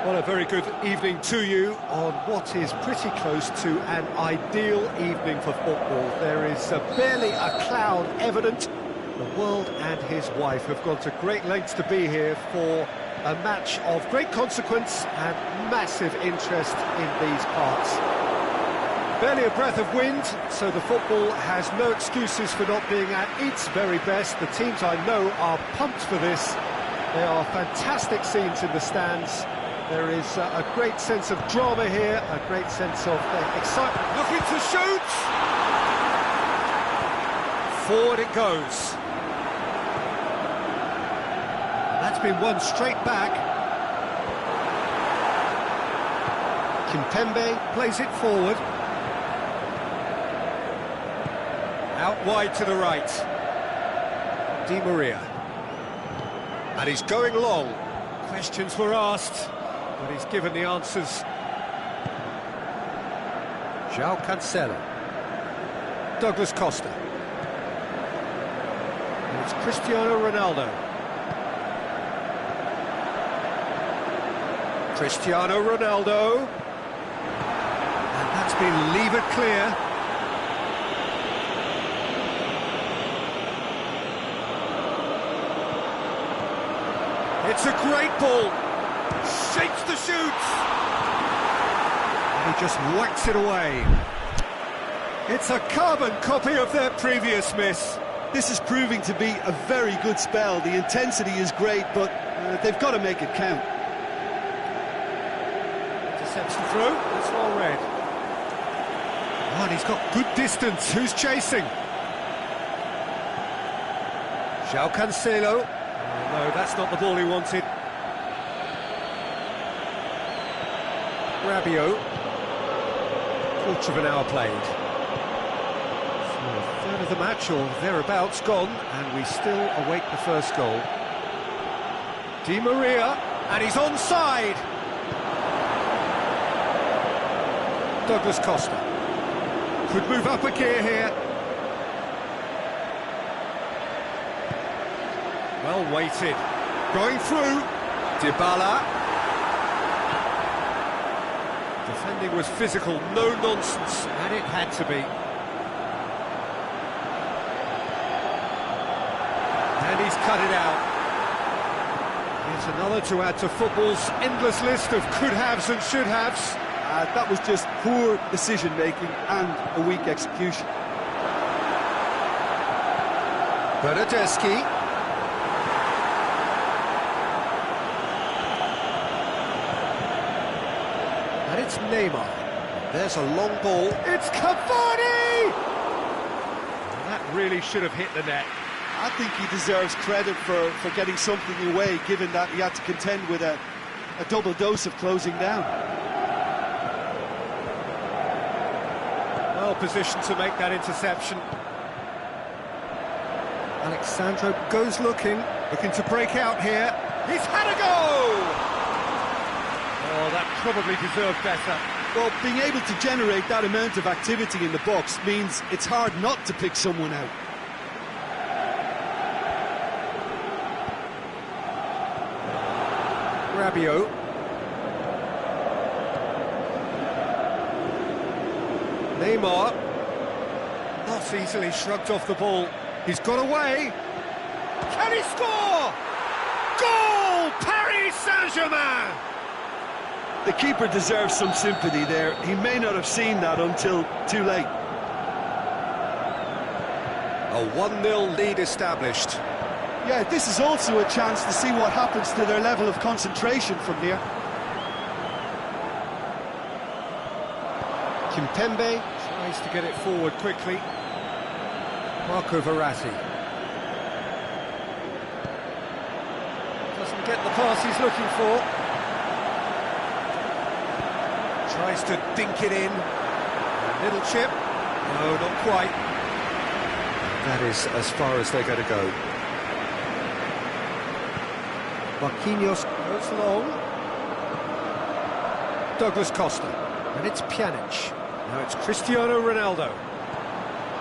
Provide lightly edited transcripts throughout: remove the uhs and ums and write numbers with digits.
Well, a very good evening to you on what is pretty close to an ideal evening for football. There is barely a cloud evident. The world and his wife have gone to great lengths to be here for a match of great consequence and massive interest in these parts. Barely a breath of wind, so the football has no excuses for not being at its very best. The teams I know are pumped for this. There are fantastic scenes in the stands. There is a great sense of drama here, a great sense of excitement. Looking to shoot! Forward it goes. That's been won straight back. Kimpembe plays it forward. Out wide to the right. Di Maria. And he's going long. Questions were asked, but he's given the answers. João Cancelo. Douglas Costa. And it's Cristiano Ronaldo. Cristiano Ronaldo. And that's been levered clear. It's a great ball. Shapes the shoot. And he just whacks it away. It's a carbon copy of their previous miss. This is proving to be a very good spell. The intensity is great, but they've got to make it count. Interception through. It's well read. Oh, and he's got good distance. Who's chasing? João Cancelo. No, that's not the ball he wanted. Rabiot. Quarter of an hour played. So a third of the match, or thereabouts, gone, and we still await the first goal. Di Maria, and he's onside. Douglas Costa. Could move up a gear here. Well weighted. Going through. Dybala. Defending was physical, no nonsense, and it had to be. And he's cut it out. Here's another to add to football's endless list of could-haves and should-haves. That was just poor decision-making and a weak execution. Bernardeschi. And it's Neymar. There's a long ball. It's Cavani! That really should have hit the net. I think he deserves credit for getting something away, given that he had to contend with a double dose of closing down. Well positioned to make that interception. Alexandro goes looking to break out here. He's had a go! Oh, that probably deserved better. Well, being able to generate that amount of activity in the box means it's hard not to pick someone out. Rabiot. Neymar. Not easily shrugged off the ball. He's got away. Can he score? Goal! Paris Saint-Germain! The keeper deserves some sympathy there. He may not have seen that until too late. A 1-0 lead established. Yeah, this is also a chance to see what happens to their level of concentration from here. Kimpembe tries to get it forward quickly. Marco Verratti. Doesn't get the pass he's looking for. Tries to dink it in. Little chip. No, not quite. That is as far as they're going to go. Marquinhos goes long. Douglas Costa. And it's Pjanic. Now it's Cristiano Ronaldo.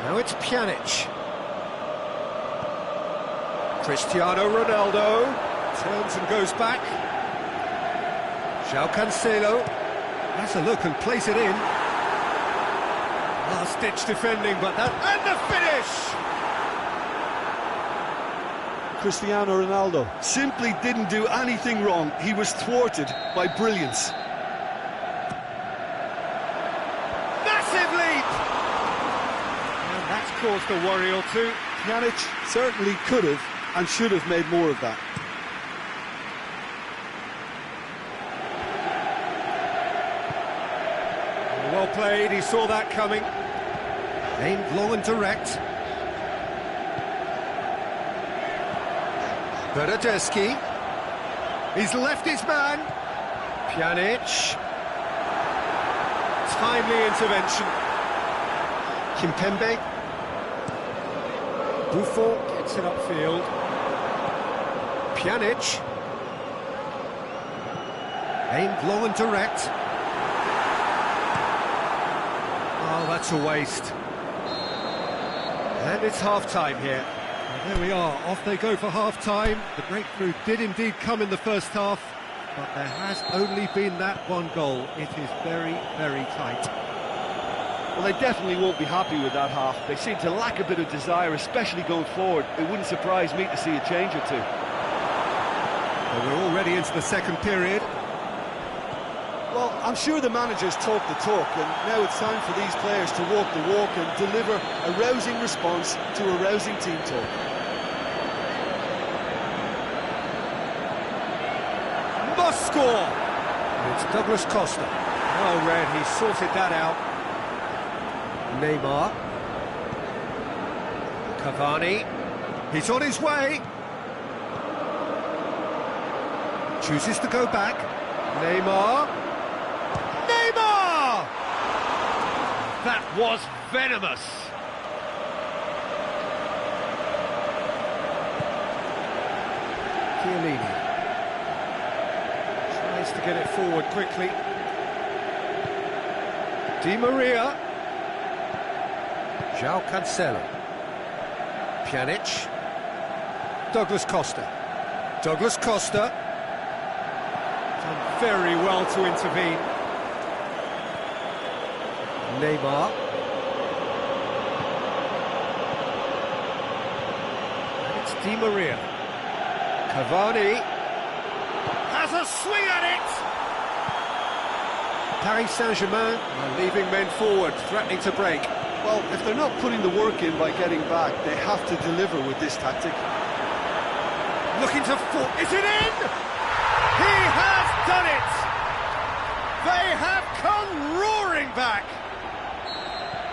Now it's Pjanic. Cristiano Ronaldo turns and goes back. Cancelo has a look and plays it in. Last-ditch defending, but that... And the finish! Cristiano Ronaldo simply didn't do anything wrong. He was thwarted by brilliance. Massive leap! And that's caused a worry or two. Pjanic certainly could have and should have made more of that. Well played, he saw that coming. Aimed long and direct. Bernardeschi. He's left his man. Pjanic. Timely intervention. Kimpembe. Buffon gets it upfield. Pjanic. Aimed long and direct. Oh, that's a waste. And it's half-time here. And there we are, off they go for half-time. The breakthrough did indeed come in the first half, but there has only been that one goal. It is very, very tight. Well, they definitely won't be happy with that half. They seem to lack a bit of desire, especially going forward. It wouldn't surprise me to see a change or two. Well, we're already into the second period. Well, I'm sure the managers talk the talk, and now it's time for these players to walk the walk and deliver a rousing response to a rousing team talk. Must score! It's Douglas Costa. Well read, he sorted that out. Neymar. Cavani. He's on his way. Chooses to go back. Neymar. Neymar! That was venomous. Chiellini tries to get it forward quickly. Di Maria. João Cancelo. Pjanic. Douglas Costa. Douglas Costa. Done very well to intervene. Neymar. And it's Di Maria. Cavani. Has a swing at it! Paris Saint-Germain are leaving men forward, threatening to break. Well, if they're not putting the work in by getting back, they have to deliver with this tactic. Looking to fall. Is it in? He has done it! They have come roaring back!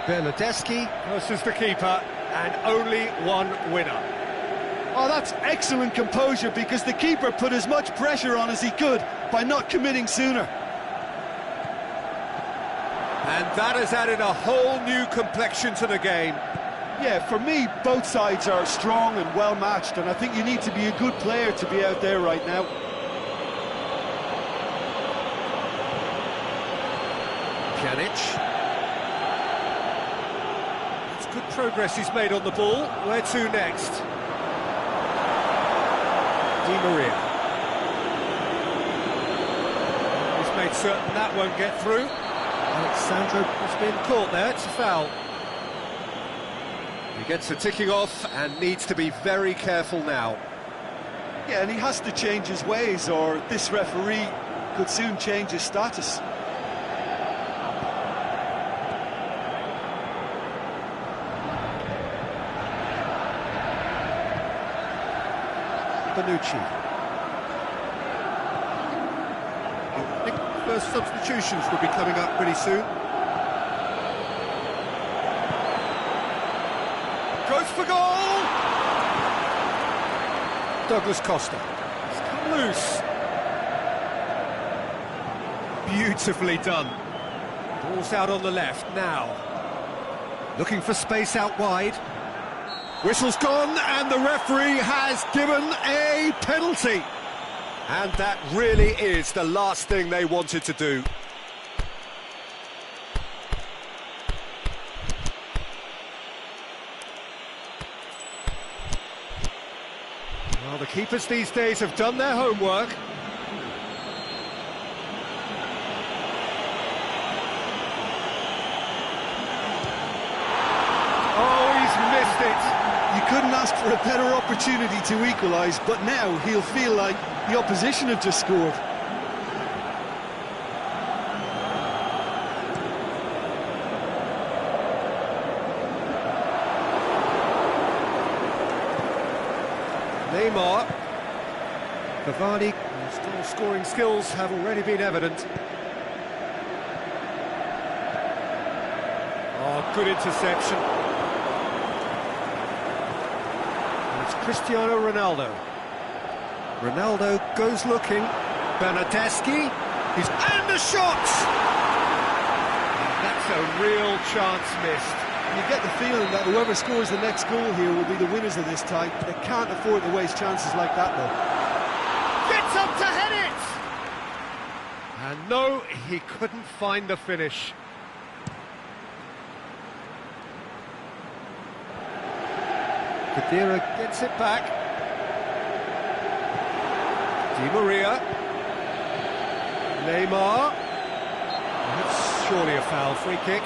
Bernardeschi versus the keeper, and only one winner. Oh, that's excellent composure, because the keeper put as much pressure on as he could by not committing sooner. And that has added a whole new complexion to the game. Yeah, for me, both sides are strong and well-matched, and I think you need to be a good player to be out there right now. Pjanic. It's good progress he's made on the ball. Where to next? Di Maria. He's made certain that won't get through. Alexandro has been caught there, it's a foul. He gets a ticking off and needs to be very careful now. Yeah, and he has to change his ways, or this referee could soon change his status. Bonucci. I think the first substitutions will be coming up pretty soon. Goes for goal! Douglas Costa. It's come loose. Beautifully done. Ball's out on the left now. Looking for space out wide. Whistle's gone, and the referee has given a penalty. And that really is the last thing they wanted to do. Well, the keepers these days have done their homework. it. You couldn't ask for a better opportunity to equalise, but now he'll feel like the opposition have just scored. Neymar. Cavani. Still scoring skills have already been evident. Oh, good interception. And it's Cristiano Ronaldo. Ronaldo goes looking. Bernardeschi. And the shot! That's a real chance missed. You get the feeling that whoever scores the next goal here will be the winners of this tie. They can't afford to waste chances like that, though. Gets up to head it! And no, he couldn't find the finish. Khedira gets it back. Di Maria. Neymar. That's surely a foul, free kick.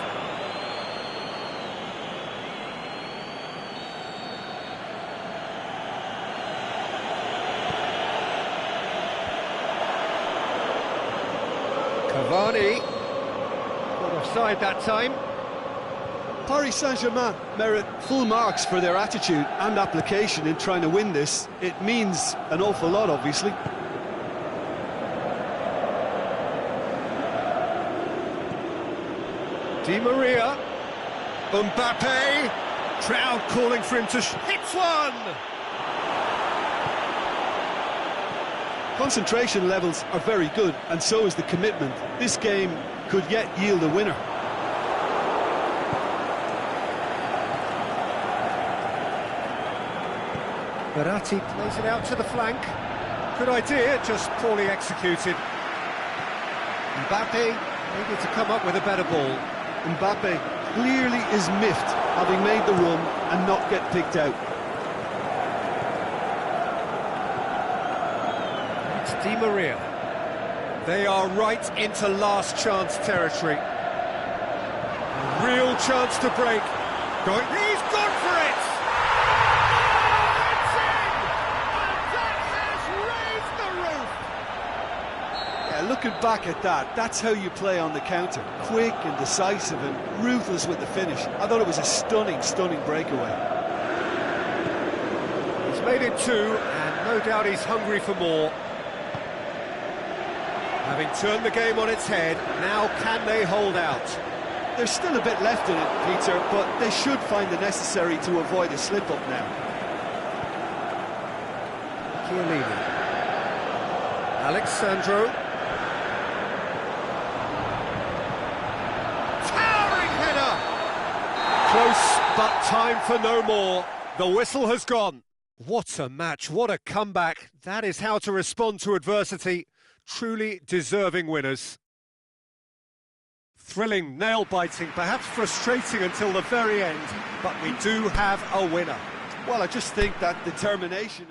Cavani. Got offside that time. Paris Saint-Germain merit full marks for their attitude and application in trying to win this. It means an awful lot, obviously. Di Maria. Mbappe. Crowd calling for him to hit one! Concentration levels are very good, and so is the commitment. This game could yet yield a winner. Verratti plays it out to the flank. Good idea, just poorly executed. Mbappe needed to come up with a better ball. Mbappe clearly is miffed, having made the run and not get picked out. It's Di Maria. They are right into last chance territory. A real chance to break. He's gone for it! It's in! And that has raised the roof! Yeah, looking back at that, that's how you play on the counter. Quick and decisive and ruthless with the finish. I thought it was a stunning, stunning breakaway. He's made it two, and no doubt he's hungry for more. Having turned the game on its head, now can they hold out? There's still a bit left in it, Peter, but they should find the necessary to avoid a slip-up now. Chiellini. Alexandro. Towering header! Close, but time for no more. The whistle has gone. What a match, what a comeback. That is how to respond to adversity. Truly deserving winners. Thrilling, nail-biting, perhaps frustrating until the very end, but we do have a winner. Well, I just think that determination...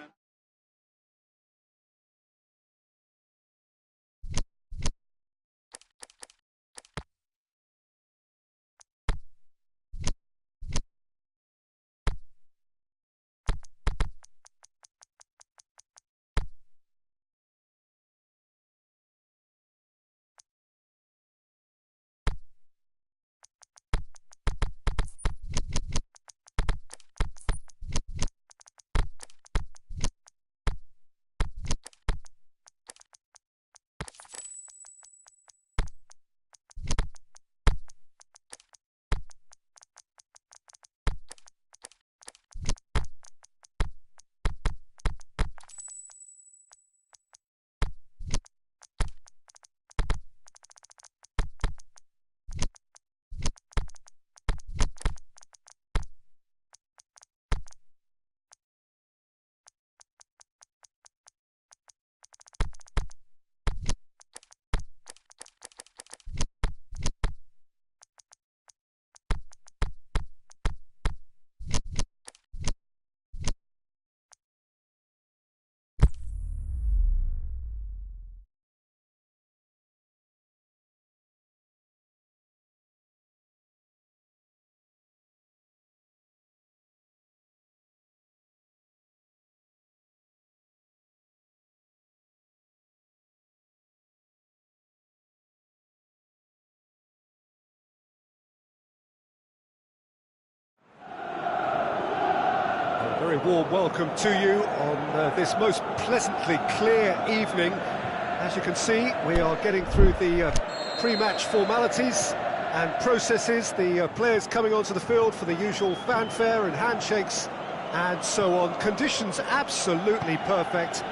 Very warm welcome to you on this most pleasantly clear evening. As you can see, we are getting through the pre-match formalities and processes, the players coming onto the field for the usual fanfare and handshakes and so on. Conditions absolutely perfect.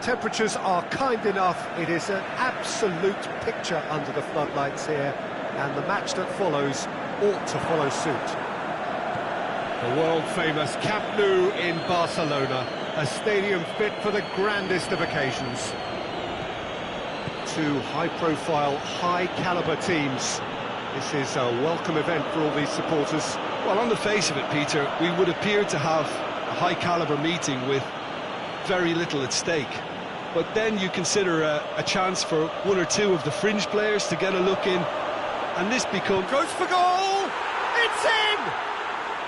Temperatures are kind enough. It is an absolute picture under the floodlights here, and the match that follows ought to follow suit. The world-famous Camp Nou in Barcelona, a stadium fit for the grandest of occasions. Two high-profile, high-caliber teams. This is a welcome event for all these supporters. Well, on the face of it, Peter, we would appear to have a high-caliber meeting with very little at stake. But then you consider a chance for one or two of the fringe players to get a look in, and this becomes... Goes for goal! It's in!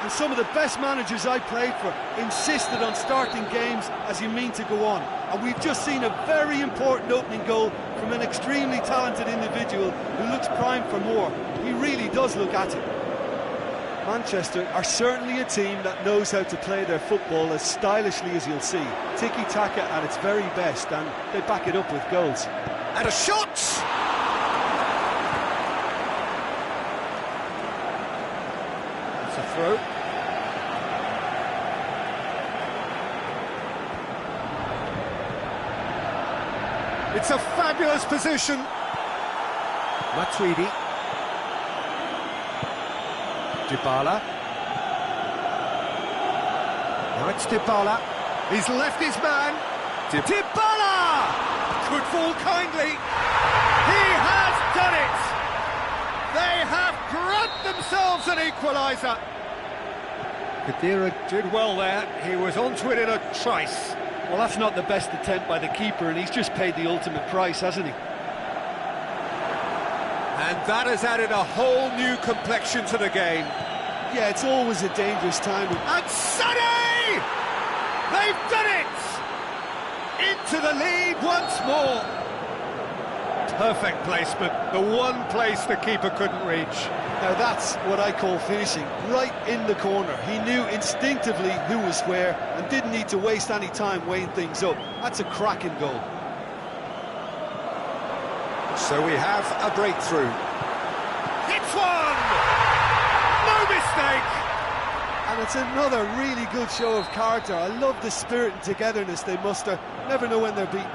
And some of the best managers I played for insisted on starting games as you mean to go on. And we've just seen a very important opening goal from an extremely talented individual who looks primed for more. He really does look at it. Manchester are certainly a team that knows how to play their football as stylishly as you'll see. Tiki-taka at its very best, and they back it up with goals. And a shot! It's a throw. It's a fabulous position. Matuidi. Dybala. Now it's Dybala. He's left his man. Dybala! Could fall kindly. He has done it! They have grabbed themselves an equaliser. Khedira did well there. He was onto it in a trice. Well, that's not the best attempt by the keeper, and he's just paid the ultimate price, hasn't he? And that has added a whole new complexion to the game. Yeah, it's always a dangerous time. And Sané! They've done it! Into the lead once more. Perfect placement, the one place the keeper couldn't reach. Now that's what I call finishing, right in the corner. He knew instinctively who was where and didn't need to waste any time weighing things up. That's a cracking goal. So we have a breakthrough. It's one! No mistake! And it's another really good show of character. I love the spirit and togetherness they muster. Never know when they're beaten.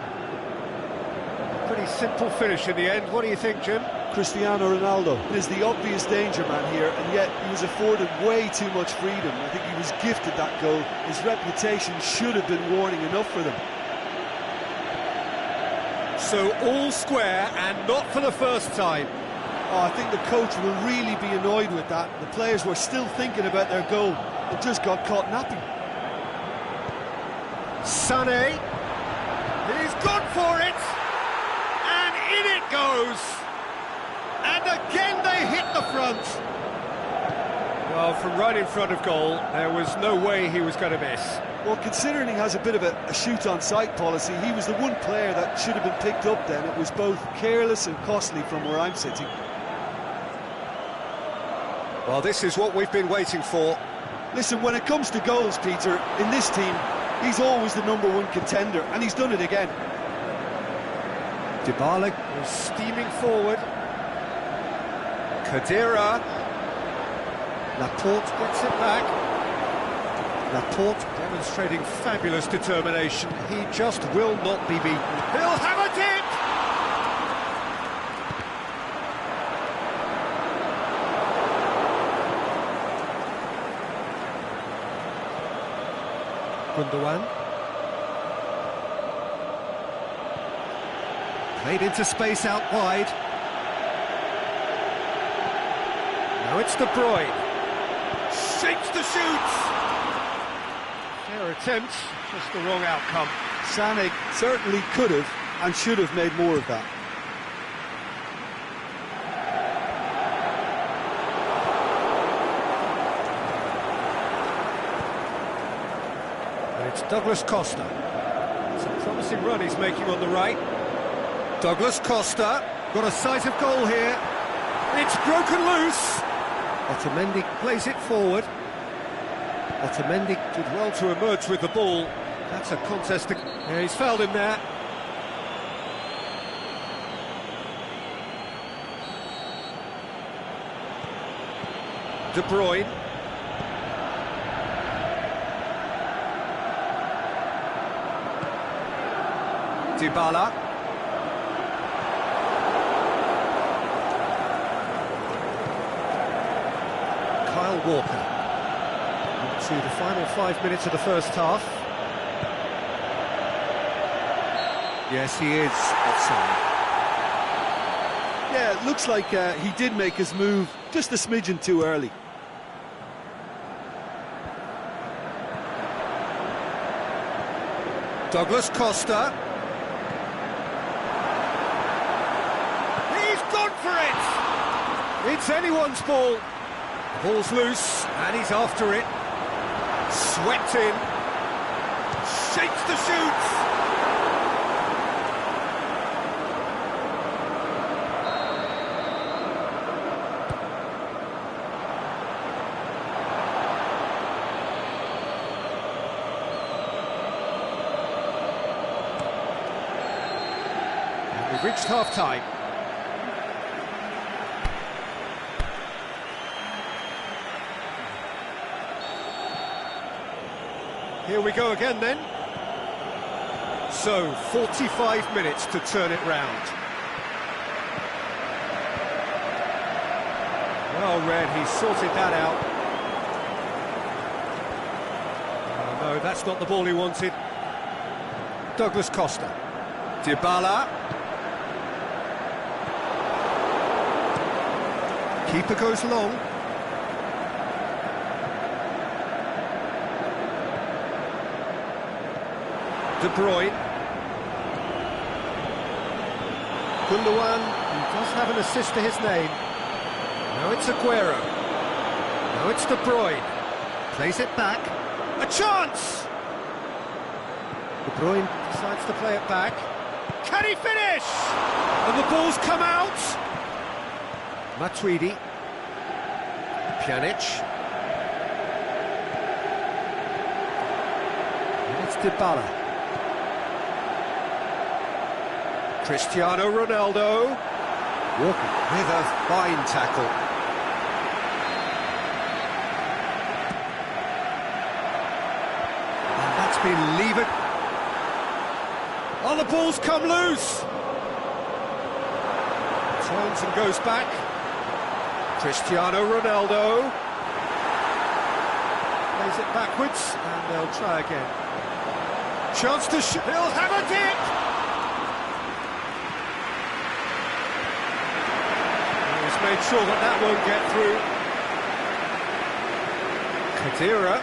Pretty simple finish in the end. What do you think, Jim? Cristiano Ronaldo is the obvious danger man here, and yet he was afforded way too much freedom. I think he was gifted that goal. His reputation should have been warning enough for them. So all square, and not for the first time. Oh, I think the coach will really be annoyed with that. The players were still thinking about their goal and just got caught napping. Sané, he's gone for it, and in it goes. And again they hit the front. Well, from right in front of goal, there was no way he was going to miss. Well, considering he has a bit of a shoot-on-sight policy, he was the one player that should have been picked up then. It was both careless and costly from where I'm sitting. Well, this is what we've been waiting for. Listen, when it comes to goals, Peter, in this team, he's always the #1 contender, and he's done it again. Dybala was steaming forward. Khedira. Laporte gets it back. Laporte demonstrating fabulous determination. He just will not be beaten. He'll have a dip! Gundogan. Played into space out wide. Now it's De Bruyne. Shapes to shoot! Fair attempt, just the wrong outcome. Sané certainly could have and should have made more of that. And it's Douglas Costa. It's a promising run he's making on the right. Douglas Costa, got a sight of goal here. It's broken loose. Otamendi plays it forward. Otamendi did well to emerge with the ball. That's a contest. Yeah, he's fouled him there. De Bruyne. Dybala. Kyle Walker. To the final 5 minutes of the first half. Yes, he is offside. Yeah, it looks like he did make his move just a smidgen too early. Douglas Costa. He's gone for it! It's anyone's ball. The ball's loose, and he's after it. Swept in. Shakes the shoots. And we've reached half-time. Here we go again then. So, 45 minutes to turn it round. Well read, he sorted that out. Oh, no, that's not the ball he wanted. Douglas Costa. Dybala. Keeper goes long. De Bruyne. Gundogan, he does have an assist to his name. Now it's Aguero. Now it's De Bruyne. Plays it back. A chance! De Bruyne decides to play it back. Can he finish? And the ball's come out. Matuidi. Pjanic. And it's Dybala. Cristiano Ronaldo. Walker with a fine tackle. And that's been levered. Oh, the ball's come loose. Turns and goes back. Cristiano Ronaldo. Plays it backwards, and they'll try again. Chance to shoot. He'll have a dip. Made sure that that won't get through. Khedira.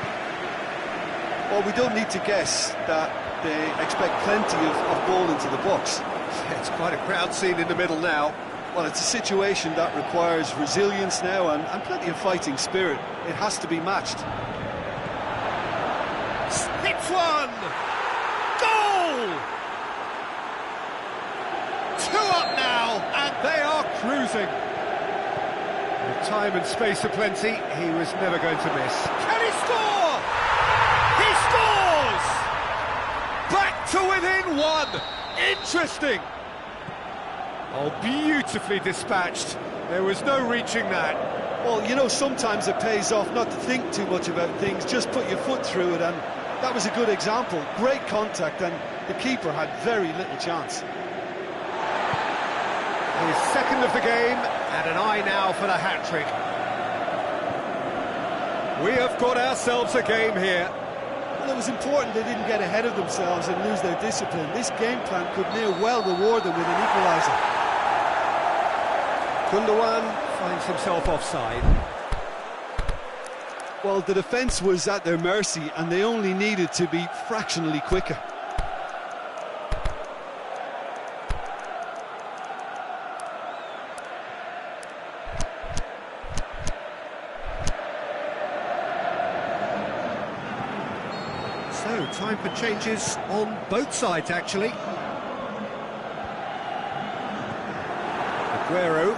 Well, we don't need to guess that they expect plenty of ball into the box. Yeah, it's quite a crowd scene in the middle now. Well, it's a situation that requires resilience now and plenty of fighting spirit. It has to be matched. Hits one! Goal! 2 up now, and they are cruising. With time and space aplenty, he was never going to miss. Can he score? He scores! Back to within 1. Interesting. Oh, beautifully dispatched. There was no reaching that. Well, you know, sometimes it pays off not to think too much about things, just put your foot through it, and that was a good example. Great contact, and the keeper had very little chance. His second of the game, and an eye now for the hat-trick. We have got ourselves a game here. Well, it was important they didn't get ahead of themselves and lose their discipline. This game plan could near well reward them with an equaliser. Gundogan finds himself offside. Well, the defence was at their mercy, and they only needed to be fractionally quicker. So, time for changes on both sides, actually. Aguero.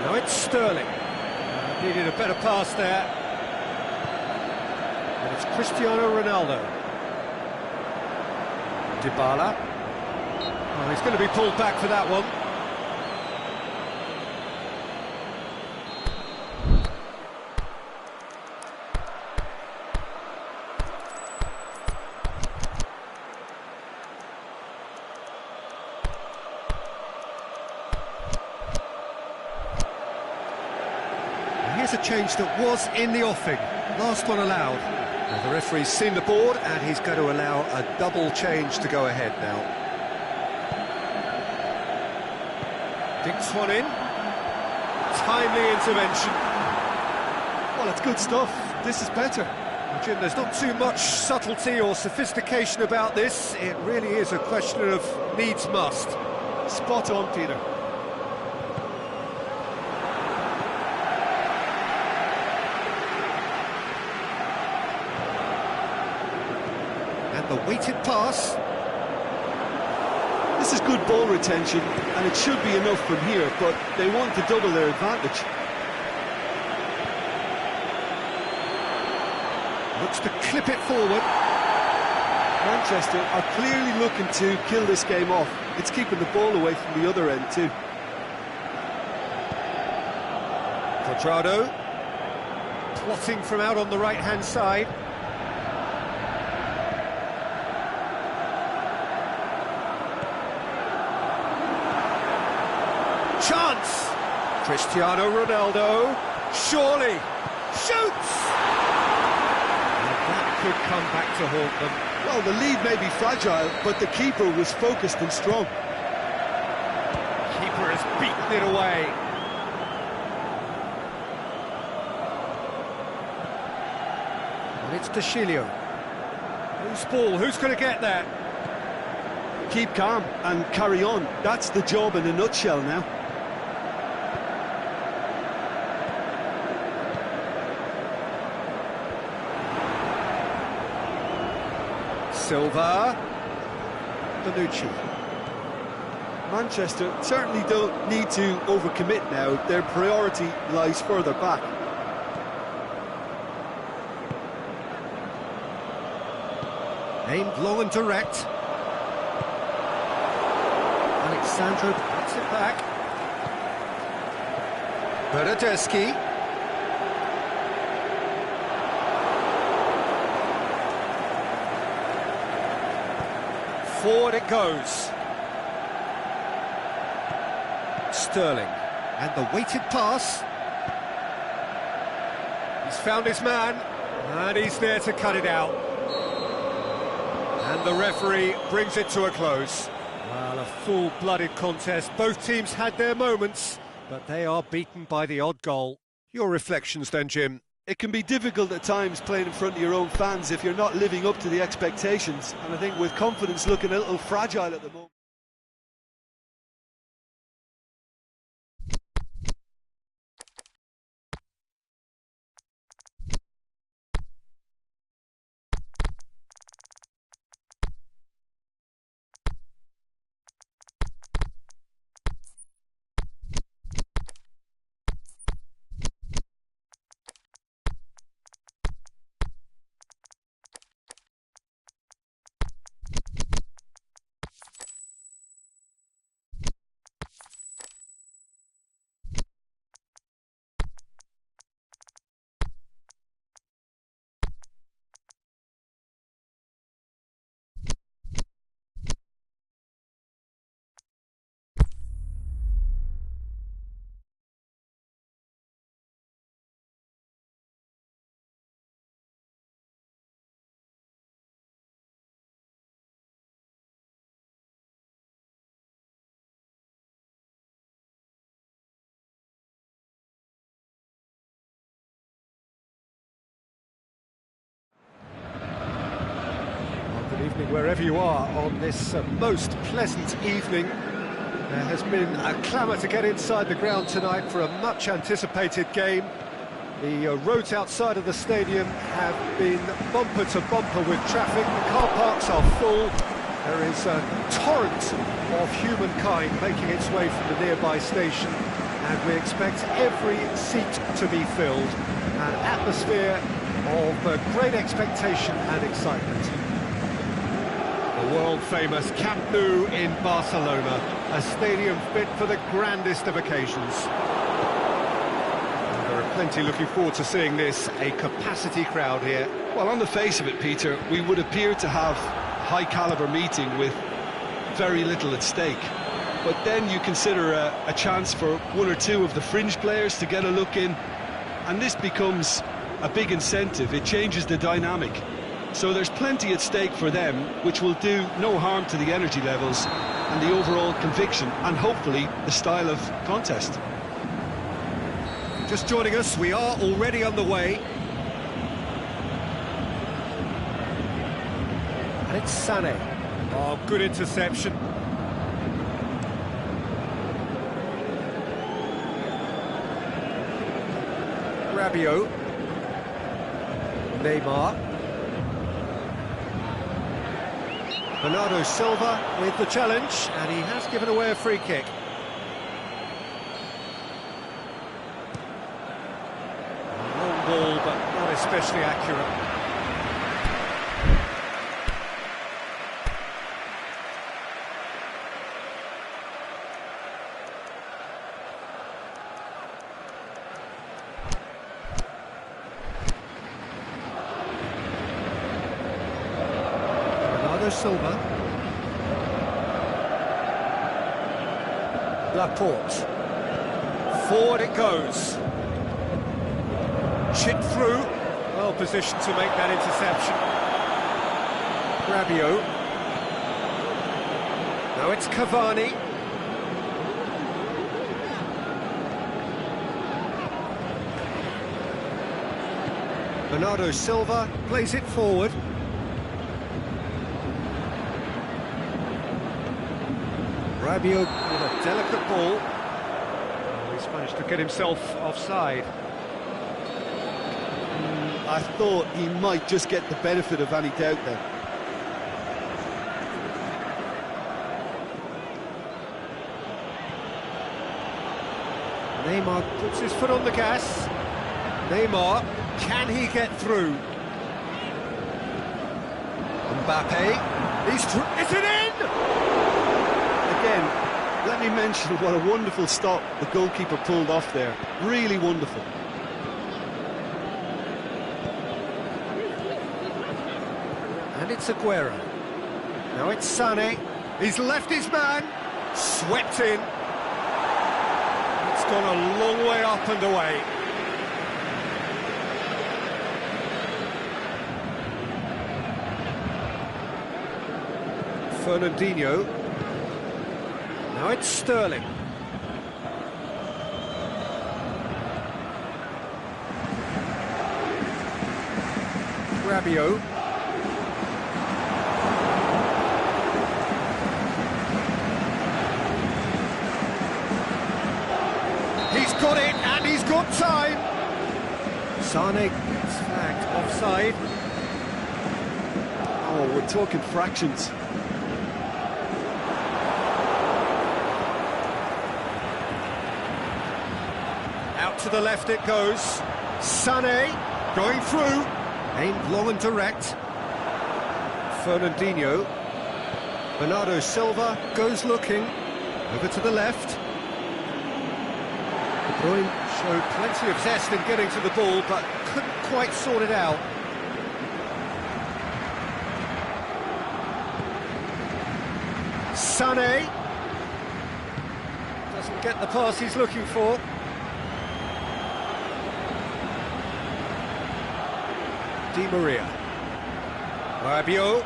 Now it's Sterling. Needed a better pass there. And it's Cristiano Ronaldo. Dybala. Oh, he's going to be pulled back for that one. Here's a change that was in the offing. Last one allowed. Now the referee's seen the board and he's going to allow a double change to go ahead now. Dinks one in. Timely intervention. Well, it's good stuff. This is better. Well, Jim, there's not too much subtlety or sophistication about this. It really is a question of needs must. Spot on, Peter. The weighted pass. This is good ball retention, and it should be enough from here, but they want to double their advantage. Looks to clip it forward. Manchester are clearly looking to kill this game off. It's keeping the ball away from the other end too. Quadrado plotting from out on the right-hand side. Chance! Cristiano Ronaldo, surely, shoots! And that could come back to haunt them. Well, the lead may be fragile, but the keeper was focused and strong. Keeper has beaten it away. And it's Dashilio. Who's ball? Who's going to get that? Keep calm and carry on. That's the job in a nutshell now. Silva, Bonucci. Manchester certainly don't need to overcommit now. Their priority lies further back. Aimed long and direct. Alexandro puts it back. Bernardeschi. Forward it goes. Sterling. And the weighted pass. He's found his man. And he's there to cut it out. And the referee brings it to a close. Well, a full-blooded contest. Both teams had their moments, but they are beaten by the odd goal. Your reflections then, Jim? It can be difficult at times playing in front of your own fans if you're not living up to the expectations. And I think with confidence looking a little fragile at the moment. Evening wherever you are on this most pleasant evening. There has been a clamour to get inside the ground tonight for a much anticipated game. The roads outside of the stadium have been bumper to bumper with traffic. The car parks are full. There is a torrent of humankind making its way from the nearby station. and we expect every seat to be filled. An atmosphere of great expectation and excitement. The world-famous Camp Nou in Barcelona, a stadium fit for the grandest of occasions. And there are plenty looking forward to seeing this, a capacity crowd here. Well, on the face of it, Peter, we would appear to have a high-caliber meeting with very little at stake. But then you consider a chance for one or two of the fringe players to get a look in, and this becomes a big incentive. It changes the dynamic. So there's plenty at stake for them, which will do no harm to the energy levels and the overall conviction, and hopefully the style of contest. Just joining us, we are already underway. And it's Sané. Oh, good interception. Rabiot. Neymar. Bernardo Silva with the challenge, and he has given away a free kick. Long ball, but not especially accurate. Silva. Laporte. Forward it goes. Chip through. Well positioned to make that interception. Rabiot. Now it's Cavani. Bernardo Silva plays it forward. Rabiot with a delicate ball. Oh, he's managed to get himself offside. I thought he might just get the benefit of any doubt there. Neymar puts his foot on the gas. Neymar, can he get through? Mbappe, is it in? Again, let me mention what a wonderful stop the goalkeeper pulled off there. Really wonderful. And it's Aguero. Now it's Sané. He's left his man. Swept in. It's gone a long way up and away. Fernandinho. Now it's Sterling. Rabiot. He's got it, and he's got time. Sané gets flagged offside. Oh, we're talking fractions. To the left it goes. Sané going through. Aimed long and direct. Fernandinho. Bernardo Silva goes looking. Over to the left. De Bruyne showed plenty of zest in getting to the ball, but couldn't quite sort it out. Sané. Doesn't get the pass he's looking for. Di Maria. Rabiot.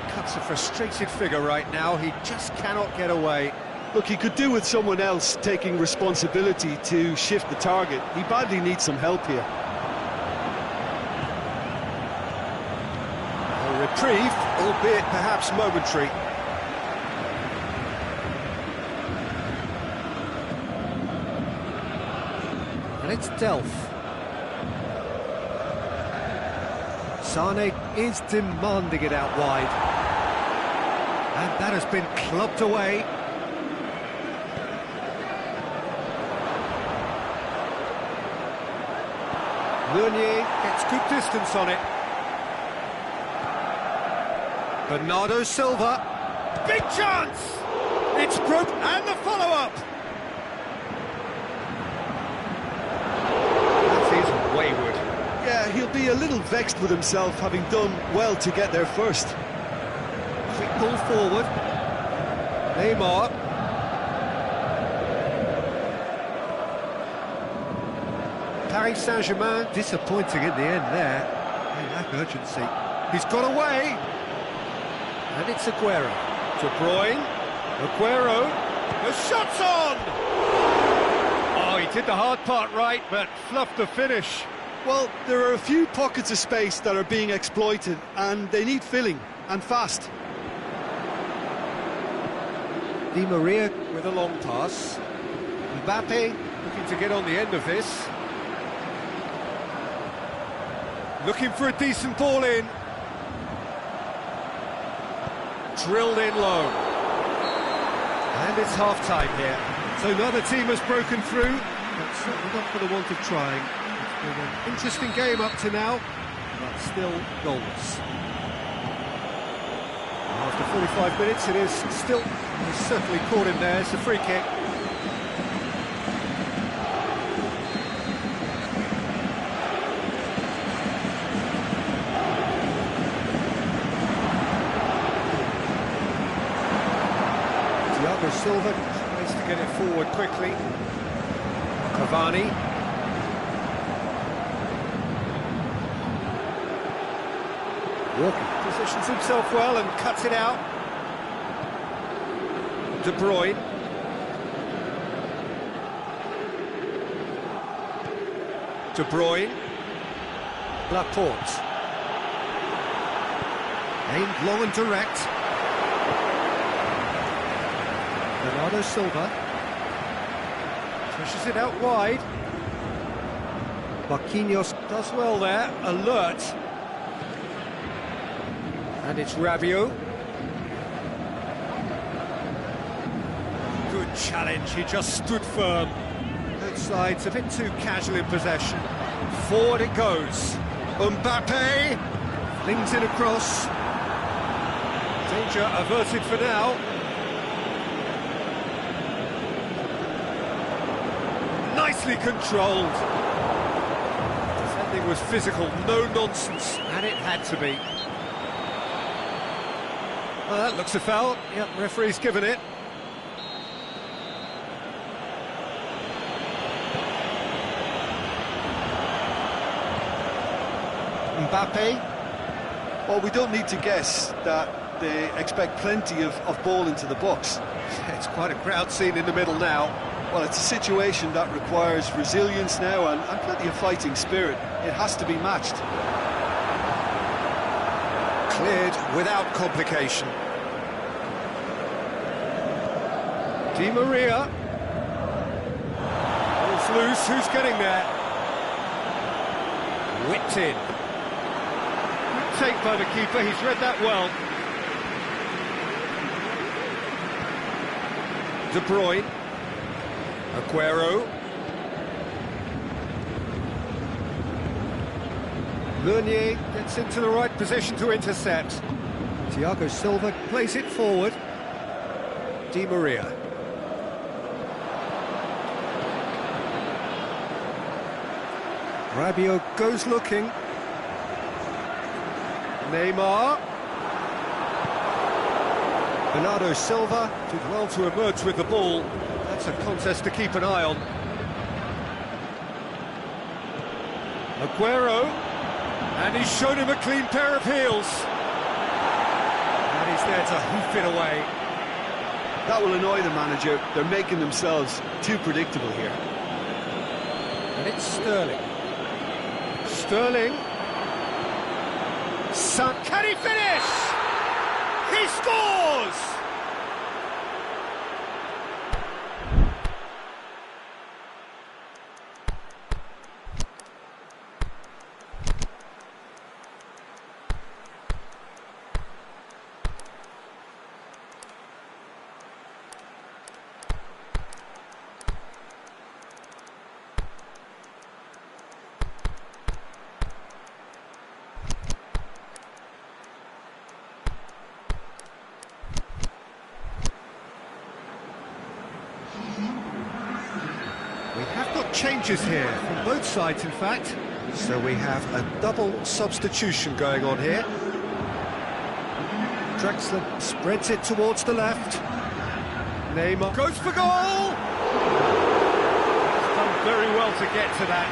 Cuts a frustrated figure right now. He just cannot get away. Look, he could do with someone else taking responsibility to shift the target. He badly needs some help here. A reprieve, albeit perhaps momentary. And it's Delph. Sané is demanding it out wide. And that has been clubbed away. Meunier gets good distance on it. Bernardo Silva. Big chance! It's broke, and the follow-up! That is wayward. Yeah, he'll be a little vexed with himself, having done well to get there first. Quick ball forward. Neymar. Paris Saint-Germain disappointing in the end there. They lack urgency. He's got away. And it's Aguero. De Bruyne. Aguero. The shot's on! Oh, he did the hard part right, but fluffed the finish. Well, there are a few pockets of space that are being exploited, and they need filling, and fast. Di Maria with a long pass. Mbappe looking to get on the end of this. Looking for a decent ball in. Drilled in low. And it's half-time here. So neither team has broken through, but certainly not for the want of trying. It's been an interesting game up to now, but still goalless. After 45 minutes, it is still, he's certainly caught him there. It's a free kick. Thiago Silva tries to get it forward quickly. Cavani. Walker positions himself well and cuts it out. De Bruyne. De Bruyne. Laporte. Aimed long and direct. Bernardo Silva. Pushes it out wide. Marquinhos does well there, alert. And it's Rabiot. Good challenge, he just stood firm. Both sides a bit too casual in possession. Forward it goes. Mbappe flings it across. Danger averted for now. Nicely controlled. Defending was physical, no nonsense, and it had to be. Well, that looks a foul. Yep, referee's given it. Mbappe. Well, we don't need to guess that they expect plenty of ball into the box. It's quite a crowd scene in the middle now. Well, it's a situation that requires resilience now and plenty of fighting spirit. It has to be matched. Cleared without complication. Di Maria. Ball's loose, who's getting there? Whipped in. Good take by the keeper, he's read that well. De Bruyne. Aguero. Meunier gets into the right position to intercept. Thiago Silva plays it forward. Di Maria. Rabiot goes looking. Neymar. Bernardo Silva did well to emerge with the ball. That's a contest to keep an eye on. Aguero. And he's shown him a clean pair of heels. And he's there to hoof it away. That will annoy the manager. They're making themselves too predictable here. And it's Sterling. Sterling. Son, can he finish? He scores! changes here, from both sides in fact. So we have a double substitution going on here. Drexler spreads it towards the left. Neymar goes for goal! He's done very well to get to that.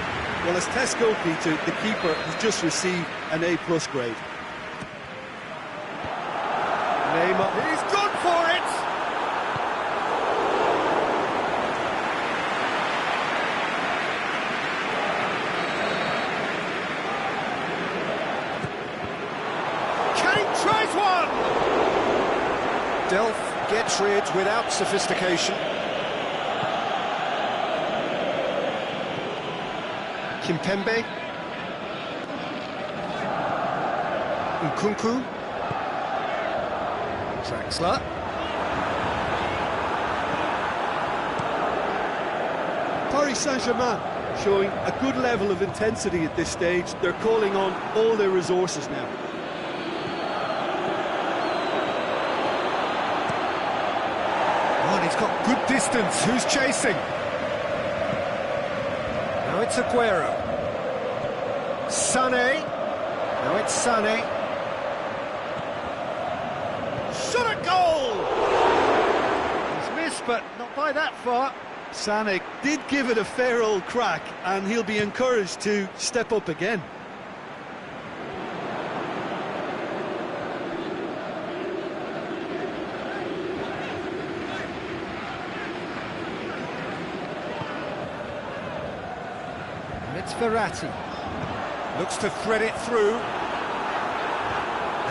Well, as test goalkeeper, the keeper has just received an A+ grade. Neymar, he's gone for it! Tries one! Delph gets rid without sophistication. Kimpembe. Nkunku. Drexler. Paris Saint-Germain showing a good level of intensity at this stage. They're calling on all their resources now. He's got good distance. Who's chasing? Now it's Aguero. Sané. Now it's Sané. Shot at goal! He's missed, but not by that far. Sané did give it a fair old crack, and he'll be encouraged to step up again. It's Verratti. Looks to thread it through.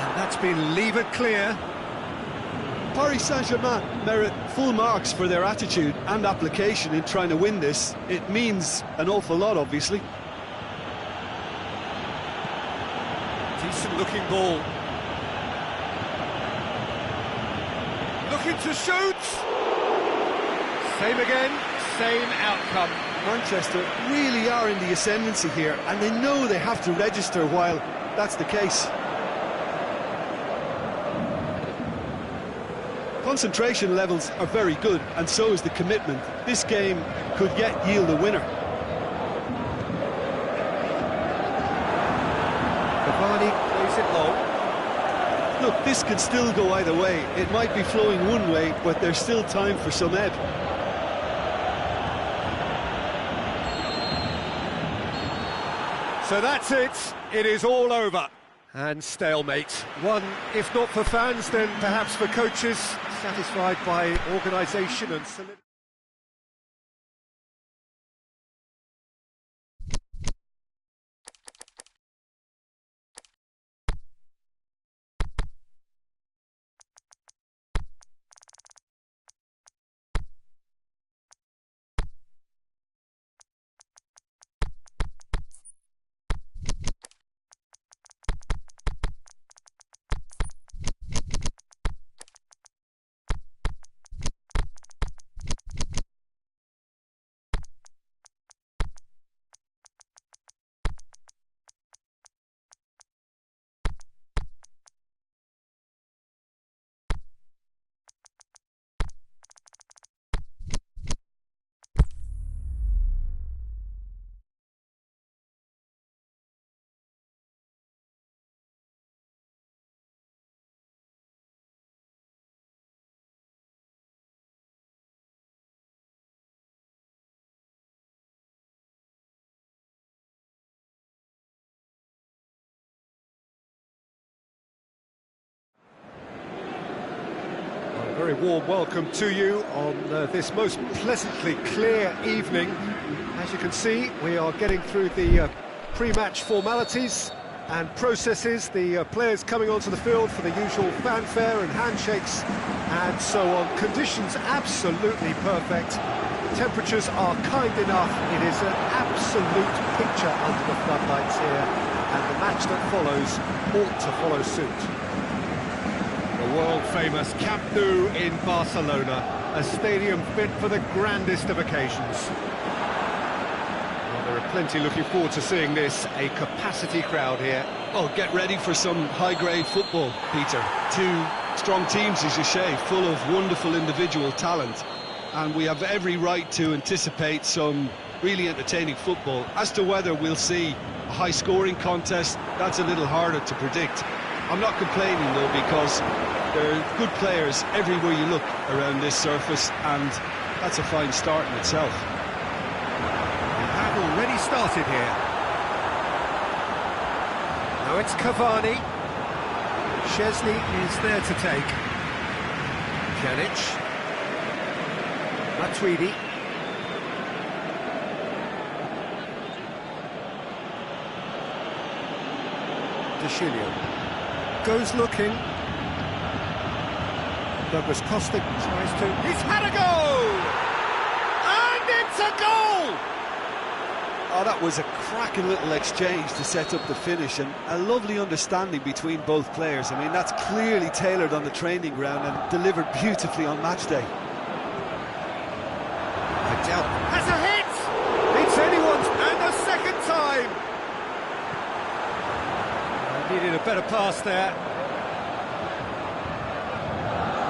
And that's been levered clear. Paris Saint-Germain merit full marks for their attitude and application in trying to win this. It means an awful lot, obviously. Decent looking ball. Looking to shoot. Same again, same outcome. Manchester really are in the ascendancy here, and they know they have to register while that's the case. Concentration levels are very good, and so is the commitment. This game could yet yield a winner. Cavani plays it low. Look, this could still go either way. It might be flowing one way, but there's still time for some ebb. So that's it. It is all over. And stalemate. One, if not for fans, then perhaps for coaches, satisfied by organisation and solidity. A very warm welcome to you on this most pleasantly clear evening. As you can see, we are getting through the pre-match formalities and processes, the players coming onto the field for the usual fanfare and handshakes and so on. Conditions absolutely perfect. Temperatures are kind enough. It is an absolute picture under the floodlights here, and the match that follows ought to follow suit. The world-famous Camp Nou in Barcelona, a stadium fit for the grandest of occasions. Well, there are plenty looking forward to seeing this, a capacity crowd here. Oh, get ready for some high-grade football, Peter. Two strong teams, as you say, full of wonderful individual talent. And we have every right to anticipate some really entertaining football. As to whether we'll see a high-scoring contest, that's a little harder to predict. I'm not complaining, though, because there are good players everywhere you look around this surface, and that's a fine start in itself. We have already started here. Now it's Cavani. Szczesny is there to take. Pjanic. Matuidi. De Chilio. Goes looking. Douglas Costa tries to... He's had a goal! And it's a goal! Oh, that was a cracking little exchange to set up the finish, and a lovely understanding between both players. I mean, that's clearly tailored on the training ground and delivered beautifully on match day. Adel has a hit! Beats anyone's, and a second time! Needed a better pass there.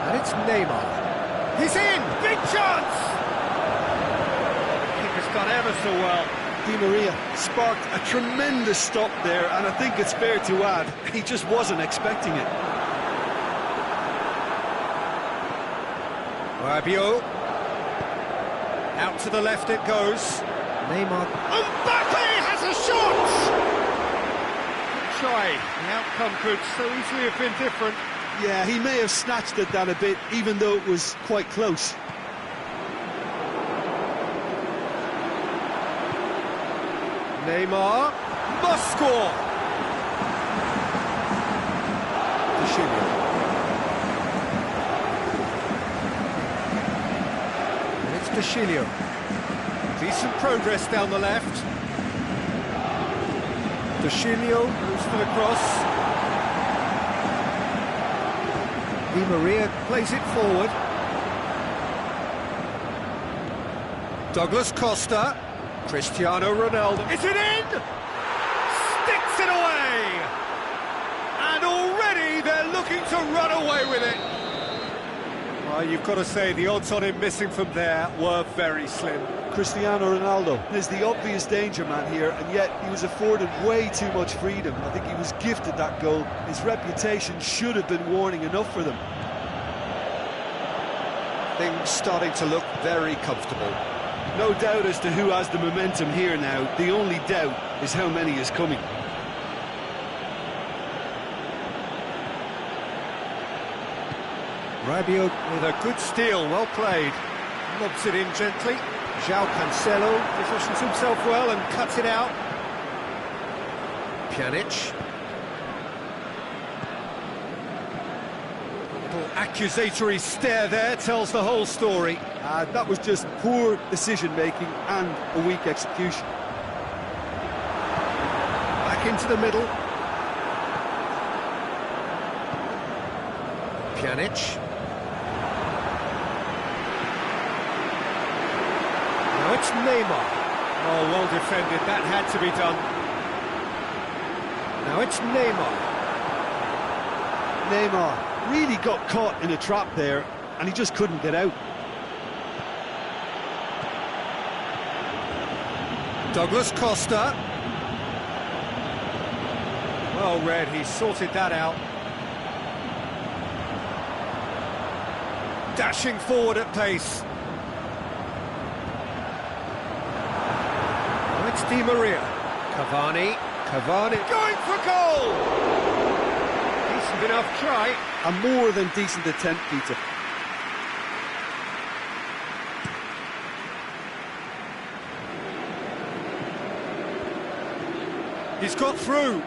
And it's Neymar. He's in! Big chance! The keeper's done ever so well. Di Maria sparked a tremendous stop there, and I think it's fair to add, he just wasn't expecting it. Rabiot. Out to the left it goes. Neymar. Mbappe has a shot! Good try. The outcome could so easily have been different. Yeah, he may have snatched at that a bit, even though it was quite close. Neymar must score. De Chilio. And it's De Chilio. Decent progress down the left. De Chilio goes for the cross. Di Maria plays it forward. Douglas Costa. Cristiano Ronaldo. Is it in? Sticks it away! And already they're looking to run away with it. Well, you've got to say the odds on him missing from there were very slim. Cristiano Ronaldo is the obvious danger man here, and yet he was afforded way too much freedom. I think he was gifted that goal. His reputation should have been warning enough for them. Things starting to look very comfortable. No doubt as to who has the momentum here now. The only doubt is how many is coming. Rabiot with a good steal, well played. Lobs it in gently. João Cancelo positions himself well and cuts it out. Pjanic. Little accusatory stare there tells the whole story. That was just poor decision-making and a weak execution. Back into the middle. Pjanic. Now it's Neymar. Oh, well defended. That had to be done. Now it's Neymar. Neymar really got caught in a trap there, and he just couldn't get out. Douglas Costa. Well read, he sorted that out. Dashing forward at pace. Now it's Di Maria. Cavani. Cavani going for goal! Decent enough try. A more than decent attempt, Peter. He's got through.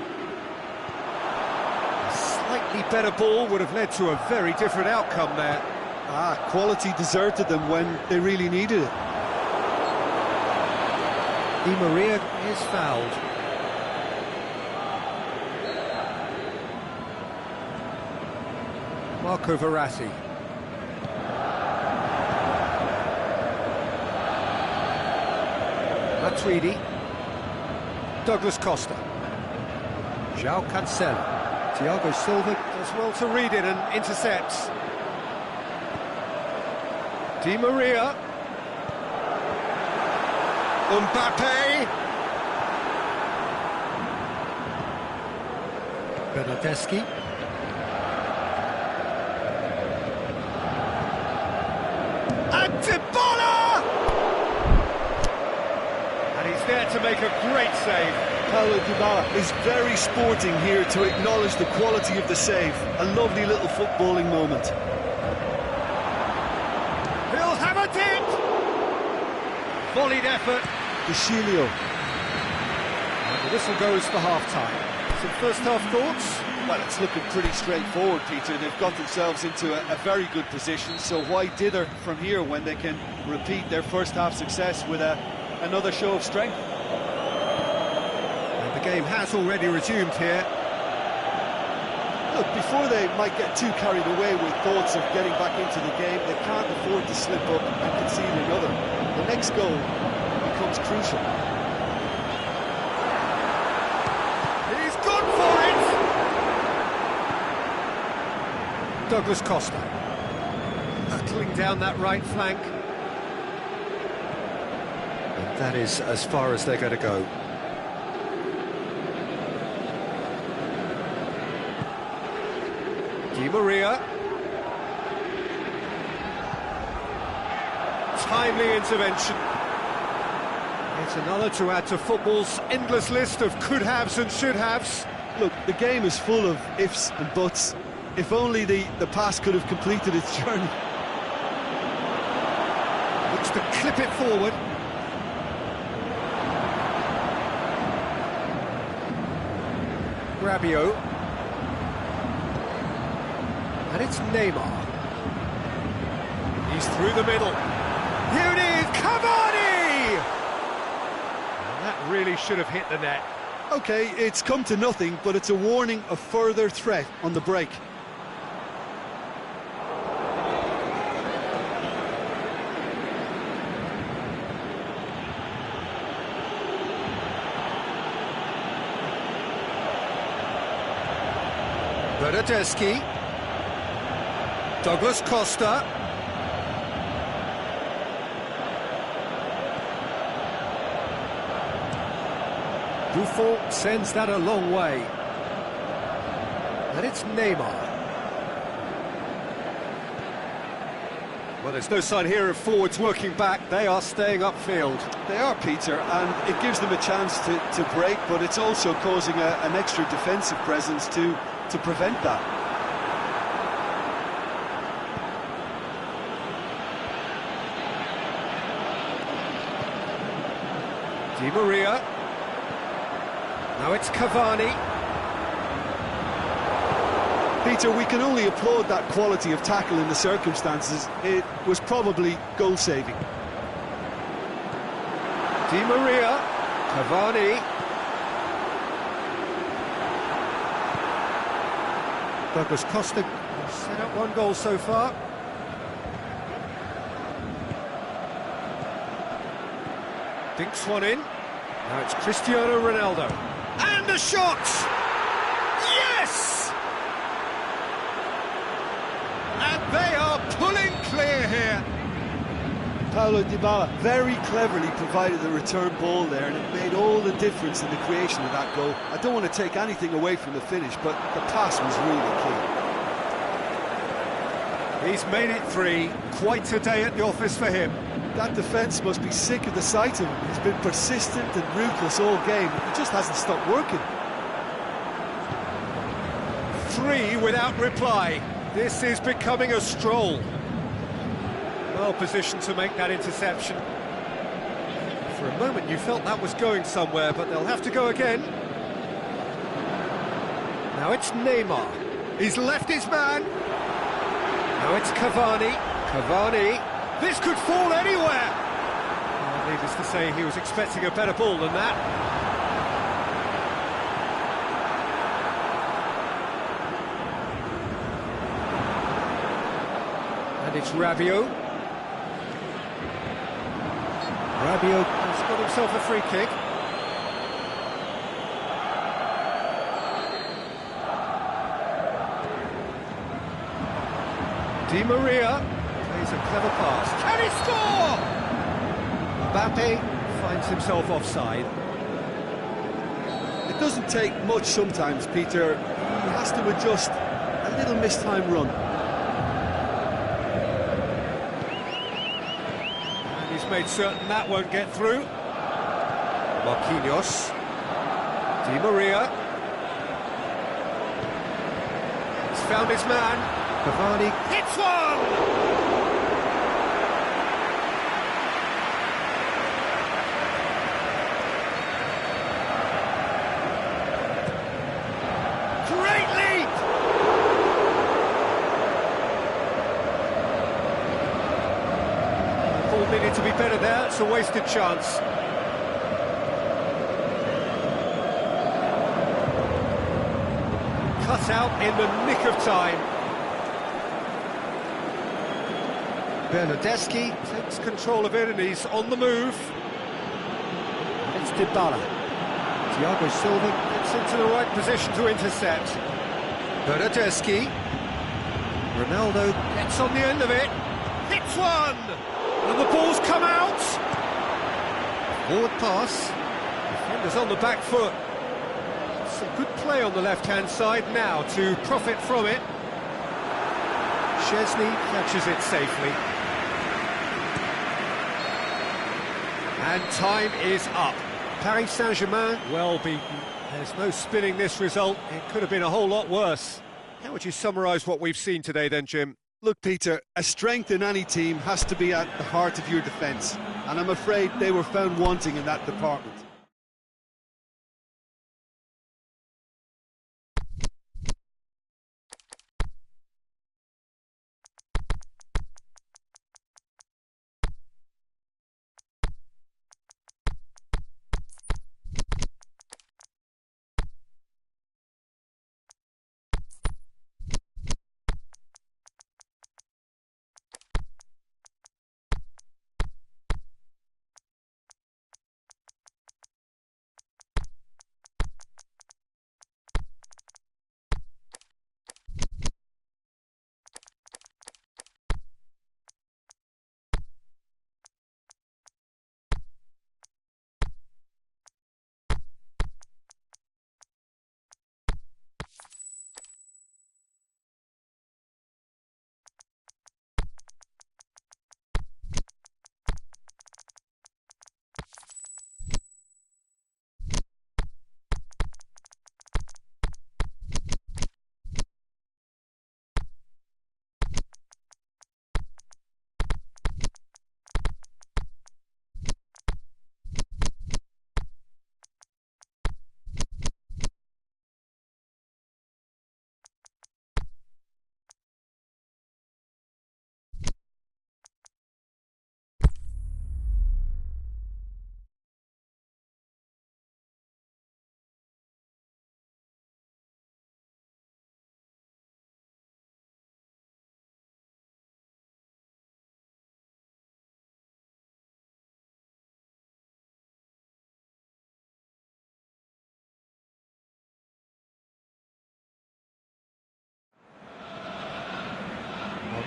A slightly better ball would have led to a very different outcome there. Quality deserted them when they really needed it. Di Maria is fouled. Marco Verratti. Matuidi. Douglas Costa. João Cancelo. Thiago Silva does well to read it and intercepts. Di Maria. Mbappe. Bernardeschi. And Dybala! And he's there to make a great save. Paulo Dybala is very sporting here to acknowledge the quality of the save. A lovely little footballing moment. He'll have it in! Volleyed effort. Deschilio. And the whistle goes for half-time. Some first-half thoughts? Well, it's looking pretty straightforward, Peter. They've got themselves into a very good position, so why dither from here when they can repeat their first-half success with another show of strength? And the game has already resumed here. Look, before they might get too carried away with thoughts of getting back into the game, they can't afford to slip up and concede another. The next goal becomes crucial. He's gone for it! Douglas Costa. Hurtling down that right flank. And that is as far as they're going to go. Di Maria. Timely intervention. It's another to add to football's endless list of could-haves and should-haves. Look, the game is full of ifs and buts. If only the pass could have completed its journey. Looks to clip it forward. Rabiot. And it's Neymar. He's through the middle. Here it is, Cavani! And that really should have hit the net. OK, it's come to nothing, but it's a warning of further threat on the break. Bernardeschi. Douglas Costa. Buffon sends that a long way. And it's Neymar. Well, there's no sign here of forwards working back. They are staying upfield. They are, Peter, and it gives them a chance to break, but it's also causing an extra defensive presence to prevent that. Di Maria. Now it's Cavani. Peter, we can only applaud that quality of tackle in the circumstances. It was probably goal-saving. Di Maria. Cavani. Douglas Costa set up one goal so far. Dinks one in. Now it's Cristiano Ronaldo. And a shot! Yes! And they are pulling clear here. Paulo Dybala very cleverly provided the return ball there, and it made all the difference in the creation of that goal. I don't want to take anything away from the finish, but the pass was really key. He's made it three. Quite a day at the office for him. That defence must be sick of the sight of him. He's been persistent and ruthless all game. He just hasn't stopped working. Three without reply. This is becoming a stroll. Well positioned to make that interception. For a moment you felt that was going somewhere, but they'll have to go again. Now it's Neymar. He's left his man. Now it's Cavani. Cavani. This could fall anywhere. Well, needless to say, he was expecting a better ball than that. And it's Rabiot. Rabiot has got himself a free kick. Di Maria plays a clever pass. Can he score? Mbappe finds himself offside. It doesn't take much sometimes, Peter. He has to adjust a little mistimed run. And he's made certain that won't get through. Marquinhos. Di Maria. He's found his man. Cavani hits one! Great lead! Ball needed to be better there, it's a wasted chance. Cut out in the nick of time. Bernardeschi takes control of it and he's on the move. It's Dybala. Thiago Silva gets into the right position to intercept. Bernardeschi. Ronaldo gets on the end of it. Hits one! And the ball's come out! Forward pass. Defender's on the back foot. Some good play on the left-hand side now to profit from it. Szczesny catches it safely. And time is up. Paris Saint-Germain, well beaten. There's no spinning this result. It could have been a whole lot worse. How would you summarise what we've seen today then, Jim? Look, Peter, a strength in any team has to be at the heart of your defence. And I'm afraid they were found wanting in that department.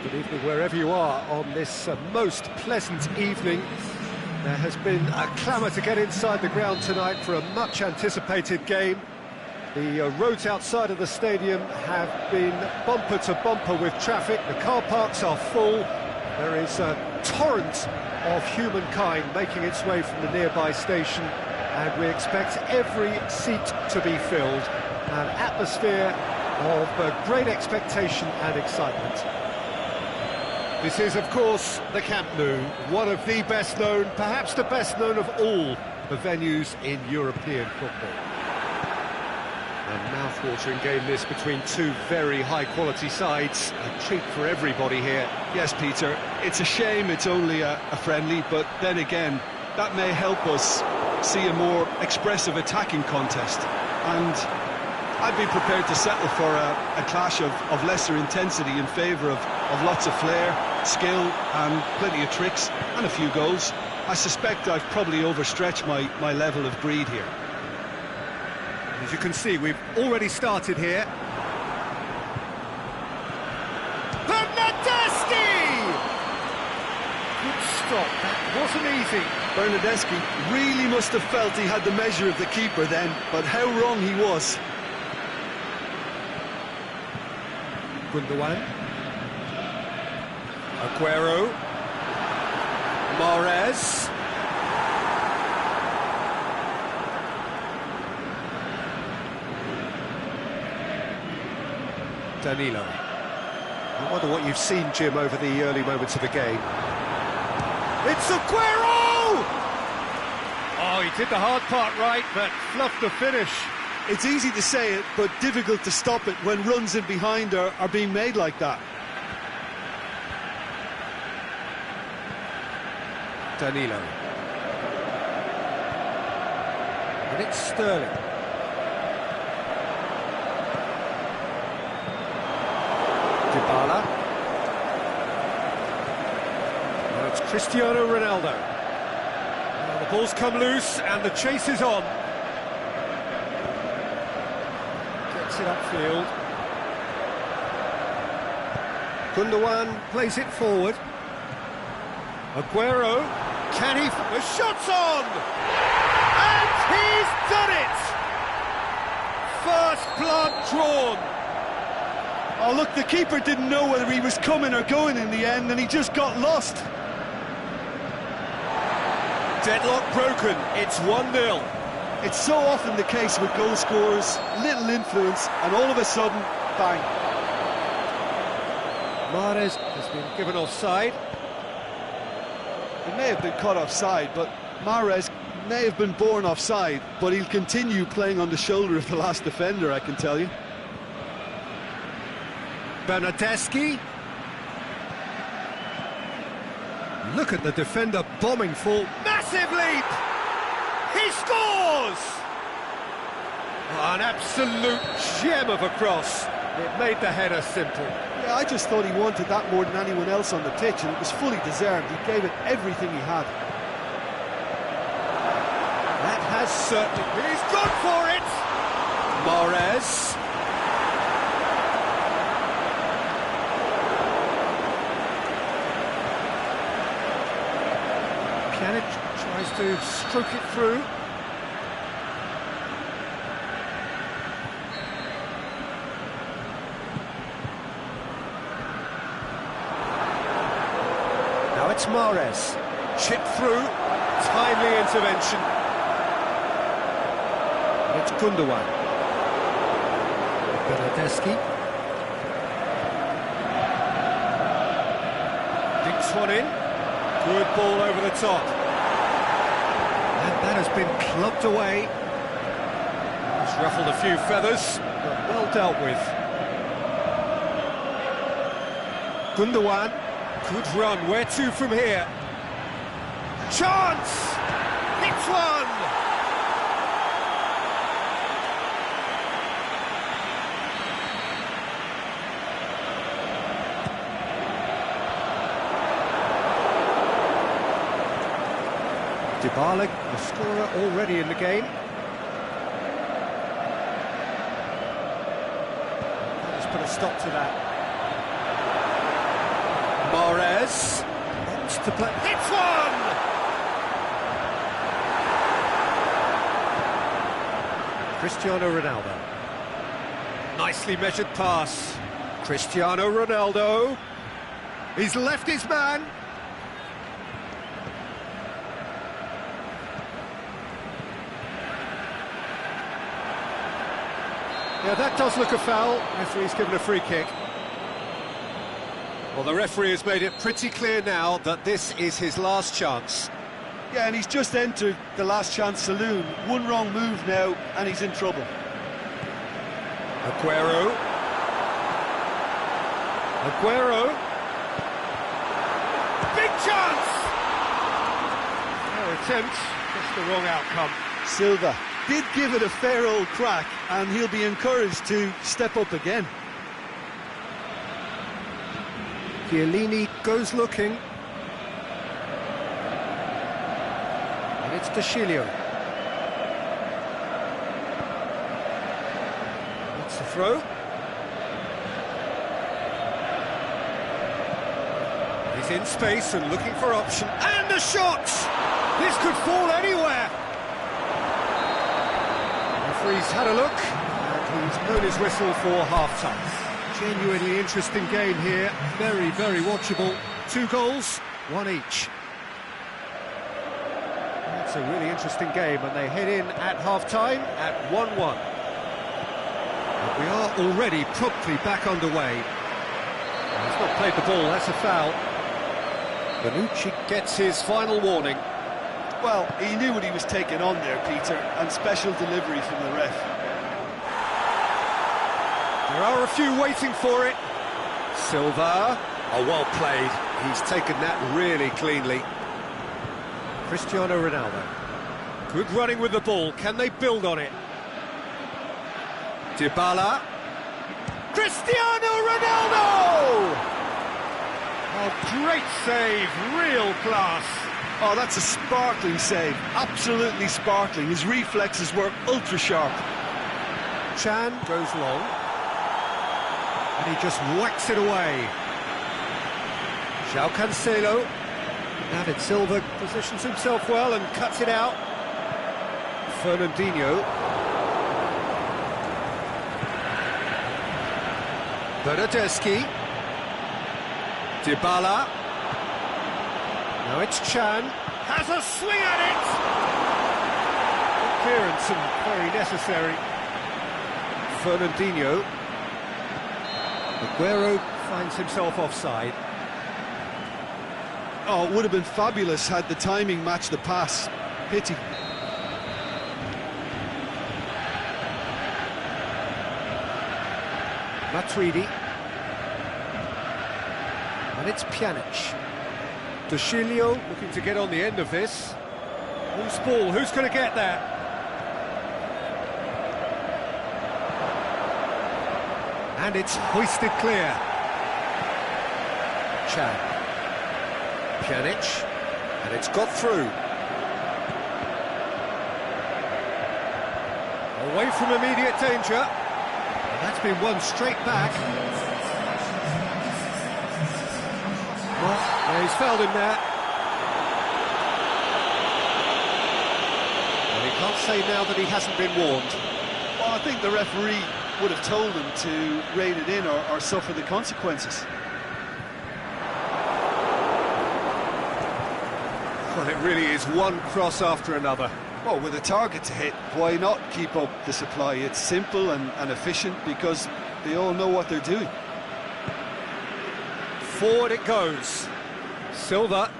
Good evening wherever you are on this most pleasant evening. There has been a clamour to get inside the ground tonight for a much anticipated game. The roads outside of the stadium have been bumper to bumper with traffic. The car parks are full. There is a torrent of humankind making its way from the nearby station, and we expect every seat to be filled. An atmosphere of great expectation and excitement. This is, of course, the Camp Nou, one of the best known, perhaps the best known of all the venues in European football. A mouth-watering game this between two very high-quality sides. A treat for everybody here. Yes, Peter, it's a shame it's only a friendly, but then again, that may help us see a more expressive attacking contest. And I'd be prepared to settle for a clash of lesser intensity in favour of lots of flair, skill and plenty of tricks and a few goals. I suspect I've probably overstretched my level of greed here. As you can see, we've already started here. Bernardeschi! Good stop. That wasn't easy. Bernardeschi really must have felt he had the measure of the keeper then, but how wrong he was. Gundogan. Aguero. Mahrez. Danilo. I wonder what you've seen, Jim, over the early moments of the game. It's Aguero! Oh, he did the hard part right, but fluffed the finish. It's easy to say it, but difficult to stop it when runs in behind are being made like that. Danilo. And it's Sterling. Dybala. Now it's Cristiano Ronaldo. Now the ball's come loose and the chase is on. Gets it upfield. Gundogan plays it forward. Aguero, can he... The shot's on! And he's done it! First blood drawn. Oh, look, the keeper didn't know whether he was coming or going in the end, and he just got lost. Deadlock broken, it's 1-0. It's so often the case with goal scorers, little influence, and all of a sudden, bang. Mahrez has been given offside. He may have been caught offside, but Mahrez may have been born offside, but he'll continue playing on the shoulder of the last defender, I can tell you. Bernardeschi. Look at the defender bombing full. Massive leap! He scores! Oh, an absolute gem of a cross. It made the header simple. Yeah, I just thought he wanted that more than anyone else on the pitch, and it was fully deserved. He gave it everything he had. That has certainly... He's gone for it! Mahrez. Pjanic tries to stroke it through. Now it's Mahrez. Chip through. Timely intervention. And it's Gundogan. Bernardeschi. Dinks one in. Good ball over the top. And that has been clubbed away. It's ruffled a few feathers, but well dealt with. Gundogan, good run. Where to from here? Chance! Hits one! Dybala, the scorer already in the game. Let's put a stop to that. Mahrez wants to play. Hits one! Cristiano Ronaldo. Nicely measured pass. Cristiano Ronaldo. He's left his man. Yeah, that does look a foul. Referee's given a free kick. Well, the referee has made it pretty clear now that this is his last chance. Yeah, and he's just entered the last chance saloon. One wrong move now, and he's in trouble. Aguero. Aguero. Big chance! No attempt, just the wrong outcome. Silva did give it a fair old crack, and he'll be encouraged to step up again. Chiellini goes looking. And it's De Chilio. That's the throw. He's He's in space and looking for option. And the shot! This could fall anywhere. The referee's had a look, and he's blown his whistle for half-time. Genuinely interesting game here. Very, very watchable. 2 goals, 1 each. It's a really interesting game, and they head in at half-time at 1-1. We are already promptly back underway. He's not played the ball, that's a foul. Bonucci gets his final warning. Well, he knew what he was taking on there, Peter, and special delivery from the ref. There are a few waiting for it. Silva, oh, well played. He's taken that really cleanly. Cristiano Ronaldo. Good running with the ball. Can they build on it? Dybala. Cristiano Ronaldo! Oh, great save, real class. Oh, that's a sparkling save, absolutely sparkling. His reflexes were ultra sharp. Chan goes long, and he just whacks it away. João Cancelo. David Silva positions himself well and cuts it out. Fernandinho. Bernardeschi. Dybala. Now it's Chan. Has a swing at it! Clearance and very necessary. Fernandinho. Aguero finds himself offside. Oh, it would have been fabulous had the timing matched the pass. Pity. Matuidi. And it's Pjanic. De Sciglio looking to get on the end of this. Who's ball? Who's going to get that? And it's hoisted clear. Chan. Pjanic. And it's got through. Away from immediate danger. And that's been won straight back. Well, he's fouled him there. And he can't say now that he hasn't been warned. Well, I think the referee would have told him to rein it in or suffer the consequences. Well, it really is one cross after another. Well, with a target to hit, why not keep up the supply? It's simple and efficient because they all know what they're doing. Forward it goes. Silva.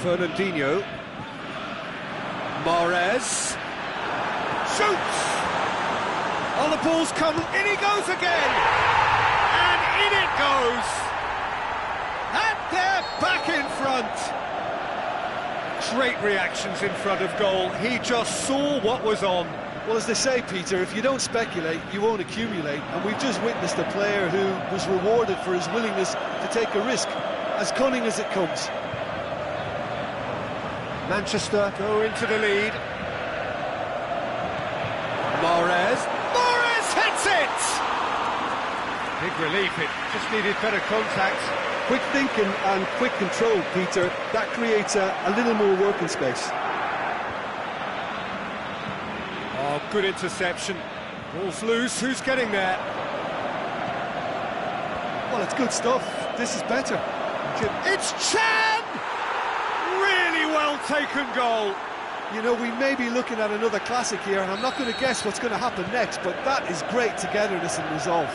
Fernandinho. Mahrez. Shoots! Oh, the ball's come, in he goes again! And in it goes! And they're back in front! Great reactions in front of goal. He just saw what was on. Well, as they say, Peter, if you don't speculate, you won't accumulate. And we've just witnessed a player who was rewarded for his willingness to take a risk, as cunning as it comes. Manchester go into the lead. Mahrez. Mahrez hits it! Big relief, it just needed better contact. Quick thinking and quick control, Peter. That creates a little more working space. Oh, good interception. Ball's loose, who's getting there? Well, it's good stuff. This is better. It's Chan! Really well taken goal. You know, we may be looking at another classic here, and I'm not going to guess what's going to happen next, but that is great togetherness and resolve.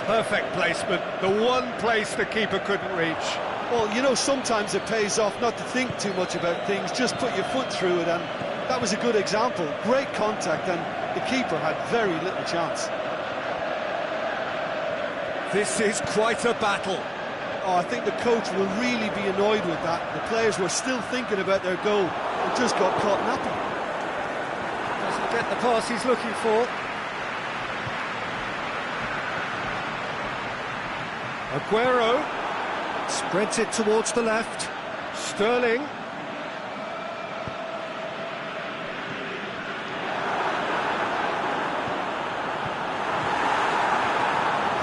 Perfect placement, the one place the keeper couldn't reach. Well, you know, sometimes it pays off not to think too much about things, just put your foot through it, and that was a good example. Great contact, and the keeper had very little chance. This is quite a battle. Oh, I think the coach will really be annoyed with that. The players were still thinking about their goal and just got caught napping. Doesn't get the pass he's looking for. Aguero spreads it towards the left. Sterling.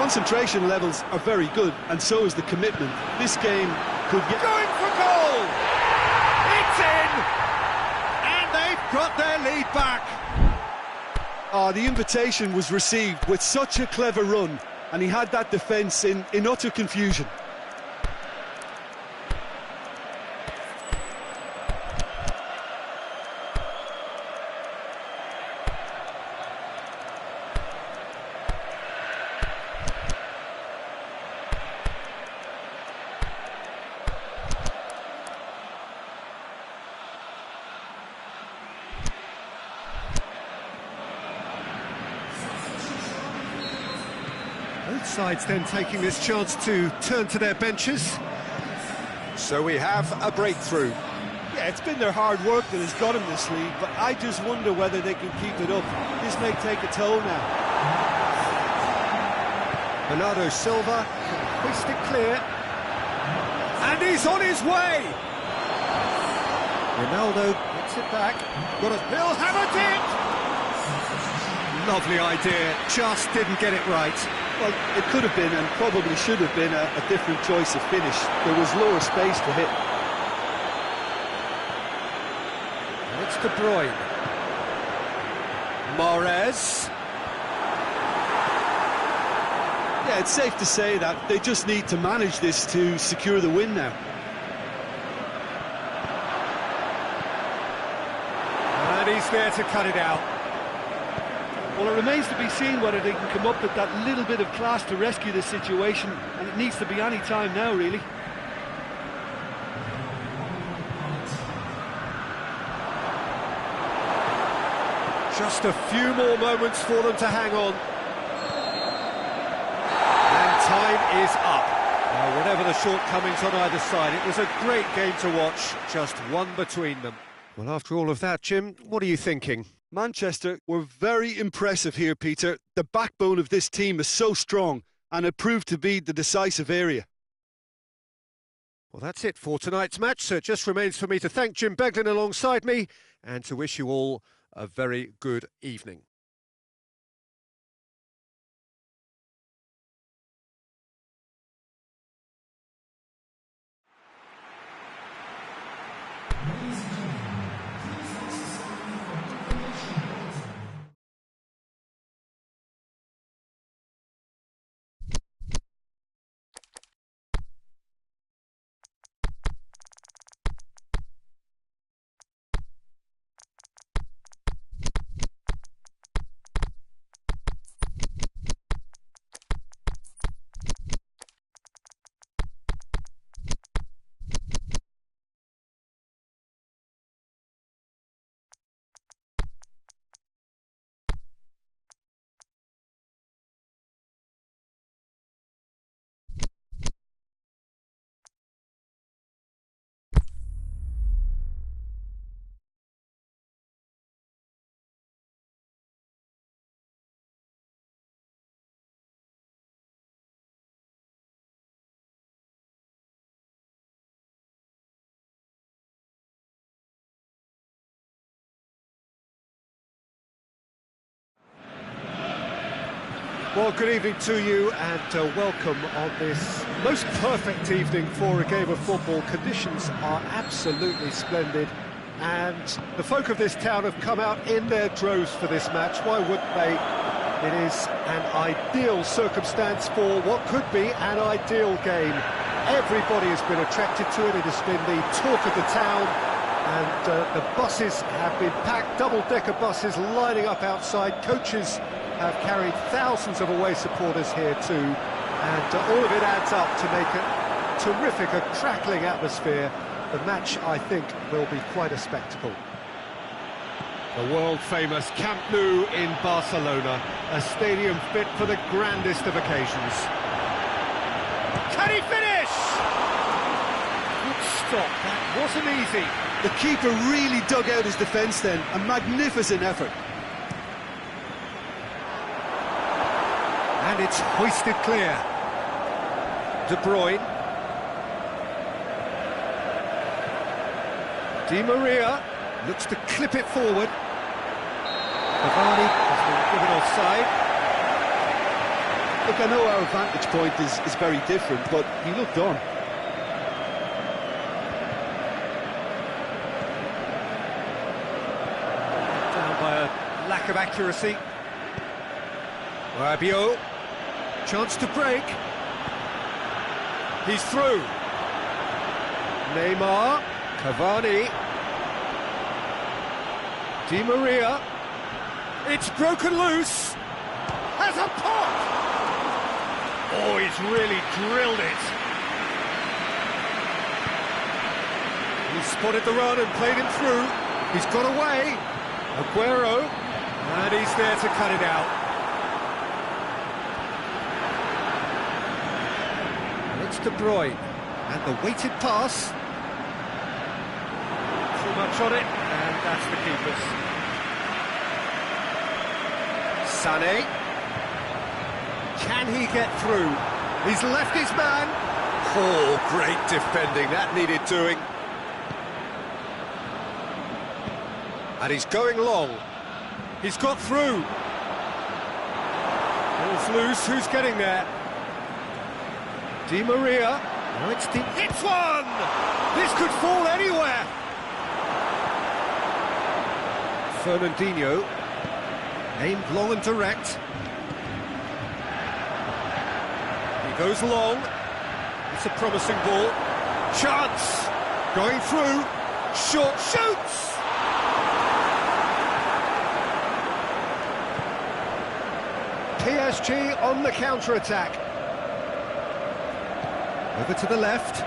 concentration levels are very good, and so is the commitment. This game could get... Going for goal! It's in! And they've got their lead back. Oh, the invitation was received with such a clever run, and he had that defence in utter confusion. Both sides then taking this chance to turn to their benches. So we have a breakthrough. Yeah, it's been their hard work that has got them this lead, but I just wonder whether they can keep it up. This may take a toll now. Bernardo Silva can hoist it clear. And he's on his way! Ronaldo gets it back. He'll hammer it! Lovely idea, just didn't get it right. Well, it could have been, and probably should have been, a different choice of finish. There was lower space to hit. And it's De Bruyne. Mahrez. Yeah, it's safe to say that they just need to manage this to secure the win now. And he's there to cut it out. Well, it remains to be seen whether they can come up with that little bit of class to rescue this situation, and it needs to be any time now, really. Just a few more moments for them to hang on. And time is up. Now, whatever the shortcomings on either side, it was a great game to watch, just one between them. Well, after all of that, Jim, what are you thinking? Manchester were very impressive here, Peter. The backbone of this team is so strong, and it proved to be the decisive area. Well, that's it for tonight's match, so it just remains for me to thank Jim Beglin alongside me and to wish you all a very good evening. Well, good evening to you and welcome on this most perfect evening for a game of football. Conditions are absolutely splendid and the folk of this town have come out in their droves for this match. Why wouldn't they? It is an ideal circumstance for what could be an ideal game. Everybody has been attracted to it. It has been the talk of the town and the buses have been packed, double-decker buses lining up outside. Coaches have carried thousands of away supporters here too, and all of it adds up to make a terrific, a crackling atmosphere. The match, I think, will be quite a spectacle. The world-famous Camp Nou in Barcelona, a stadium fit for the grandest of occasions. Can he finish? Good stop, that wasn't easy. The keeper really dug out his defence then, a magnificent effort. And it's hoisted clear. De Bruyne. Di Maria looks to clip it forward. Cavani has been given offside. Look, I know our vantage point is very different, but he looked on. Down by a lack of accuracy. Rabiot, chance to break. He's through. Neymar, Cavani, Di Maria. It's broken loose. Has a pop. Oh, he's really drilled it. He spotted the run and played him through. He's got away. Aguero, and he's there to cut it out. It's De Bruyne, and the weighted pass. Too much on it, and that's the keeper's. Sané. Can he get through? He's left his man. Oh, great defending, that needed doing. And he's going long. He's got through. Ball's loose, who's getting there? Di Maria. No, it's hits one! This could fall anywhere! Fernandinho. Aimed long and direct. He goes long. It's a promising ball. Chance! Going through. Short shoots! PSG on the counter-attack. Over to the left.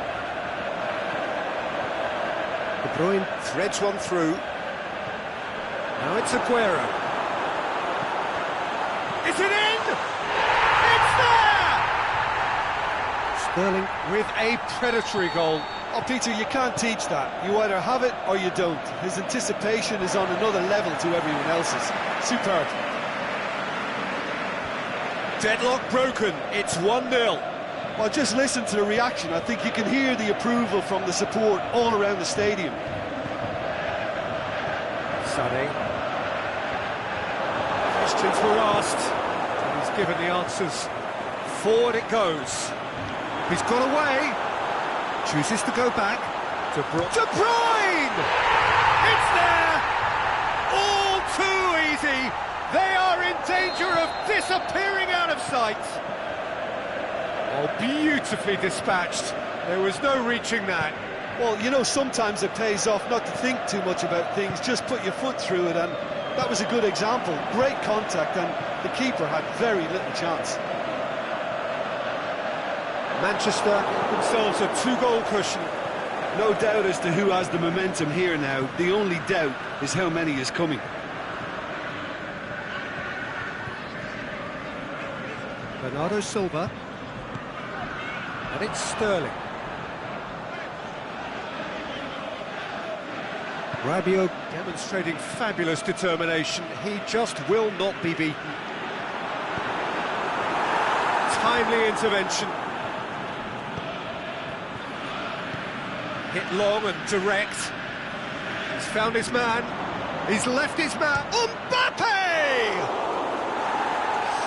De Bruyne threads one through. Now it's Aguero. Is it in? It's there! Sterling with a predatory goal. Oh, Peter, you can't teach that. You either have it or you don't. His anticipation is on another level to everyone else's. Superb. Deadlock broken. It's 1-0. Well, just listen to the reaction. I think you can hear the approval from the support all around the stadium. Sané. Questions were asked, and he's given the answers. Forward it goes. He's got away. Chooses to go back. De Bruyne! It's there! All too easy. They are in danger of disappearing out of sight. Oh, beautifully dispatched. There was no reaching that. Well, you know, sometimes it pays off not to think too much about things, just put your foot through it, and that was a good example. Great contact, and the keeper had very little chance. Manchester themselves a two-goal cushion. No doubt as to who has the momentum here now. The only doubt is how many is coming. Bernardo Silva. And it's Sterling. Rabiot demonstrating fabulous determination. He just will not be beaten. Timely intervention. Hit long and direct. He's found his man. He's left his man. Mbappe!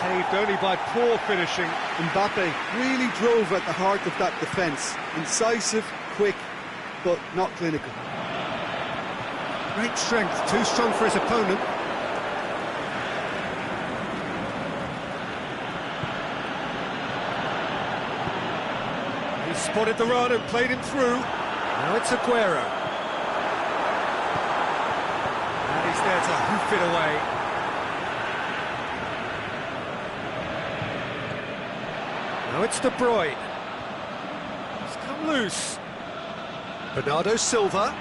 Saved only by poor finishing. Mbappe really drove at the heart of that defence. Incisive, quick, but not clinical. Great strength, too strong for his opponent. He spotted the run and played him through. Now it's Aguero. And he's there to hoof it away. Now it's De Bruyne. He's come loose. Bernardo Silva.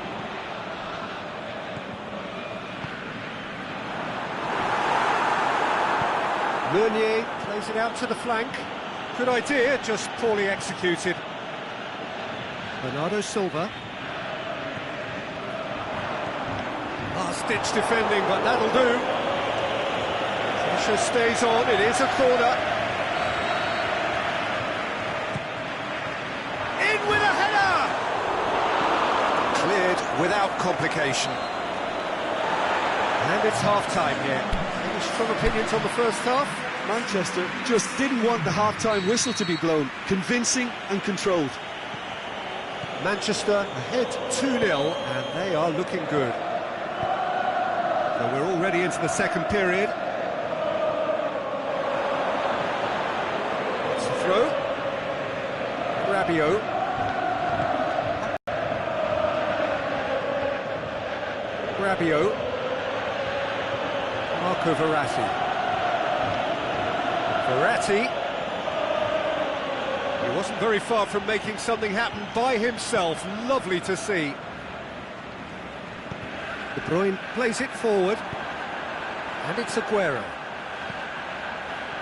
Meunier plays it out to the flank. Good idea, just poorly executed. Bernardo Silva. Last-ditch defending, but that'll do. Pressure stays on, it is a corner. In with a header! Cleared without complication. And it's half-time here. Any strong opinions on the first half? Manchester just didn't want the half-time whistle to be blown. Convincing and controlled. Manchester ahead 2-0, and they are looking good. So we're already into the second period. It's the throw. Rabiot. Rabiot. Marco Verratti. Verratti. He wasn't very far from making something happen by himself. Lovely to see. De Bruyne plays it forward. And it's Aguero.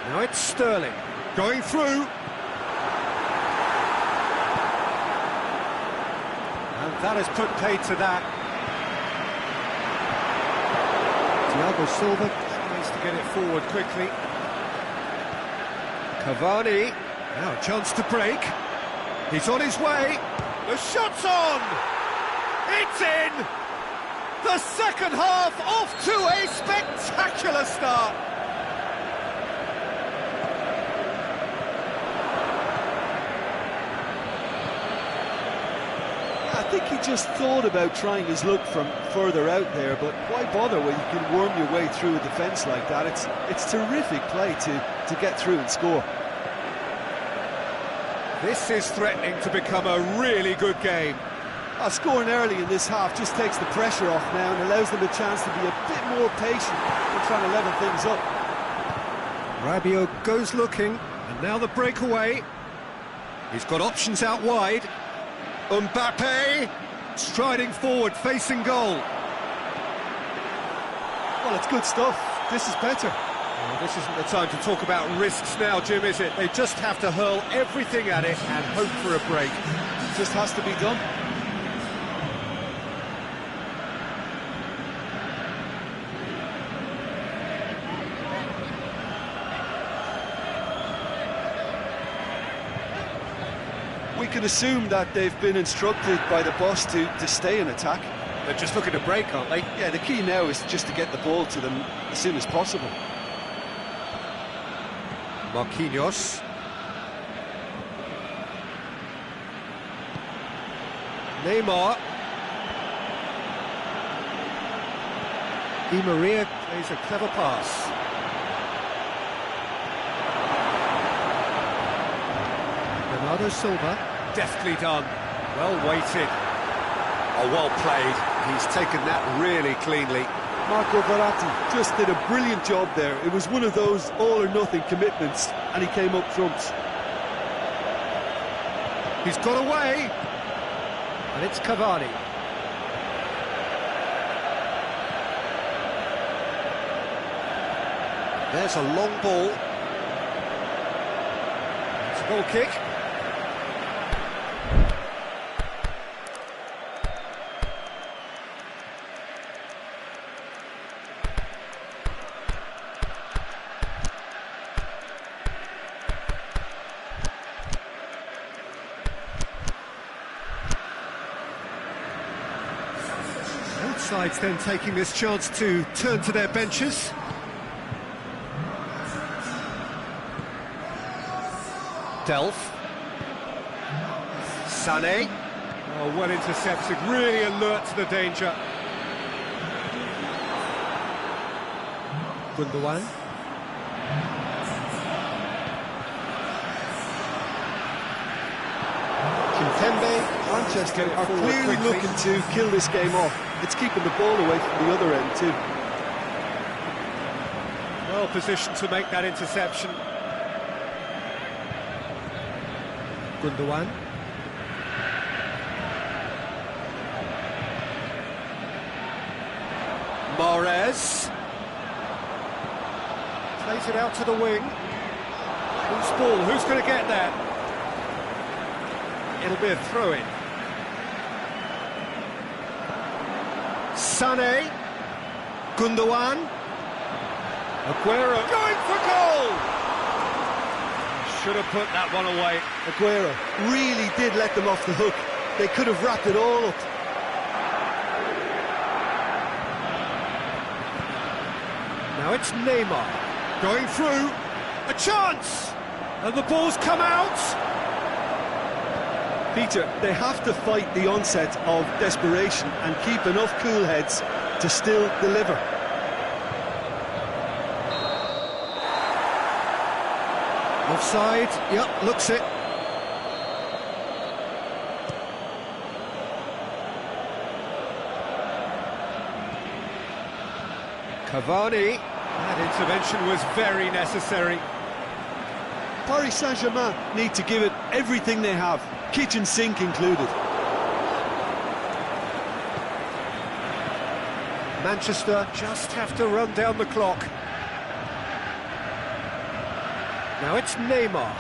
Now it's Sterling. Going through. And that has put paid to that. Thiago Silva tries to get it forward quickly. Cavani. Now a chance to break. He's on his way. The shot's on! It's in! The second half off to a spectacular start. I think he just thought about trying his luck from further out there, but why bother when you can worm your way through a defence like that? It's terrific play to get through and score. This is threatening to become a really good game. Scoring early in this half just takes the pressure off now and allows them a chance to be a bit more patient and trying to level things up. Rabiot goes looking, and now the breakaway. He's got options out wide. Mbappe striding forward, facing goal. Well, it's good stuff. This is better. Well, this isn't the time to talk about risks now, Jim, is it? They just have to hurl everything at it and hope for a break. It just has to be done. We can assume that they've been instructed by the boss to stay in attack. They're just looking to break, aren't they? Yeah, the key now is just to get the ball to them as soon as possible. Marquinhos. Neymar. Di Maria plays a clever pass. Bernardo Silva. Deftly done. Well weighted. Oh, well played. He's taken that really cleanly. Marco Verratti just did a brilliant job there. It was one of those all-or-nothing commitments, and he came up trumps. He's got away, and it's Cavani. There's a long ball. It's a goal kick. Both sides then taking this chance to turn to their benches. Delph. Sané. Oh, well intercepted, really alert to the danger. Gundogan. Kimpembe. Manchester are clearly looking to kill this game off. It's keeping the ball away from the other end too. Well positioned to make that interception. Gundogan. Mahrez. Plays it out to the wing. Who's ball? Who's going to get that? It'll be a throw-in. Sané. Gundogan. Aguero going for goal! Should have put that one away. Aguero really did let them off the hook. They could have wrapped it all up. Now it's Neymar going through. A chance! And the ball's come out! Peter, they have to fight the onset of desperation and keep enough cool heads to still deliver. Offside, yep, looks it. Cavani, that intervention was very necessary. Paris Saint-Germain need to give it everything they have, kitchen sink included. Manchester just have to run down the clock. Now it's Neymar.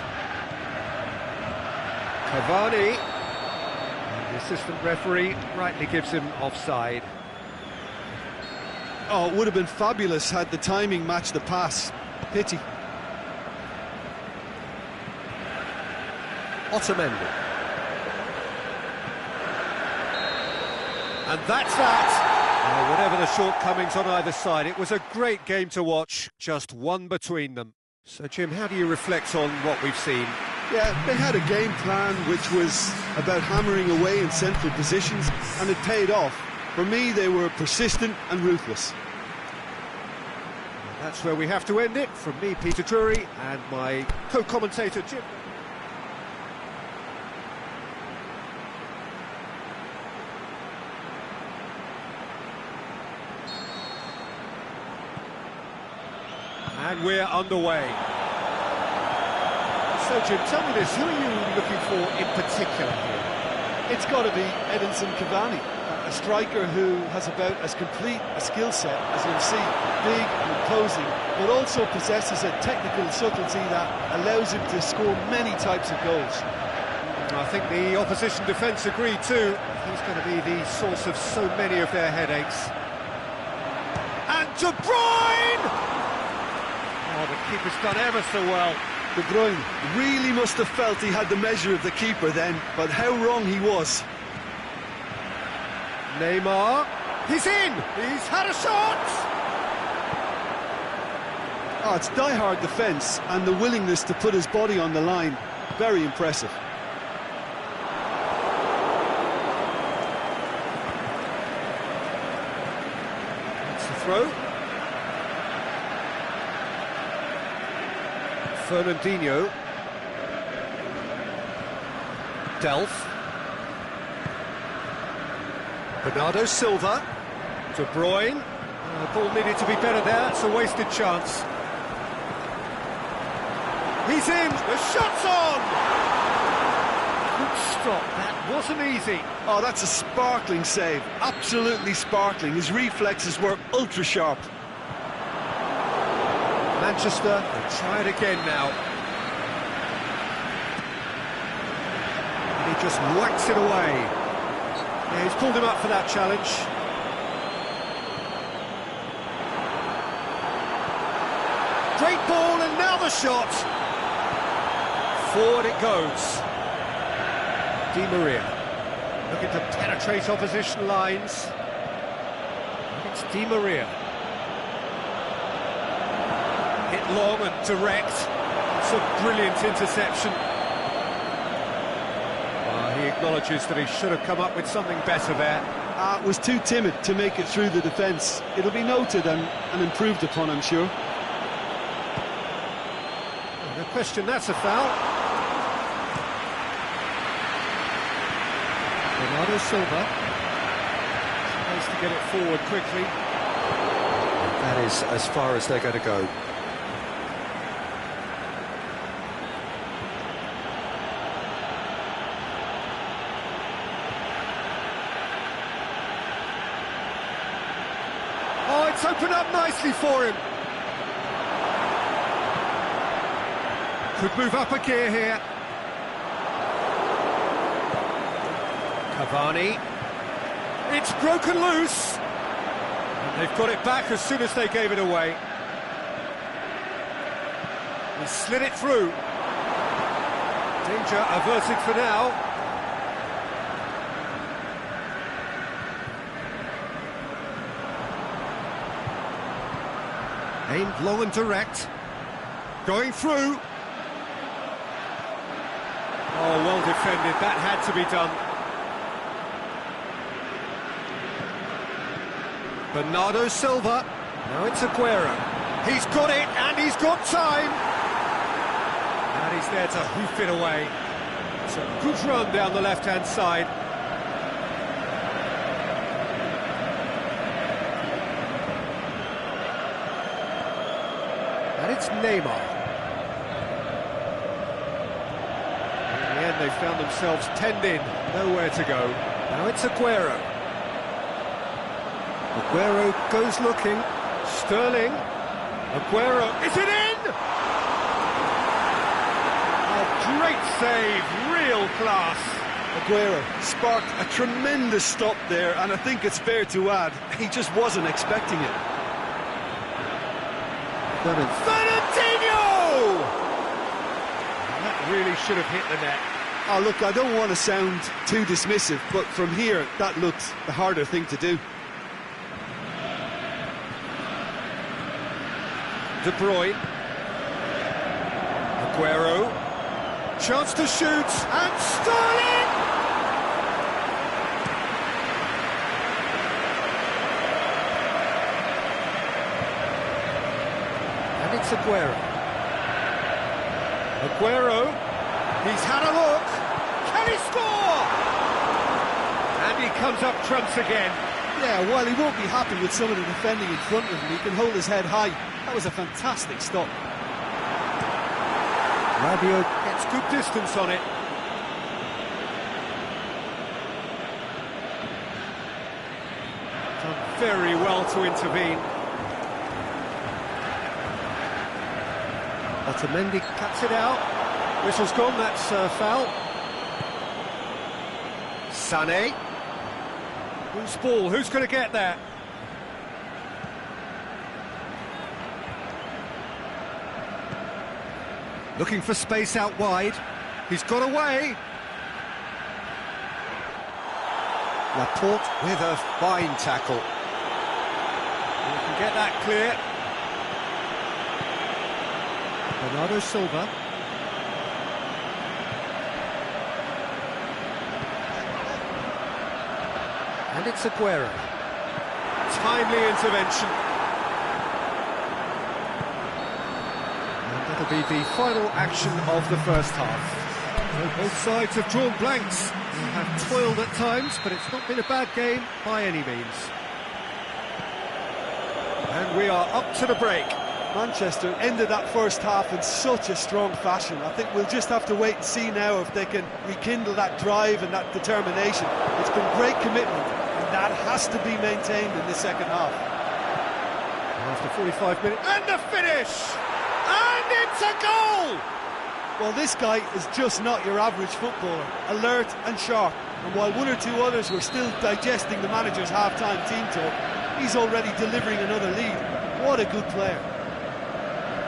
Cavani. And the assistant referee rightly gives him offside. Oh, it would have been fabulous had the timing matched the pass. Pity. Otamendi. And that's that. Whatever the shortcomings on either side, it was a great game to watch, just one between them. So, Jim, how do you reflect on what we've seen? Yeah, they had a game plan which was about hammering away in central positions, and it paid off. For me, they were persistent and ruthless. That's where we have to end it. From me, Peter Drury, and my co-commentator, Jim. And we're underway. So, Jim, tell me this, who are you looking for in particular here? It's got to be Edinson Cavani, a striker who has about as complete a skill set as you'll see, big and imposing, but also possesses a technical subtlety that allows him to score many types of goals. I think the opposition defence agreed too. He's going to be the source of so many of their headaches. And De Bruyne! Oh, the keeper's done ever so well. De Bruyne really must have felt he had the measure of the keeper then, but how wrong he was. Neymar, he's in! He's had a shot! Oh, it's die-hard defence and the willingness to put his body on the line. Very impressive. That's the throw. Fernandinho. Delph. Bernardo Silva. De Bruyne. The ball needed to be better there. It's a wasted chance. He's in. The shot's on. Good stop. That wasn't easy. Oh, that's a sparkling save. Absolutely sparkling. His reflexes were ultra sharp. Manchester will try it again now. And he just whacks it away. Yeah, he's pulled him up for that challenge. Great ball, and now the shot. Forward it goes. Di Maria looking to penetrate opposition lines. It's Di Maria. Hit long and direct. It's a brilliant interception. He acknowledges that he should have come up with something better there. Was too timid to make it through the defence. It'll be noted and improved upon, I'm sure. No question, that's a foul. Bernardo Silva tries to get it forward quickly. That is as far as they're going to go. Oh, it's opened up nicely for him. Could move up a gear here. Cavani. It's broken loose. And they've got it back as soon as they gave it away. He slid it through. Danger averted for now. Aimed long and direct. Going through. Oh, well defended. That had to be done. Bernardo Silva. Now it's Aguero. He's got it, and he's got time. And he's there to hoof it away. It's a good run down the left-hand side. And it's Neymar. In the end, they found themselves penned in, nowhere to go. Now it's Aguero. Aguero goes looking. Sterling. Aguero. Is it in? A great save, real class. Aguero sparked a tremendous stop there, and I think it's fair to add, he just wasn't expecting it. Fernandinho! That really should have hit the net. Oh, look, I don't want to sound too dismissive, but from here, that looked the harder thing to do. De Bruyne. Aguero. Chance to shoot, and Sterling! And it's Aguero. Aguero. He's had a look. Can he score? And he comes up trumps again. Yeah, while he won't be happy with some of the defending in front of him, he can hold his head high. That was a fantastic stop. Rabiot gets good distance on it. Done very well to intervene. Otamendi cuts it out. Whistle's gone, that's foul. Sané. Who's ball? Who's going to get that? Looking for space out wide. He's got away. Laporte with a fine tackle. You can get that clear. Bernardo Silva. And it's Aguero. Timely intervention. And that'll be the final action of the first half. So both sides have drawn blanks. They have toiled at times, but it's not been a bad game by any means. And we are up to the break. Manchester ended that first half in such a strong fashion. I think we'll just have to wait and see now if they can rekindle that drive and that determination. It's been great commitment, and that has to be maintained in the second half. After 45 minutes, and the finish! And it's a goal! Well, this guy is just not your average footballer. Alert and sharp. And while one or two others were still digesting the manager's half-time team talk, he's already delivering another lead. What a good player.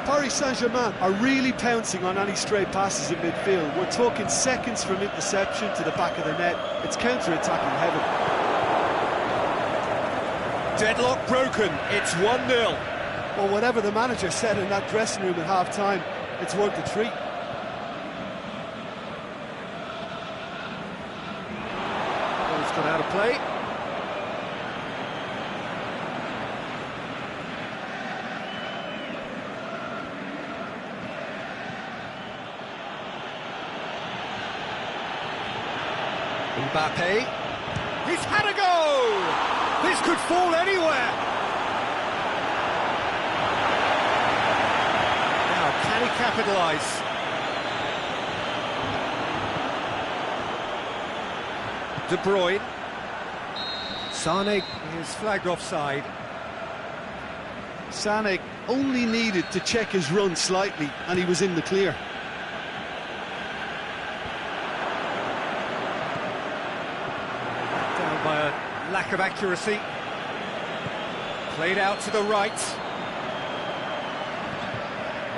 Paris Saint-Germain are really pouncing on any stray passes in midfield. We're talking seconds from interception to the back of the net. It's counter-attacking heaven. Deadlock broken, it's 1-0. Well, whatever the manager said in that dressing room at half-time, it's worth a treat. Ball's gone out of play. Mbappe, he's had a go! This could fall anywhere! Now, can he capitalise? De Bruyne. Sané is flagged offside. Sané only needed to check his run slightly and he was in the clear. By a lack of accuracy. Played out to the right.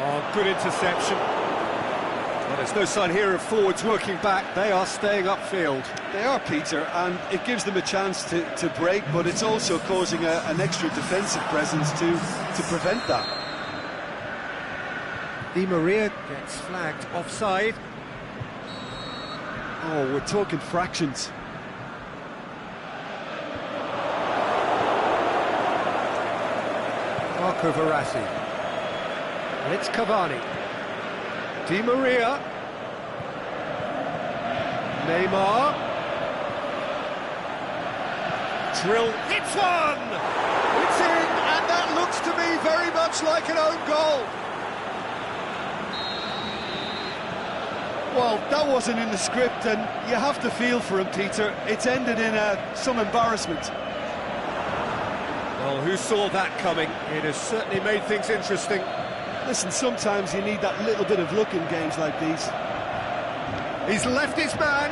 Oh, good interception. Well, there's no sign here of forwards working back. They are staying upfield. They are, Peter, and it gives them a chance to break, but it's also causing an extra defensive presence to prevent that. Di Maria gets flagged offside. Oh, we're talking fractions. Marco Verratti. And it's Cavani. Di Maria. Neymar. Drill. It's one! It's in, and that looks to me very much like an own goal. Well, that wasn't in the script, and you have to feel for him, Peter. It's ended in some embarrassment. Well, who saw that coming? It has certainly made things interesting. Listen, sometimes you need that little bit of luck in games like these. He's left his man.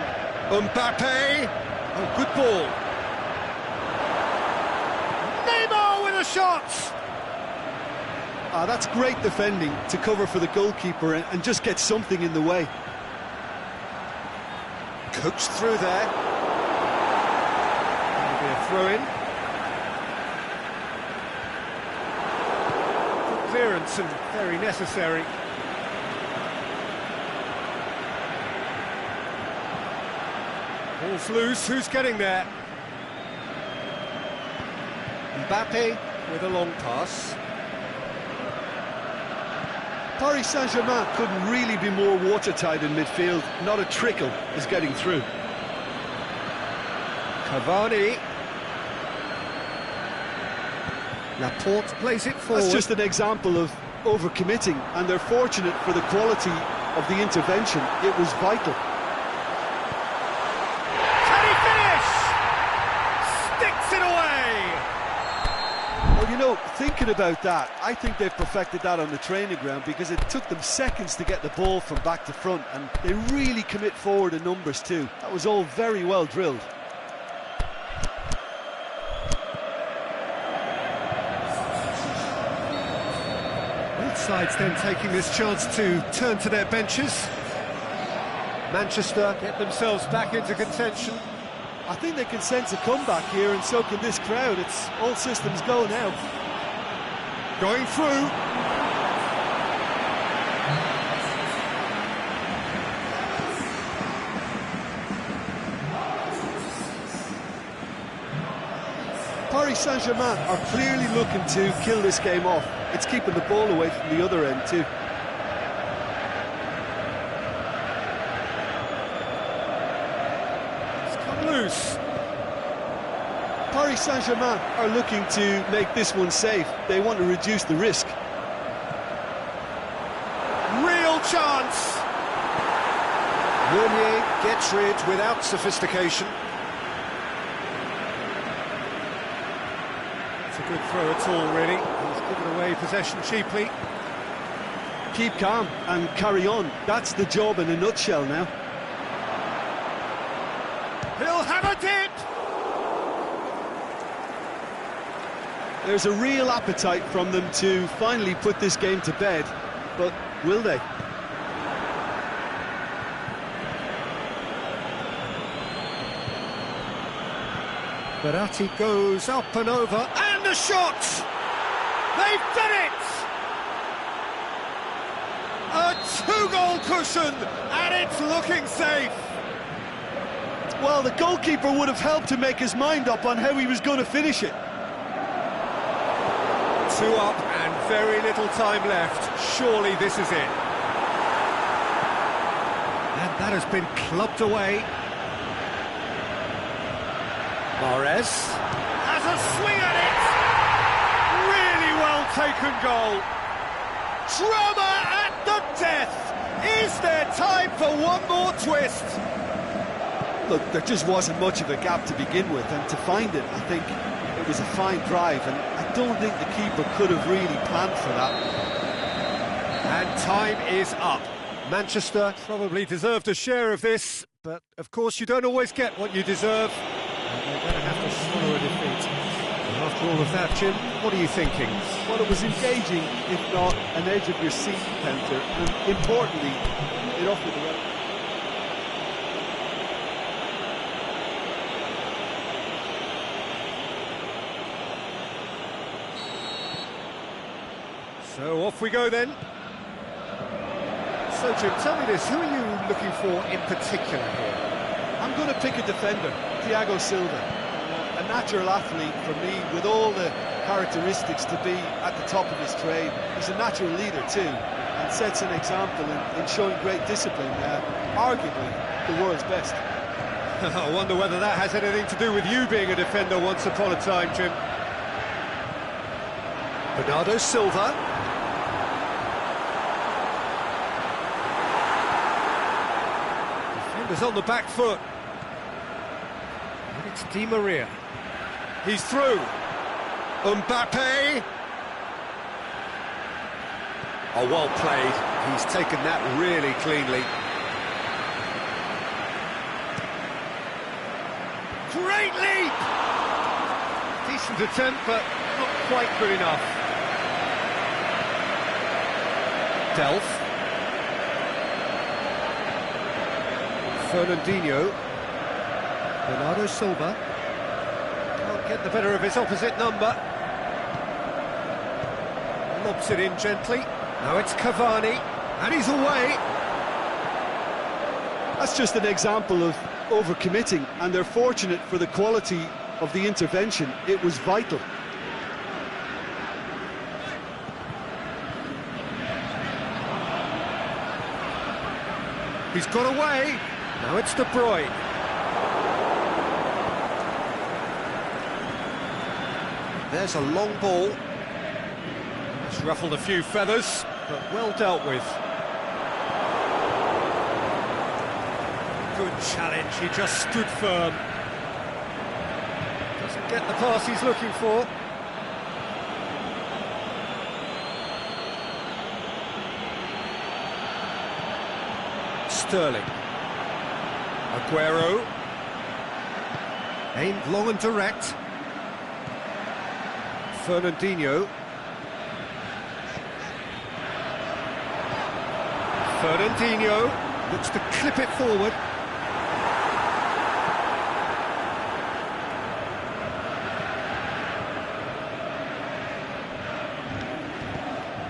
Mbappe. Oh, good ball. Neymar with a shot. Ah, that's great defending to cover for the goalkeeper and just get something in the way. Coached through there. Maybe a throw-in. Good clearance and very necessary. Ball's loose, who's getting there? Mbappe with a long pass. Paris Saint-Germain couldn't really be more watertight in midfield. Not a trickle is getting through. Cavani. Laporte plays it forward. That's just an example of overcommitting, and they're fortunate for the quality of the intervention. It was vital. Can he finish? Sticks it away! Well, you know, thinking about that, I think they've perfected that on the training ground, because it took them seconds to get the ball from back to front, and they really commit forward in numbers too. That was all very well drilled. Both sides then taking this chance to turn to their benches. Manchester get themselves back into contention. I think they can sense a comeback here, and so can this crowd. It's all systems go now. Going through. Paris Saint-Germain are clearly looking to kill this game off. It's keeping the ball away from the other end too. Loose. Paris Saint-Germain are looking to make this one safe. They want to reduce the risk. Real chance. Meunier gets rid without sophistication. It's a good throw at all, really. He's given away possession cheaply. Keep calm and carry on. That's the job in a nutshell now. He'll have a dip! There's a real appetite from them to finally put this game to bed, but will they? Verratti goes up and over, and the shot! They've done it! A two-goal cushion, and it's looking safe! Well, the goalkeeper would have helped to make his mind up on how he was going to finish it. 2 up and very little time left. Surely this is it. And that has been clubbed away. Mahrez has a swing at it. Really well taken goal. Drama at the death. Is there time for one more twist? Look, there just wasn't much of a gap to begin with, and to find it, I think it was a fine drive, and I don't think the keeper could have really planned for that. And time is up. Manchester probably deserved a share of this, but of course you don't always get what you deserve. And they're going to have to swallow a defeat. And after all of that, Jim, what are you thinking? Well, it was engaging, if not an edge-of-your-seat encounter, and importantly, it offered the right. So off we go then. So, Jim, tell me this, who are you looking for in particular here? I'm going to pick a defender, Thiago Silva. A natural athlete for me, with all the characteristics to be at the top of his trade. He's a natural leader too, and sets an example in showing great discipline, arguably the world's best. I wonder whether that has anything to do with you being a defender once upon a time, Jim. Bernardo Silva. Defenders on the back foot. And it's Di Maria. He's through. Mbappe. Oh, well played. He's taken that really cleanly. Great leap! Decent attempt, but not quite good enough. Delph. Fernandinho. Bernardo Silva. Can't get the better of his opposite number. Lobs it in gently. Now it's Cavani, and he's away. That's just an example of overcommitting, and they're fortunate for the quality of the intervention. It was vital. He's got away. Now it's De Bruyne. There's a long ball. It's ruffled a few feathers, but well dealt with. Good challenge, he just stood firm. Doesn't get the pass he's looking for. Sterling. Aguero. Aimed long and direct. Fernandinho. Fernandinho looks to clip it forward.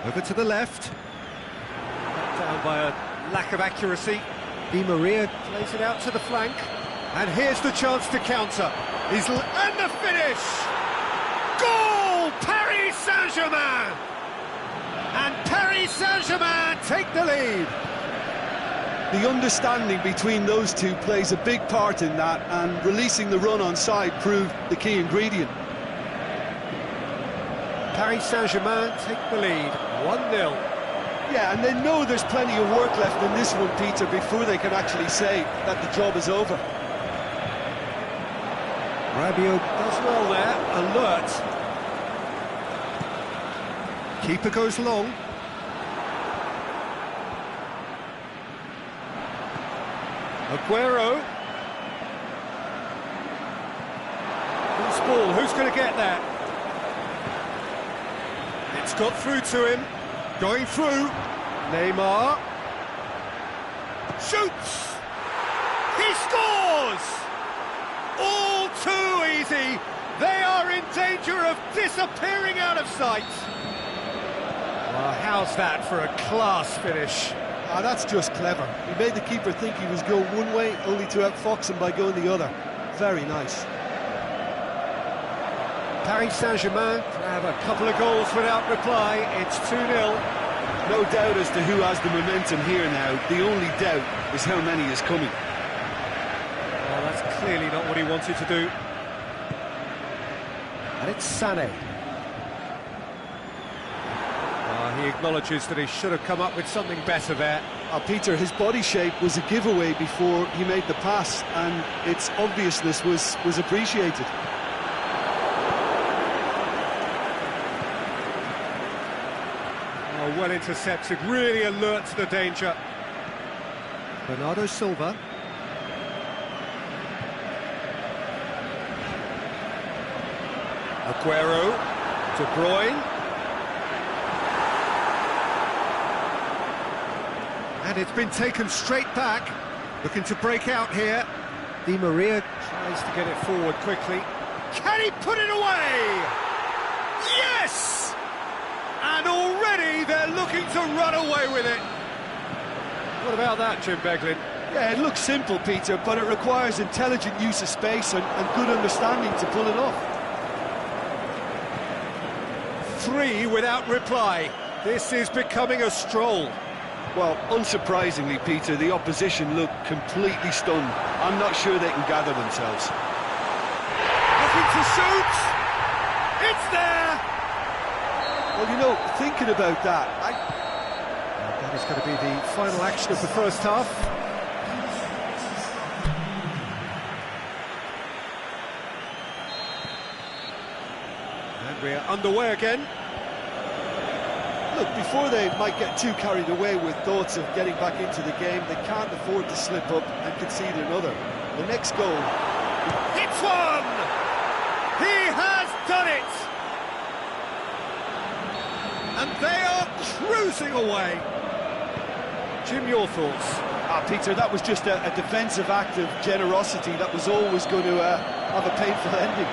Over to the left. Down by a lack of accuracy. Di Maria plays it out to the flank. And here's the chance to counter. And the finish! Goal! Paris Saint-Germain! And Paris Saint-Germain take the lead. The understanding between those two plays a big part in that, and releasing the run on side proved the key ingredient. Paris Saint-Germain take the lead, 1-0. Yeah, and they know there's plenty of work left in this one, Peter, before they can actually say that the job is over. Rabiot does well there, alert. Keeper goes long. Aguero. Loose ball, who's going to get that? It's got through to him. Going through. Neymar. Shoots! He scores! All too easy. They are in danger of disappearing out of sight. Well, how's that for a class finish? Ah, that's just clever. He made the keeper think he was going one way, only to outfox him by going the other. Very nice. Paris Saint-Germain have a couple of goals without reply. It's 2-0. No doubt as to who has the momentum here now. The only doubt is how many is coming. Well, that's clearly not what he wanted to do. And it's Sané. He acknowledges that he should have come up with something better there. Peter, his body shape was a giveaway before he made the pass, and its obviousness was appreciated. Oh, well intercepted, really alert to the danger. Bernardo Silva. Aguero. De Bruyne. And it's been taken straight back. Looking to break out here. Di Maria tries to get it forward quickly. Can he put it away? Yes! And already they're looking to run away with it. What about that, Jim Beglin? Yeah, it looks simple, Peter, but it requires intelligent use of space and good understanding to pull it off. 3 without reply. This is becoming a stroll. Well, unsurprisingly, Peter, the opposition look completely stunned. I'm not sure they can gather themselves. Looking to shoot! It's there! Well, you know, thinking about that, That is going to be the final action of the first half. And we're underway again. Look, before they might get too carried away with thoughts of getting back into the game, they can't afford to slip up and concede another. The next goal... Hits one! He has done it! And they are cruising away. Jim, your thoughts? Peter, that was just a defensive act of generosity that was always going to have a painful ending.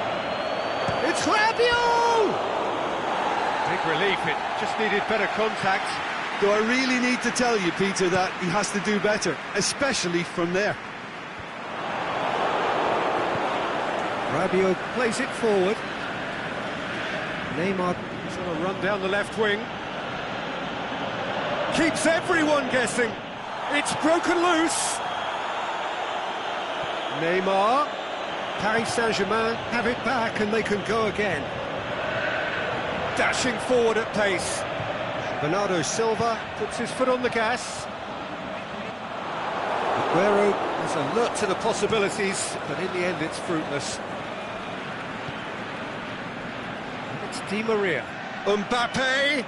It's Rabiot! Big relief, it just needed better contact. Do I really need to tell you, Peter, that he has to do better, especially from there? Rabiot plays it forward. Neymar is on a run down the left wing. Keeps everyone guessing. It's broken loose. Neymar. Paris Saint-Germain have it back and they can go again. Dashing forward at pace. Bernardo Silva puts his foot on the gas. Aguero is alert to the possibilities, but in the end it's fruitless. It's Di Maria. Mbappe!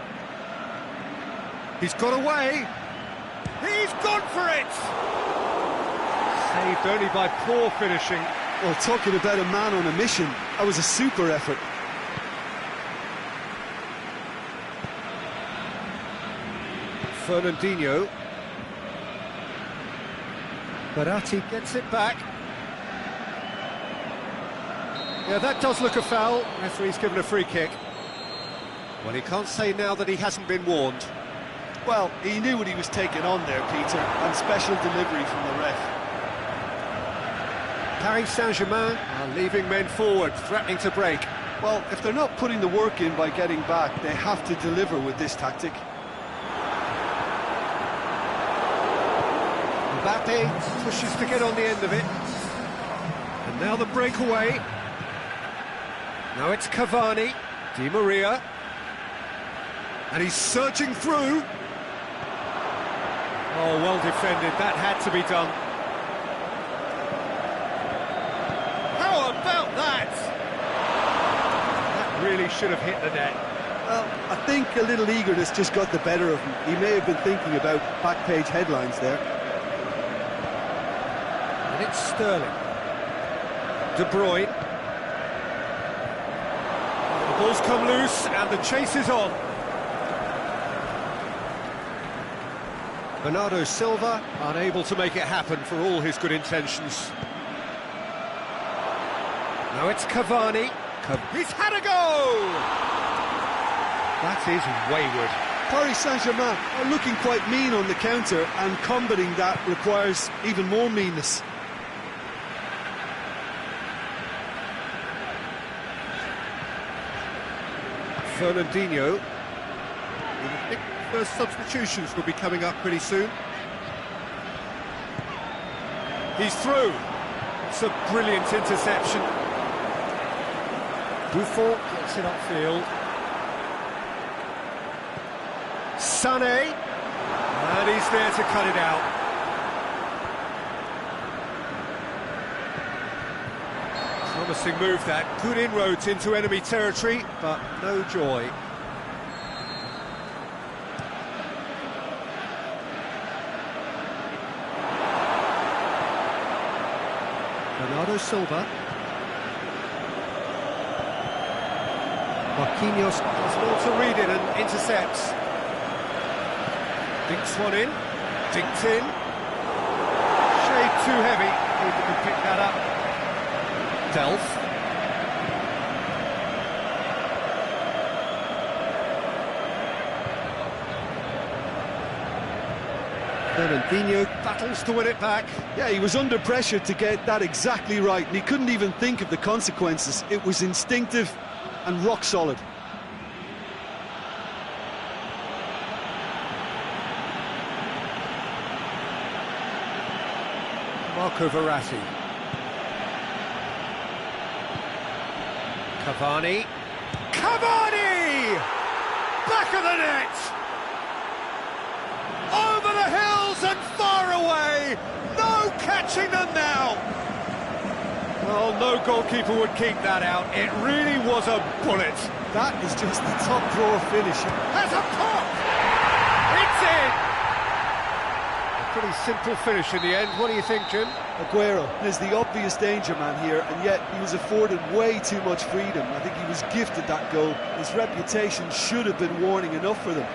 He's got away! He's gone for it! Saved only by poor finishing. Well, talking about a man on a mission, that was a super effort. Fernandinho. Baratti gets it back. Yeah, that does look a foul. Referee's given a free kick. Well, he can't say now that he hasn't been warned. Well, he knew what he was taking on there, Peter, and special delivery from the ref. Paris Saint-Germain are leaving men forward, threatening to break. Well, if they're not putting the work in by getting back, they have to deliver with this tactic. Mbappe pushes to get on the end of it. And now the breakaway. Now it's Cavani, Di Maria. And he's surging through. Oh, well defended, that had to be done. How about that? That really should have hit the net. Well, I think a little eagerness just got the better of him. He may have been thinking about back-page headlines there. And it's Sterling. De Bruyne. The ball's come loose and the chase is on. Bernardo Silva unable to make it happen for all his good intentions. Now it's Cavani. He's had a go! That is wayward. Paris Saint-Germain are looking quite mean on the counter, and combating that requires even more meanness. Fernandinho. I think first substitutions will be coming up pretty soon. He's through. It's a brilliant interception. Buffon gets it upfield. Sané. And he's there to cut it out. Promising move that. Good inroads into enemy territory, but no joy. Bernardo Silva. Marquinhos does well to read it and intercepts. Dinks one in. Dinked in. Shade too heavy. Keeper can pick that up. Delph. Fernandinho battles to win it back. Yeah, he was under pressure to get that exactly right, and he couldn't even think of the consequences. It was instinctive and rock solid. Marco Verratti. Cavani. Cavani! Back of the net! Over the hills and far away! No catching them now! Well, no goalkeeper would keep that out. It really was a bullet. That is just the top drawer finish. Has a pop! It's in! A pretty simple finish in the end. What do you think, Jim? Aguero is the obvious danger man here, and yet he was afforded way too much freedom. I think he was gifted that goal. His reputation should have been warning enough for them.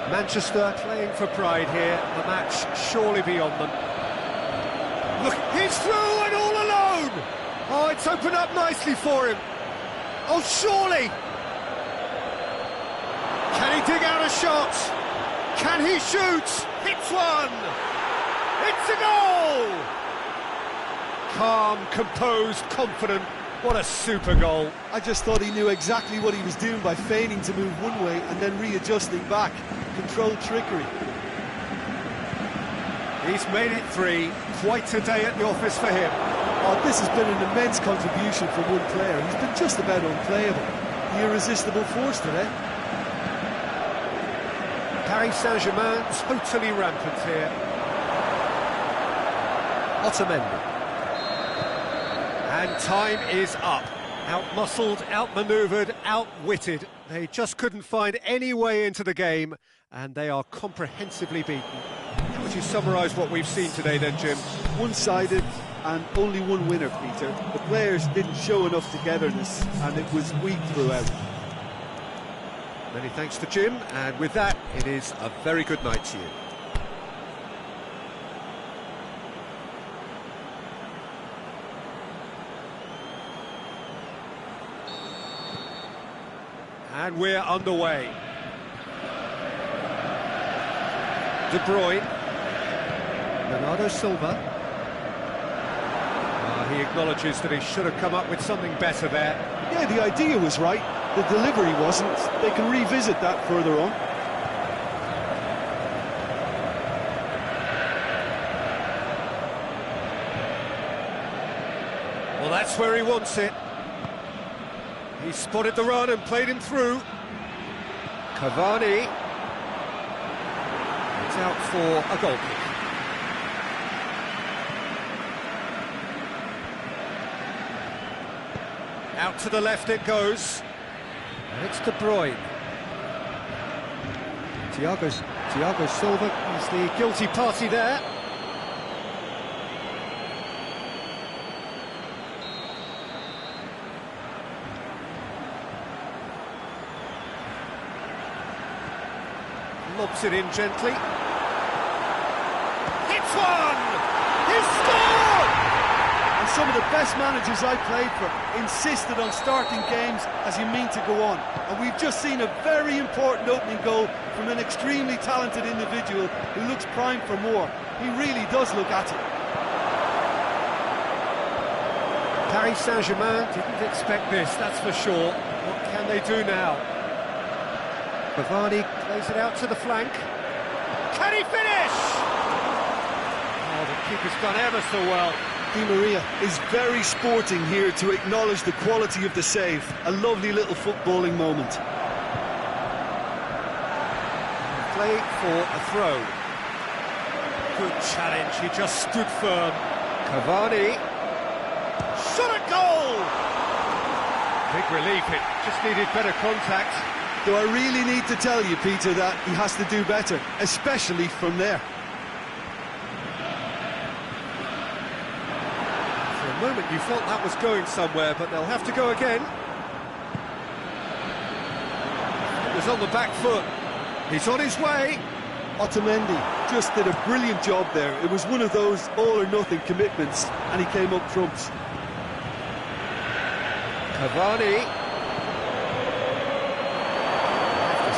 Manchester playing for pride here. The match surely beyond them. Look, he's through and all alone! Oh, it's opened up nicely for him. Oh, surely! Can he dig out a shot? Can he shoot? Hits one! It's a goal! Calm, composed, confident. What a super goal. I just thought he knew exactly what he was doing by feigning to move one way and then readjusting back. Controlled trickery. He's made it 3. Quite a day at the office for him. Oh, this has been an immense contribution from one player. He's been just about unplayable. The irresistible force today. Paris Saint-Germain totally rampant here. Otamendi. And time is up. Out-muscled, out-manoeuvred, outwitted. They just couldn't find any way into the game, and they are comprehensively beaten. How would you summarise what we've seen today then, Jim? One-sided and only one winner, Peter. The players didn't show enough togetherness, and it was weak throughout. Many thanks to Jim, and with that, it is a very good night to you. And we're underway. De Bruyne. Bernardo Silva. He acknowledges that he should have come up with something better there. Yeah, the idea was right. The delivery wasn't. They can revisit that further on. Well, that's where he wants it. He spotted the run and played him through. Cavani. It's out for a goal kick. Out to the left it goes. And it's De Bruyne. Thiago Silva is the guilty party there. Lobs it in gently. Hits one! He's scored! And some of the best managers I played for insisted on starting games as you mean to go on. And we've just seen a very important opening goal from an extremely talented individual who looks primed for more. He really does look at it. Paris Saint-Germain didn't expect this, that's for sure. What can they do now? Cavani plays it out to the flank. Can he finish? Oh, the keeper's done ever so well. Di Maria is very sporting here to acknowledge the quality of the save. A lovely little footballing moment. Play for a throw. Good challenge, he just stood firm. Cavani. Shot at goal! Big relief, it just needed better contact. Do I really need to tell you, Peter, that he has to do better, especially from there? For a moment you felt that was going somewhere, but they'll have to go again. It was on the back foot. He's on his way. Otamendi just did a brilliant job there. It was one of those all-or-nothing commitments, and he came up trumps. Cavani.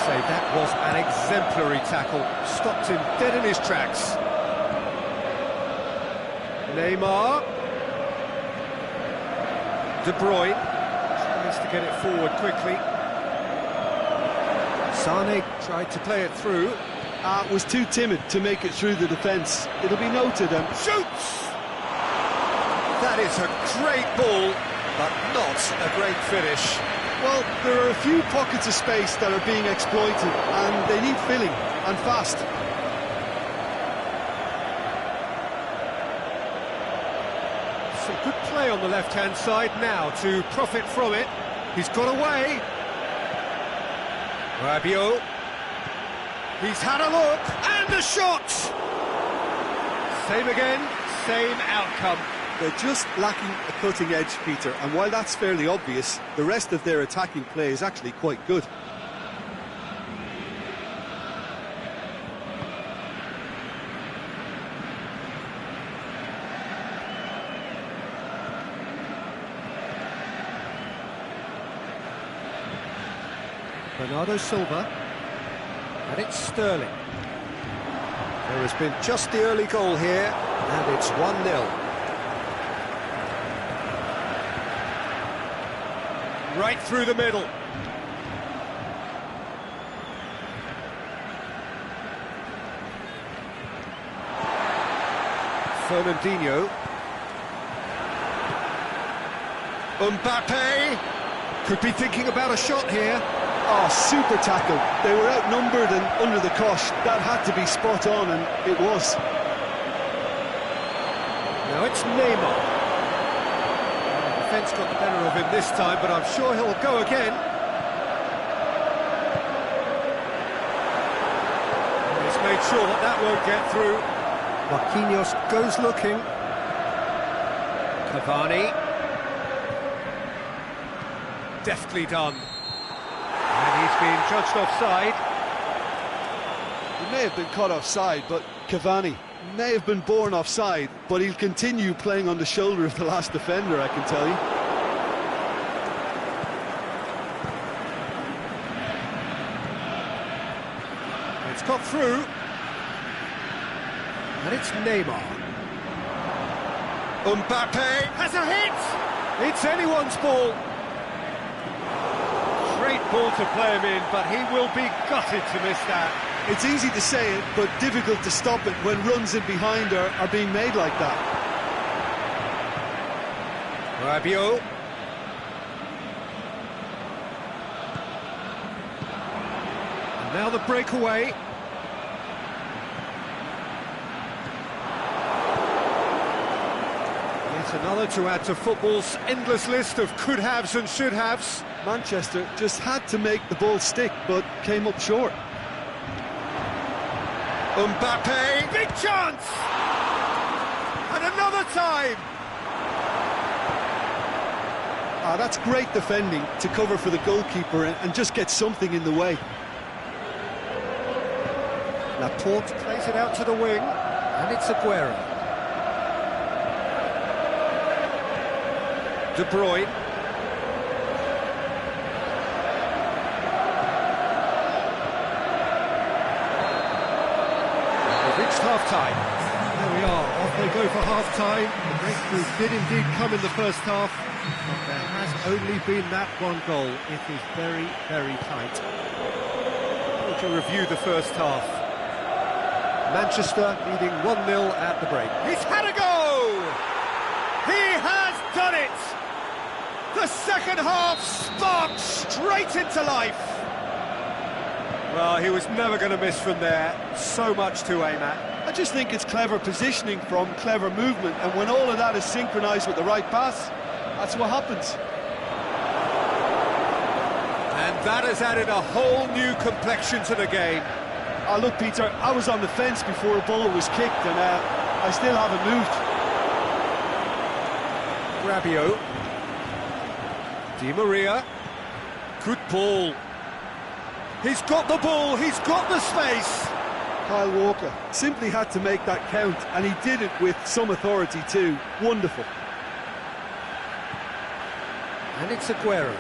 Save That was an exemplary tackle, stopped him dead in his tracks. Neymar. De Bruyne tries to get it forward quickly. Sane tried to play it through. Was too timid to make it through the defence. It'll be noted and Shoots! That is a great ball, but not a great finish. well, there are a few pockets of space that are being exploited and they need filling, and fast. Some good play on the left-hand side now to profit from it. He's got away. Rabiot. He's had a look, and a shot! Same again, same outcome. They're just lacking a cutting edge, Peter, and while that's fairly obvious, the rest of their attacking play is actually quite good. Bernardo Silva, and it's Sterling. There has been just the early goal here, and it's 1-0. Right through the middle. Fernandinho. Mbappe could be thinking about a shot here. Oh, super tackle. They were outnumbered and under the cosh. That had to be spot on, and it was. Now it's Neymar. The defence got the better of him this time, but I'm sure he'll go again. He's made sure that that won't get through. Marquinhos goes looking. Cavani. Deftly done. And he's been judged offside. He may have been caught offside, but Cavani may have been born offside, but he'll continue playing on the shoulder of the last defender, I can tell you. It's got through. And it's Neymar. Mbappe has a hit! It's anyone's ball. Great ball to play him in, but he will be gutted to miss that. It's easy to say it, but difficult to stop it when runs in behind are being made like that. Rabiot. And now the breakaway. Yet another to add to football's endless list of could-haves and should-haves. Manchester just had to make the ball stick, but came up short. Mbappe, big chance! And another time! That's great defending to cover for the goalkeeper and just get something in the way. Laporte plays it out to the wing, and it's Aguero. De Bruyne. Half-time. There we are, off they go for half-time. The breakthrough did indeed come in the first half, but there has only been that one goal. It is very, very tight. To review the first half. Manchester leading 1-0 at the break. He's had a go! He has done it! The second half sparked straight into life. Well, he was never going to miss from there. So much to aim at. I just think it's clever positioning from clever movement, and when all of that is synchronised with the right pass, that's what happens. And that has added a whole new complexion to the game. Look, Peter, I was on the fence before a ball was kicked, and I still haven't moved. Rabiot. Di Maria. Good ball. He's got the ball, he's got the space. Kyle Walker simply had to make that count, and he did it with some authority too. Wonderful. And it's Aguero.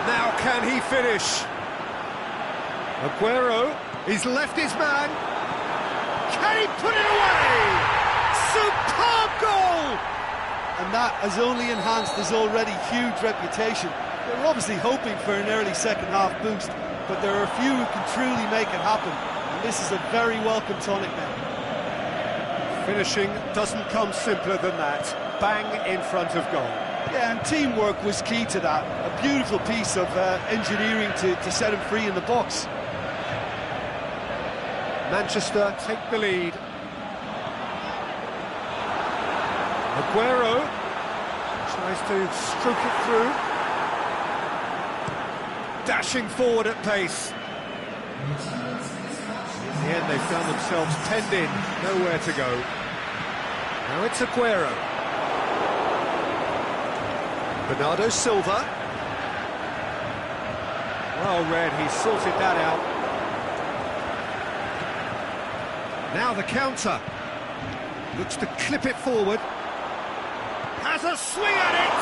Now can he finish? Aguero, he's left his man. Can he put it away? Superb goal! And that has only enhanced his already huge reputation. They were obviously hoping for an early second-half boost, but there are a few who can truly make it happen, and this is a very welcome tonic now. Finishing doesn't come simpler than that. Bang in front of goal. Yeah, and teamwork was key to that. A beautiful piece of engineering to set him free in the box. Manchester take the lead. Aguero tries to stroke it through. Dashing forward at pace. In the end, they found themselves penned in, nowhere to go. Now it's Aguero. Bernardo Silva. Well read, he sorted that out. Now the counter. Looks to clip it forward. Has a swing at it!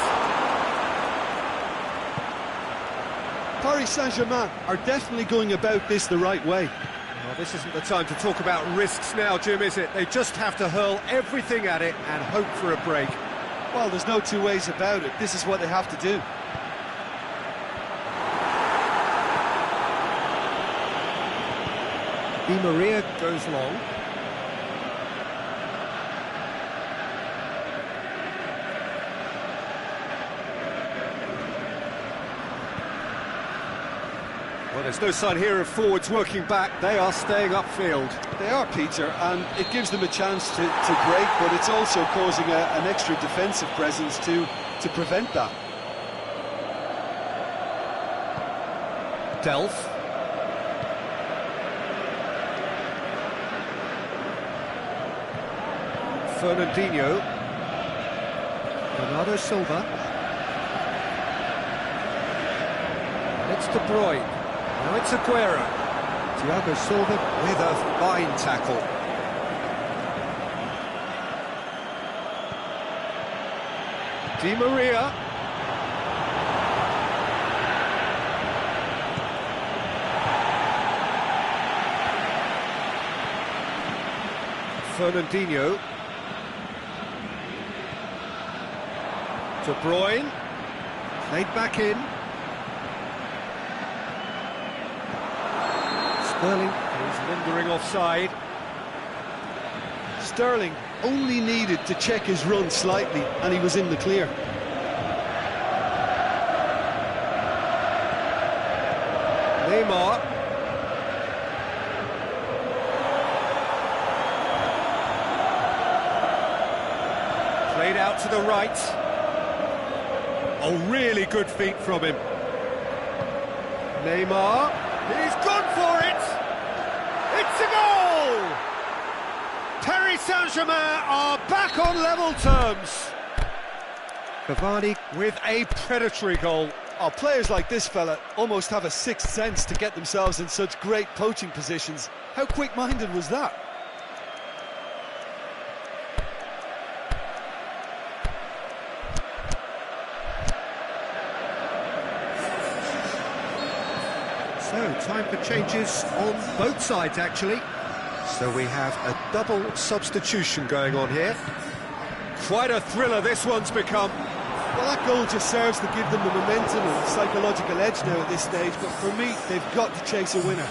Paris Saint-Germain are definitely going about this the right way. Well, this isn't the time to talk about risks now, Jim, is it? They just have to hurl everything at it and hope for a break. Well, there's no two ways about it. This is what they have to do. Di Maria goes long. Well, there's no sign here of forwards working back. They are staying upfield. They are, Peter, and it gives them a chance to break, but it's also causing an extra defensive presence to prevent that. Delph. Fernandinho. Bernardo Silva. It's De Bruyne. Now it's Aguero. Thiago Silva with a fine tackle. Di Maria. Fernandinho. De Bruyne. Played back in. Sterling is lingering offside. Sterling only needed to check his run slightly and he was in the clear. Neymar. Played out to the right. Oh, really good feet from him. Neymar. He's gone for it! It's a goal! Paris Saint-Germain are back on level terms. Cavani with a predatory goal. Oh, players like this fella almost have a sixth sense to get themselves in such great poaching positions. How quick-minded was that? So, time for changes on both sides, actually. So we have a double substitution going on here. Quite a thriller this one's become. Well, that goal just serves to give them the momentum and psychological edge now at this stage, but for me, they've got to chase a winner.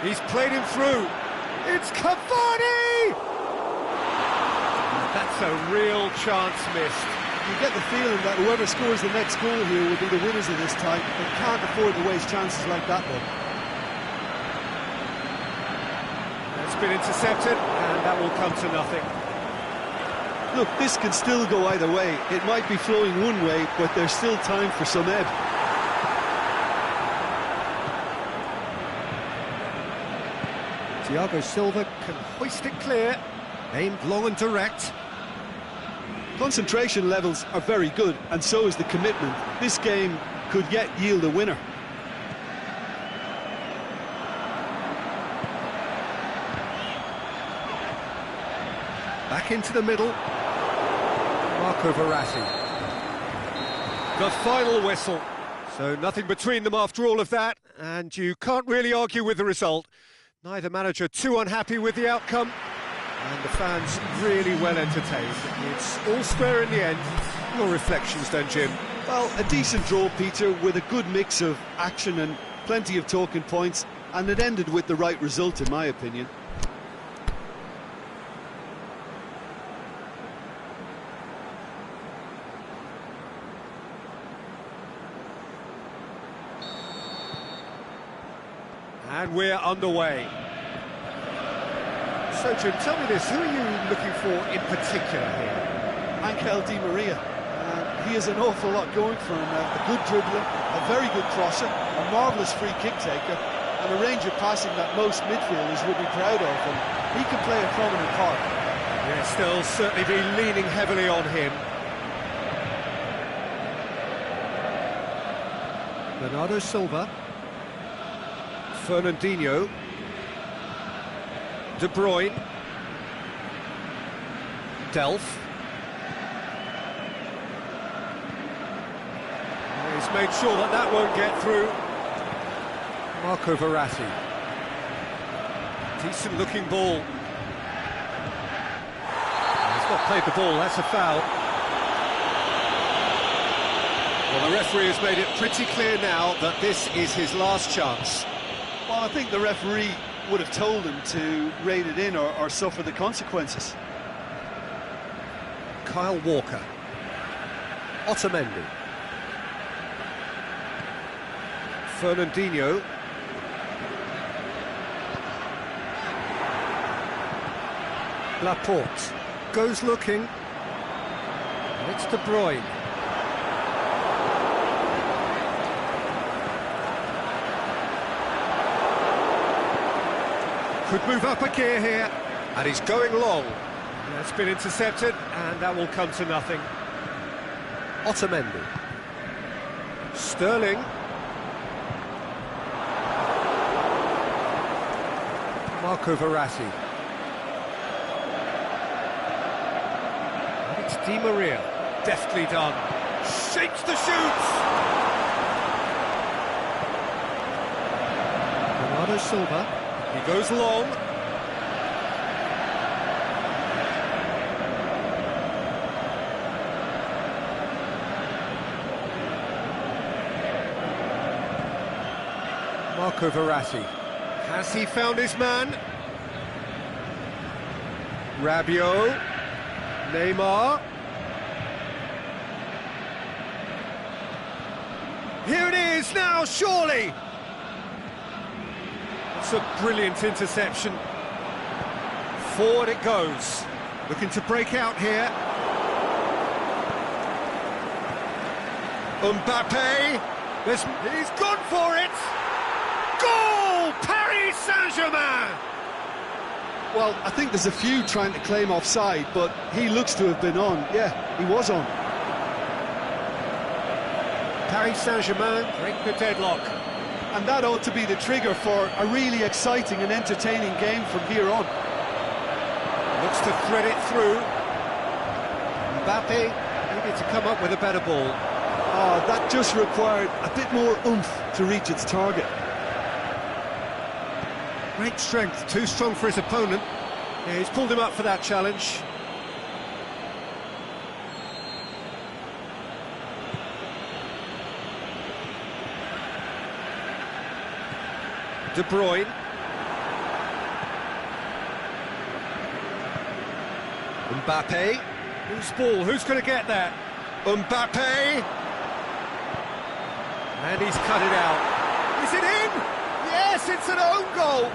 He's played him through. It's Cavani! That's a real chance missed. You get the feeling that whoever scores the next goal here will be the winners of this time. They can't afford to waste chances like that, though. It's been intercepted, and that will come to nothing. Look, this can still go either way. It might be flowing one way, but there's still time for some ebb. Thiago Silva can hoist it clear, aimed long and direct. Concentration levels are very good, and so is the commitment. This game could yet yield a winner. Back into the middle. Marco Verratti. The final whistle. So nothing between them after all of that, and you can't really argue with the result. Neither manager too unhappy with the outcome, and the fans really well entertained. It's all square in the end. Your reflections then, Jim? Well, a decent draw, Peter, with a good mix of action and plenty of talking points, and it ended with the right result, in my opinion. And we're underway. So, Jim, tell me this, who are you looking for in particular here? Angel Di Maria. He has an awful lot going for him. A good dribbler, a very good crosser, a marvellous free kick taker, and a range of passing that most midfielders would be proud of, and he can play a prominent part. Yes, they'll certainly be leaning heavily on him. Bernardo Silva. Fernandinho, De Bruyne, Delph. He's made sure that that won't get through. Marco Verratti. Decent looking ball. He's not played the ball, that's a foul. Well, the referee has made it pretty clear now that this is his last chance. Well, I think the referee would have told him to rein it in or suffer the consequences. Kyle Walker. Otamendi. Fernandinho. Laporte. Goes looking. It's De Bruyne. Could move up a gear here, and he's going long. That's been intercepted, and that will come to nothing. Otamendi. Sterling. Marco Verratti. And it's Di Maria. Deftly done. Shapes the shoots! Bernardo Silva. He goes long. Marco Verratti. Has he found his man? Rabiot. Neymar. Here it is now, surely! It's a brilliant interception. Forward it goes. Looking to break out here. Mbappe. He's gone for it! Goal! Paris Saint-Germain! Well, I think there's a few trying to claim offside, but he looks to have been on. Yeah, he was on. Paris Saint-Germain break the deadlock. And that ought to be the trigger for a really exciting and entertaining game from here on. Looks to thread it through. Mbappe needed to come up with a better ball. Oh, that just required a bit more oomph to reach its target. Great strength, too strong for his opponent. Yeah, he's pulled him up for that challenge. De Bruyne. Mbappe. Whose ball? Who's going to get that? Mbappe. And he's cut it out. Is it in? Yes, it's an own goal.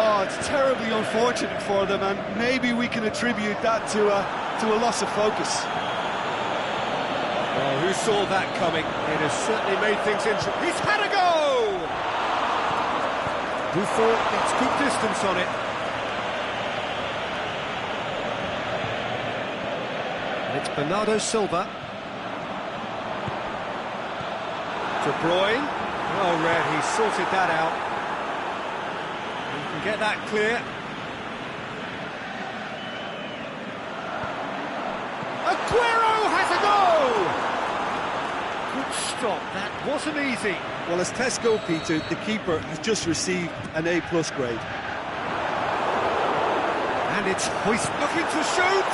Oh, it's terribly unfortunate for them, and maybe we can attribute that to a loss of focus. Oh, who saw that coming? It has certainly made things interesting. He's had a go! Buffon gets good distance on it. And it's Bernardo Silva. De Bruyne. Oh, Red, he sorted that out. He can get that clear. Aguero has a goal! stop. That wasn't easy. Well, as tests go, Peter, the keeper has just received an A+ grade. And it's Hoist looking to shoot.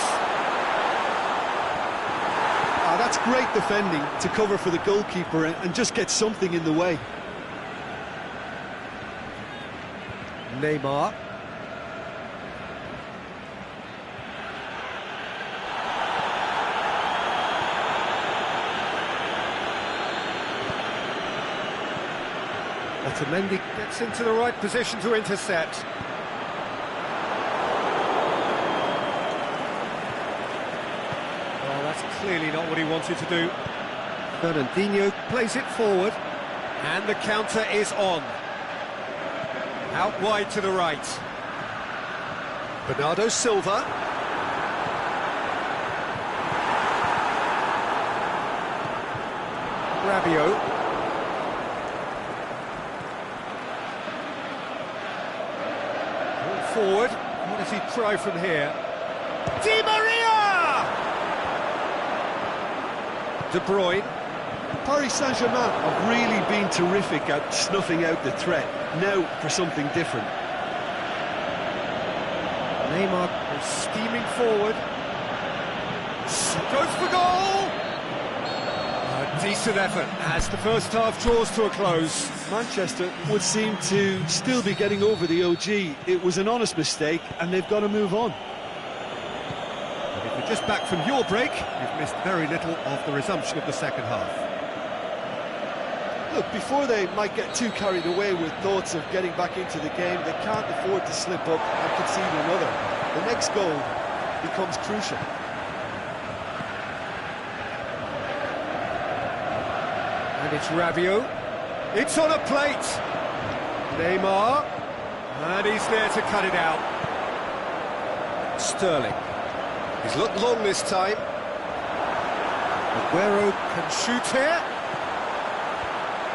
Ah, that's great defending to cover for the goalkeeper and just get something in the way. Neymar. Otamendi gets into the right position to intercept. Well, that's clearly not what he wanted to do. Fernandinho plays it forward, and the counter is on. Out wide to the right. Bernardo Silva. Rabiot. Forward. What does he try from here? Di Maria! De Bruyne. Paris Saint-Germain have really been terrific at snuffing out the threat. Now for something different. Neymar is steaming forward. Goes for goal! A decent effort as the first half draws to a close. Manchester would seem to still be getting over the OG. It was an honest mistake and they've got to move on. But if you're just back from your break, you've missed very little of the resumption of the second half. Look, before they might get too carried away with thoughts of getting back into the game, they can't afford to slip up and concede another. The next goal becomes crucial. And it's Rabiot. It's on a plate. Neymar. And he's there to cut it out. Sterling. He's looked long this time. Aguero can shoot here.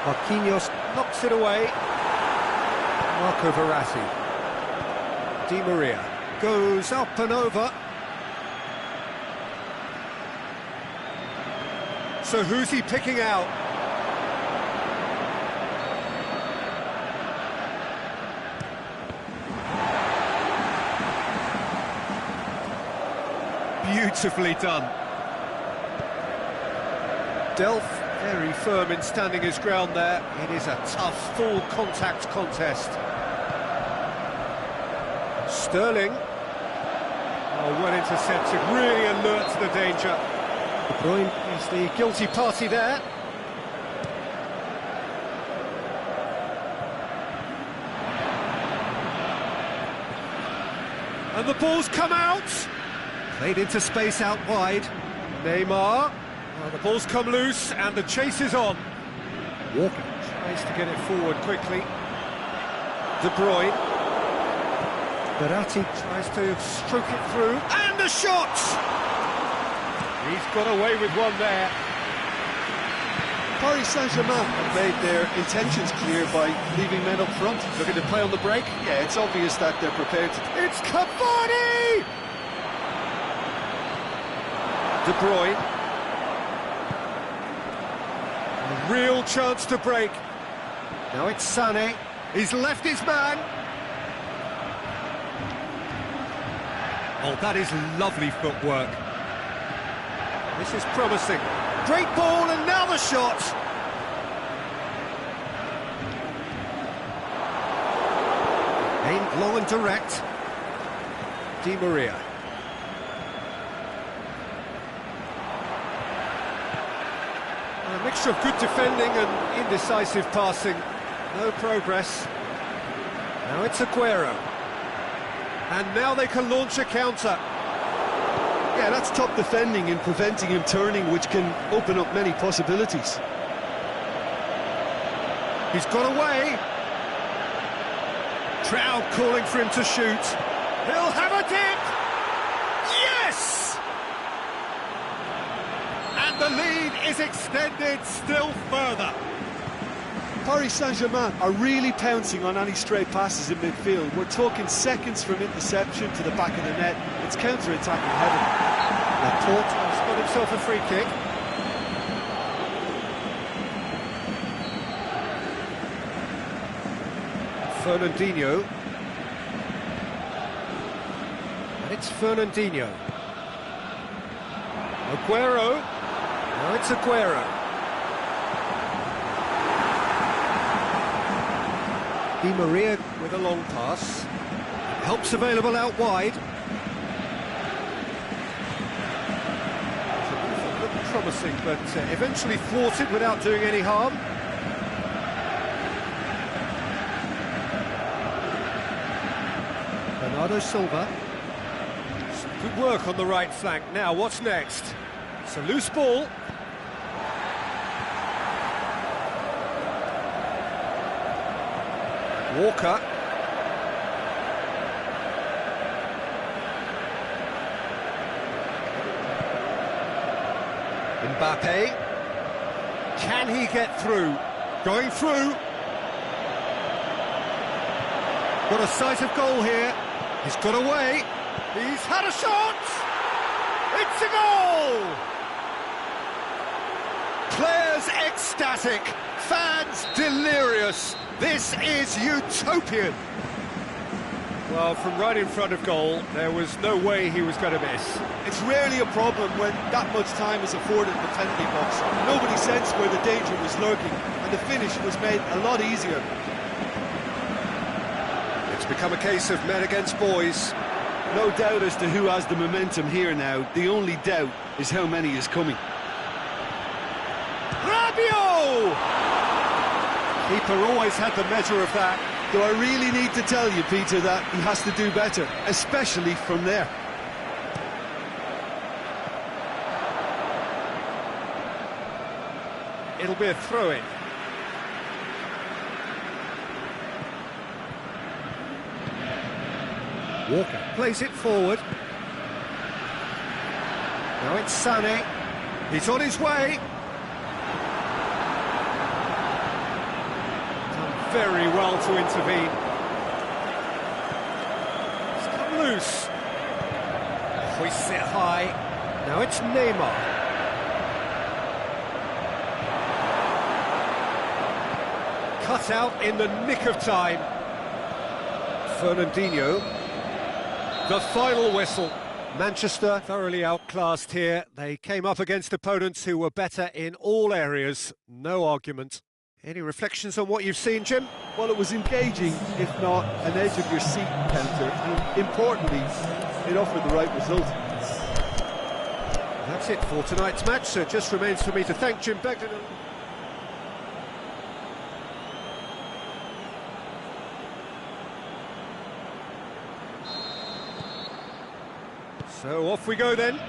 Marquinhos knocks it away. Marco Verratti. Di Maria goes up and over. So who's he picking out? Beautifully done. Delph very firm in standing his ground there. It is a tough, full contact contest. Sterling. Oh, well intercepted, really alert to the danger. De Bruyne is the guilty party there. And the ball's come out. Played into space out wide. Neymar. Well, the ball's come loose and the chase is on. Walker tries to get it forward quickly. De Bruyne. Verratti tries to stroke it through. And the shot! He's got away with one there. Paris Saint-Germain have made their intentions clear by leaving men up front. Looking to play on the break. Yeah, it's obvious that they're prepared to... It's Cavani! De Bruyne. A real chance to break. Now it's Sané. He's left his man. Oh, that is lovely footwork. This is promising. Great ball, and now the shot. Aimed long and direct. Di Maria. A mixture of good defending and indecisive passing. No progress. Now it's Aguero. And now they can launch a counter. Yeah, that's top defending and preventing him turning, which can open up many possibilities. He's got away. Crowd calling for him to shoot. He'll have a dip. Yes! And the lead is extended still further. Paris Saint-Germain are really pouncing on any stray passes in midfield. We're talking seconds from interception to the back of the net. It's counter-attacking heaven. Laporte has got himself a free kick. Fernandinho. And it's Fernandinho. Aguero. Now it's Aguero. Di Maria with a long pass. Helps available out wide. Looked promising, but eventually thwarted without doing any harm. Bernardo Silva. Good work on the right flank. Now, what's next? It's a loose ball. Walker. Mbappe. Can he get through? Going through. Got a sight of goal here. He's got away. He's had a shot! It's a goal! Players ecstatic, fans delirious. This is utopian. Well, from right in front of goal, there was no way he was going to miss. It's rarely a problem when that much time is afforded in the penalty box. Nobody sensed where the danger was lurking, and the finish was made a lot easier. It's become a case of men against boys. No doubt as to who has the momentum here now. The only doubt is how many is coming. Rabiot! Keeper always had the measure of that. Do I really need to tell you, Peter, that he has to do better, especially from there? It'll be a throw-in. Walker plays it forward. Now it's Sané. He's on his way. Done very well to intervene. It's come loose. Hoists it high. Now it's Neymar. Cut out in the nick of time. Fernandinho. The final whistle. Manchester thoroughly outclassed here. They came up against opponents who were better in all areas. No argument. Any reflections on what you've seen, Jim? Well, it was engaging, if not an edge-of-your-seat encounter, and importantly, it offered the right result. That's it for tonight's match, so it just remains for me to thank Jim Begden. So off we go then.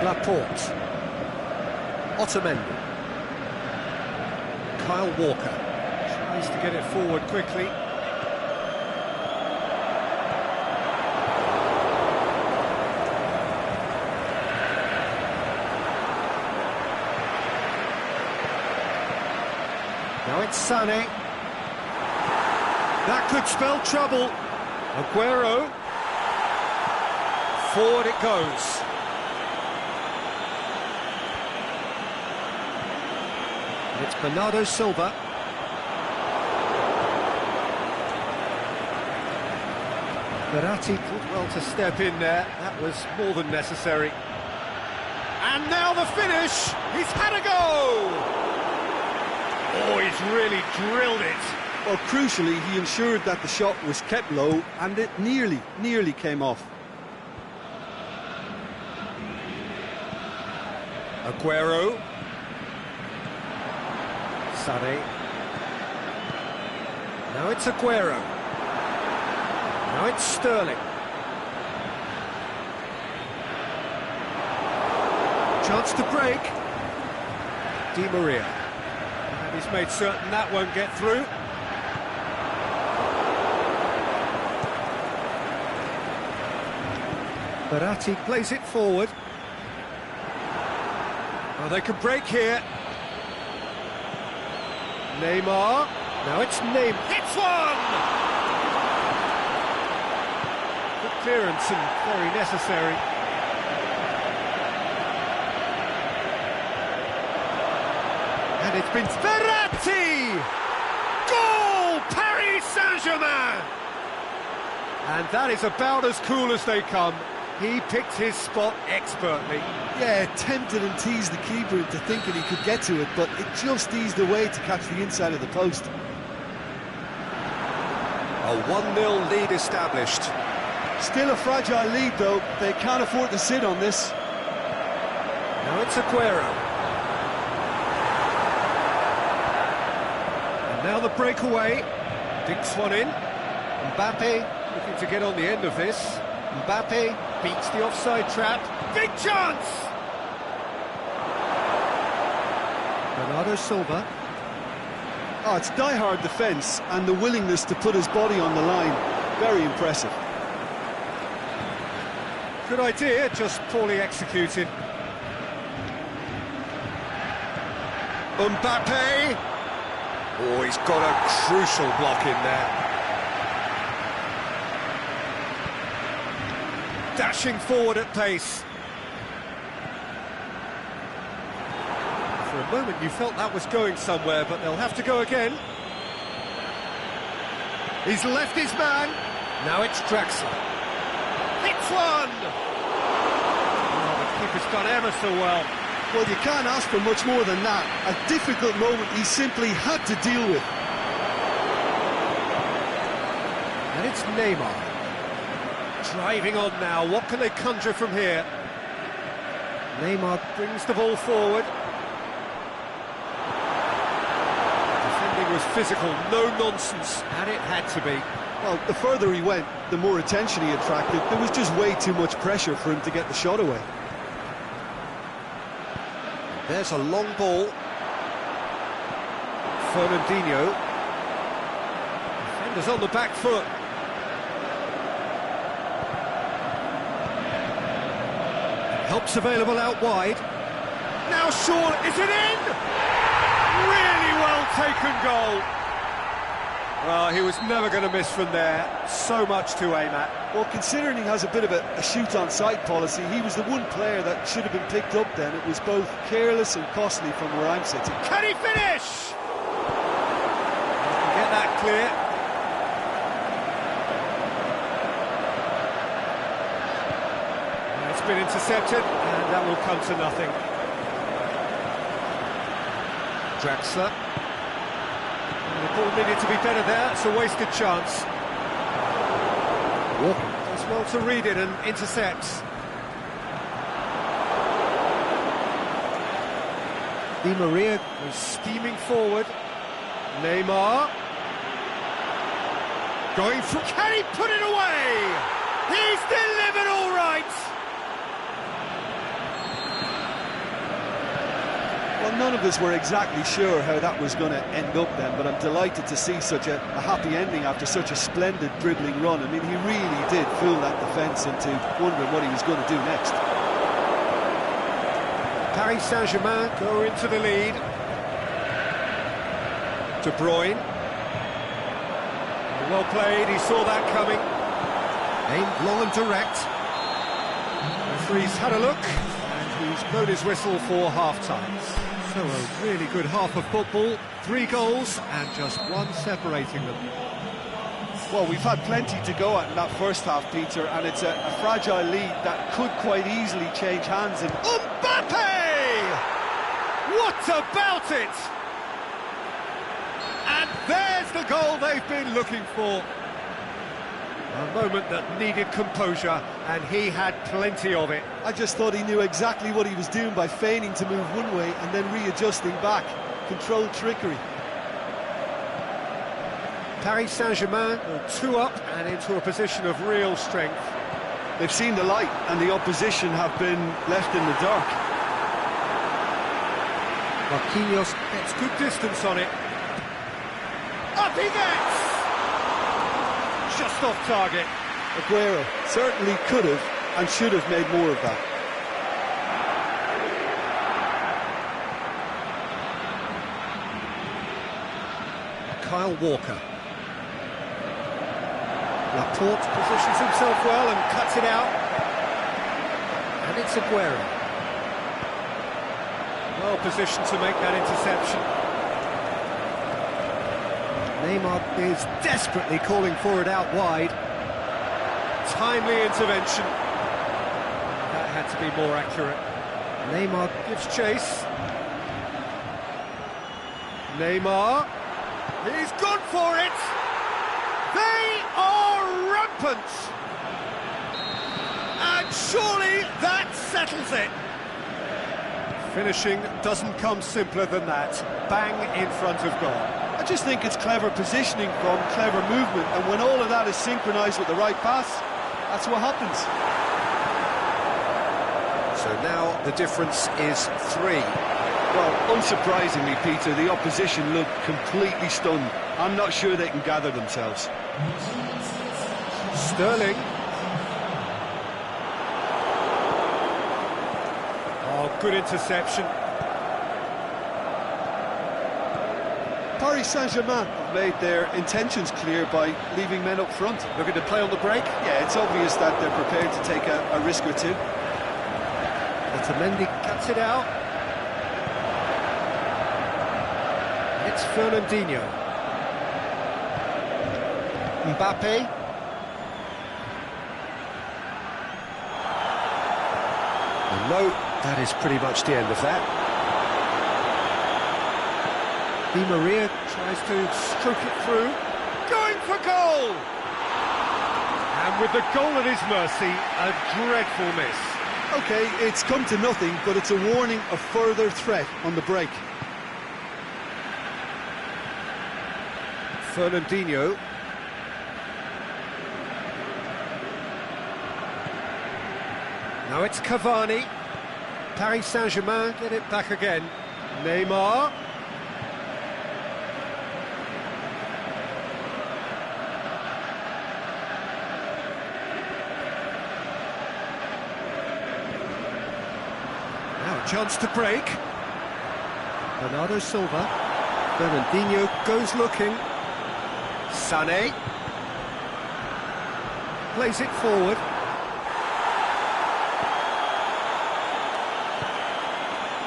Laporte. Otamendi. Kyle Walker. Tries to get it forward quickly. Now it's Sané. That could spell trouble. Aguero. Forward it goes. It's Bernardo Silva. Verratti did well to step in there. That was more than necessary. And now the finish. He's had a go. Oh, he's really drilled it. Well, crucially, he ensured that the shot was kept low, and it nearly came off. Aguero. Sané. Now it's Aguero. Now it's Sterling. Chance to break. Di Maria. And he's made certain that won't get through. Verratti plays it forward. Oh, they could break here. Neymar. Now it's Neymar. Hits one! Good clearance and very necessary. And it's been Verratti! Goal! Paris Saint-Germain! And that is about as cool as they come. He picked his spot expertly. Yeah, tempted and teased the keeper into thinking he could get to it, but it just eased away to catch the inside of the post. A 1-0 lead established. Still a fragile lead, though. They can't afford to sit on this. Now it's Aguero. And now the breakaway. Dinks one in. Mbappe looking to get on the end of this. Mbappe beats the offside trap. Big chance! Bernardo Silva. Oh, it's die-hard defence and the willingness to put his body on the line. Very impressive. Good idea, just poorly executed. Mbappe! Oh, he's got a crucial block in there. Dashing forward at pace. For a moment you felt that was going somewhere, but they'll have to go again. He's left his man. Now it's Draxler. Hits one! Oh, the keeper's done ever so well. Well, you can't ask for much more than that. A difficult moment he simply had to deal with. And it's Neymar. Driving on now, what can they conjure from here? Neymar brings the ball forward. Defending was physical, no nonsense, and it had to be. Well, the further he went, the more attention he attracted. There was just way too much pressure for him to get the shot away. There's a long ball. Fernandinho. Defenders on the back foot. Helps available out wide. Now Shaw, is it in? Really well taken goal. Well, he was never going to miss from there. So much to aim at. Well, considering he has a bit of a shoot-on-sight policy, he was the one player that should have been picked up then. It was both careless and costly from where I'm sitting. Can he finish? Get that clear. It's been intercepted, and that will come to nothing. Draxler. The ball needed to be better there, it's a wasted chance. Walker does well to read it and intercepts. Di Maria was steaming forward. Neymar. Going for... Can he put it away? He's delivered all right! Well, none of us were exactly sure how that was going to end up then, but I'm delighted to see such a happy ending after such a splendid dribbling run. I mean, he really did fool that defence into wondering what he was going to do next. Paris Saint-Germain go into the lead. De Bruyne. Well played, he saw that coming. Aimed long and direct. The referee's had a look, and he's blown his whistle for half-time. So a really good half of football, 3 goals and just one separating them. Well, we've had plenty to go at in that first half, Peter, and it's a fragile lead that could quite easily change hands. And Mbappe! What about it? And there's the goal they've been looking for. A moment that needed composure, and he had plenty of it. I just thought he knew exactly what he was doing by feigning to move one way and then readjusting back. Controlled trickery. Paris Saint-Germain go 2 up and into a position of real strength. They've seen the light, and the opposition have been left in the dark. Marquinhos gets good distance on it. Up he gets! Just off target. Aguero certainly could have and should have made more of that. Kyle Walker. Laporte positions himself well and cuts it out. And it's Aguero. Well positioned to make that interception. Neymar is desperately calling for it out wide. Timely intervention. That had to be more accurate. Neymar gives chase. Neymar. He's gone for it! They are rampant! And surely that settles it. Finishing doesn't come simpler than that. Bang in front of goal. I just think it's clever positioning from clever movement, and when all of that is synchronised with the right pass, that's what happens. So now the difference is 3. Well, unsurprisingly, Peter, the opposition look completely stunned. I'm not sure they can gather themselves. Sterling. Oh, good interception. Paris Saint-Germain have made their intentions clear by leaving men up front. Looking to play on the break. Yeah, it's obvious that they're prepared to take a risk or two. Otamendi cuts it out. It's Fernandinho. Mbappe. No, that is pretty much the end of that. Di Maria tries to stroke it through. Going for goal! And with the goal at his mercy, a dreadful miss. OK, it's come to nothing, but it's a warning of further threat on the break. Fernandinho. Now it's Cavani. Paris Saint-Germain get it back again. Neymar. Now a chance to break. Bernardo Silva. Fernandinho goes looking. Sané. Plays it forward.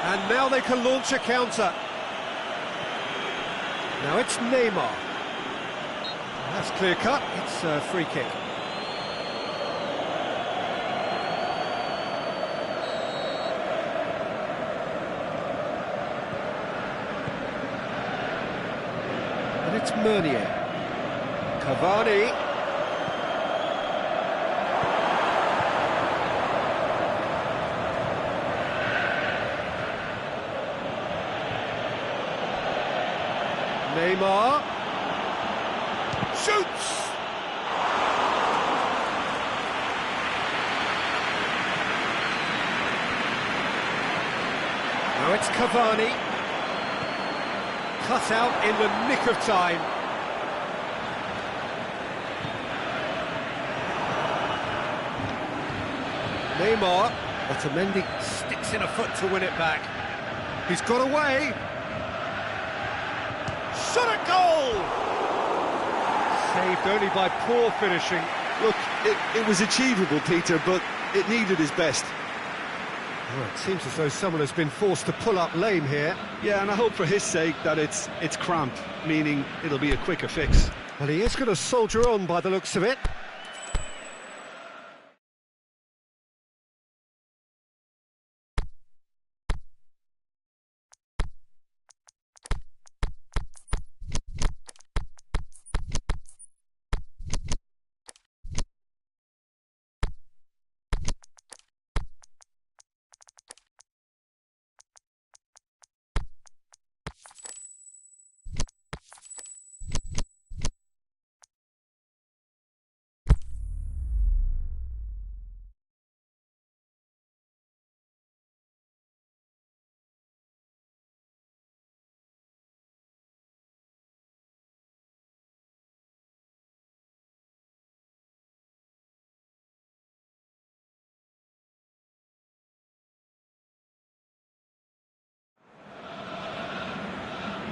And now they can launch a counter. Now it's Neymar. That's clear cut, it's a free kick. And it's Meunier. Cavani. Neymar shoots! Now it's Cavani. Cut out in the nick of time. Neymar. Otamendi sticks in a foot to win it back. He's got away. Shot at goal! Saved only by poor finishing. Look, it was achievable, Peter, but it needed his best. Well, it seems as though someone has been forced to pull up lame here. Yeah, and I hope for his sake that it's cramp, meaning it'll be a quicker fix. Well, he is going to soldier on by the looks of it.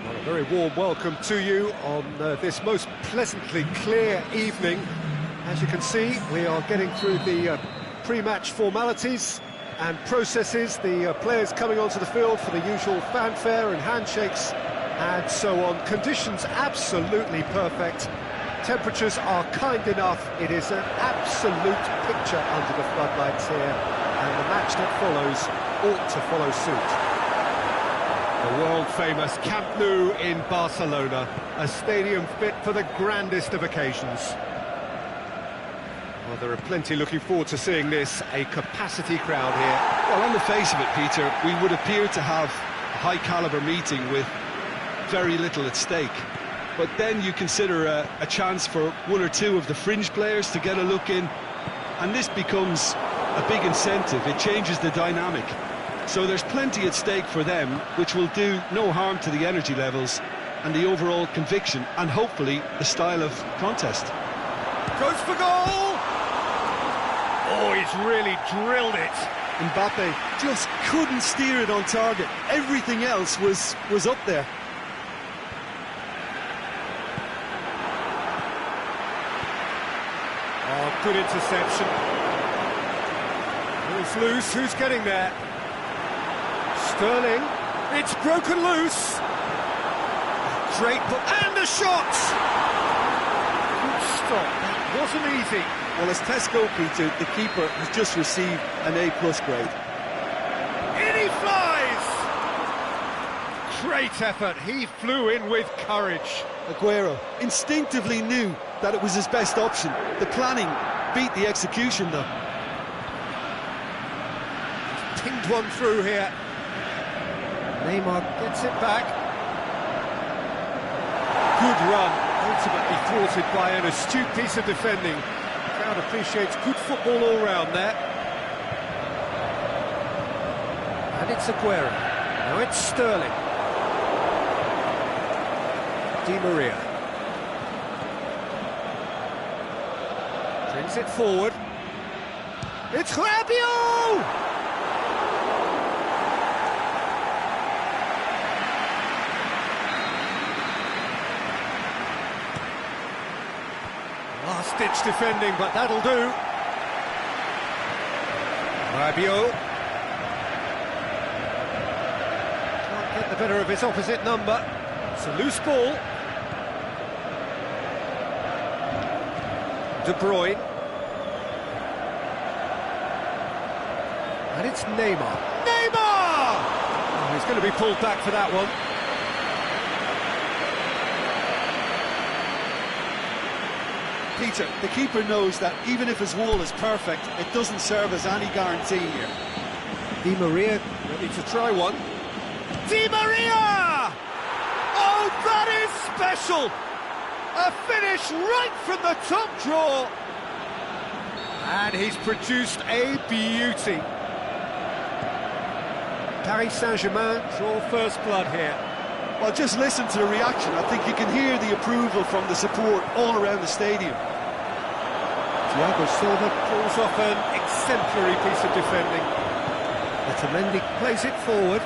A very warm welcome to you on this most pleasantly clear evening. As you can see, we are getting through the pre-match formalities. and processes, the players coming onto the field for the usual fanfare and handshakes and so on. Conditions absolutely perfect. Temperatures are kind enough. It is an absolute picture under the floodlights here, and the match that follows ought to follow suit. The world-famous Camp Nou in Barcelona, a stadium fit for the grandest of occasions. Well, there are plenty looking forward to seeing this, a capacity crowd here. Well, on the face of it, Peter, we would appear to have a high-caliber meeting with very little at stake. But then you consider a chance for one or two of the fringe players to get a look in, and this becomes a big incentive. It changes the dynamic. So there's plenty at stake for them, which will do no harm to the energy levels and the overall conviction, and hopefully the style of contest. Goes for goal! Oh, he's really drilled it. Mbappe just couldn't steer it on target. Everything else was up there. Oh, good interception. It's loose, who's getting there? Sterling, it's broken loose. Great, and a shot! Good stop, that wasn't easy. Well, as Tesco, Peter, the keeper has just received an A+ grade. In he flies! Great effort, he flew in with courage. Aguero instinctively knew that it was his best option. The planning beat the execution, though. He's pinged one through here. Neymar gets it back. Good run, ultimately thwarted by an astute piece of defending. The crowd appreciates good football all round there. And it's Aguero. Now it's Sterling. Di Maria. Brings it forward. It's Rabiot! Last-ditch defending, but that'll do. Rabiot. Can't get the better of his opposite number. It's a loose ball. De Bruyne. And it's Neymar. Neymar! Oh, he's going to be pulled back for that one. Peter, the keeper knows that even if his wall is perfect, it doesn't serve as any guarantee here. Di Maria ready to try one. Di Maria! Oh, that is special! A finish right from the top draw. And he's produced a beauty. Paris Saint-Germain draw first blood here. Well, just listen to the reaction. I think you can hear the approval from the support all around the stadium. Thiago Silva pulls off an exemplary piece of defending. Otamendi plays it forward.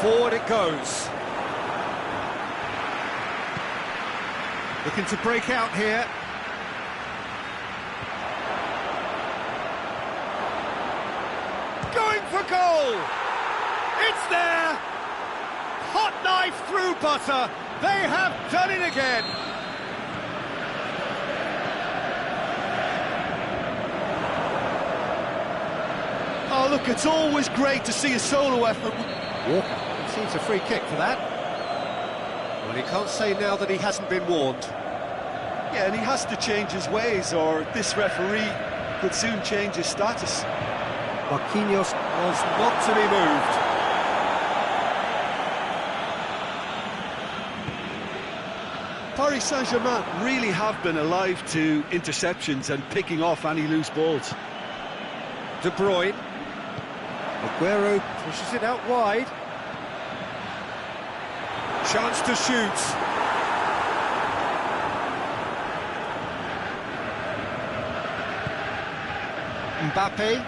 Forward it goes. Looking to break out here. Going for goal! It's there! Hot knife through butter. They have done it again. Oh, look, it's always great to see a solo effort. Walker sees a free kick for that. Well, he can't say now that he hasn't been warned. Yeah, and he has to change his ways, or this referee could soon change his status. Marquinhos was not to be moved. Paris Saint-Germain really have been alive to interceptions and picking off any loose balls. De Bruyne. Aguero pushes it out wide. Chance to shoot. Mbappe.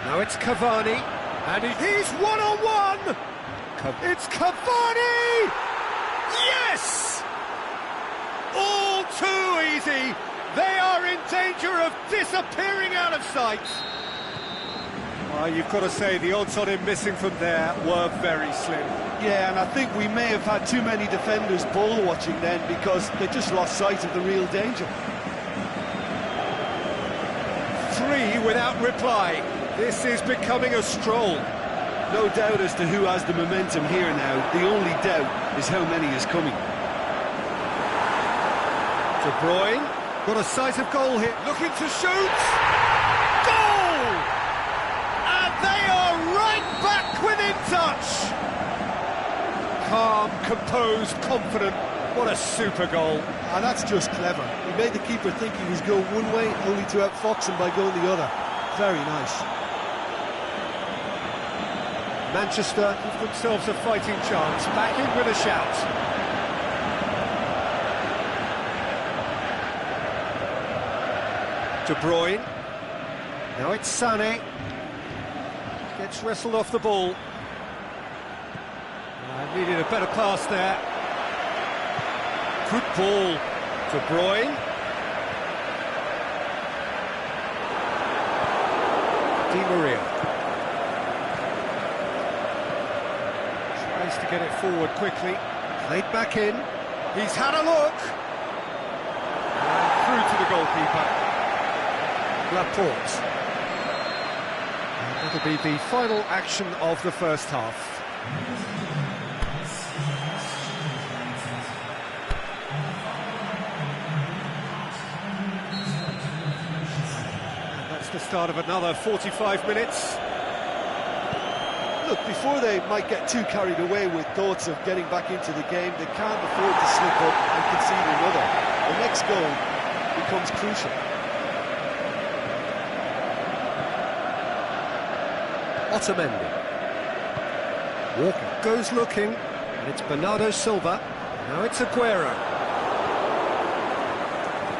Now it's Cavani. And he's one-on-one! It's Cavani! Yes! All too easy! They are in danger of disappearing out of sight. Well, you've got to say the odds on him missing from there were very slim. Yeah, and I think we may have had too many defenders ball watching then because they just lost sight of the real danger. 3 without reply. This is becoming a stroll. No doubt as to who has the momentum here now. The only doubt is how many is coming. De Bruyne got a sight of goal here. Looking to shoot. Goal! And they are right back within touch. Calm, composed, confident. What a super goal. And that's just clever. He made the keeper think he was going one way, only to outfox him by going the other. Very nice. Manchester give themselves a fighting chance. Back in with a shout. De Bruyne. Now it's Sané. Gets wrestled off the ball. Needed a better pass there. Good ball. De Bruyne. Di Maria. Tries to get it forward quickly. Played back in. He's had a look. And through to the goalkeeper. Laporte. And that'll be the final action of the first half. The start of another 45 minutes. Look, before they might get too carried away with thoughts of getting back into the game, they can't afford to slip up and concede another. The next goal becomes crucial. Otamendi. Walker goes looking, and it's Bernardo Silva. Now it's Aguero.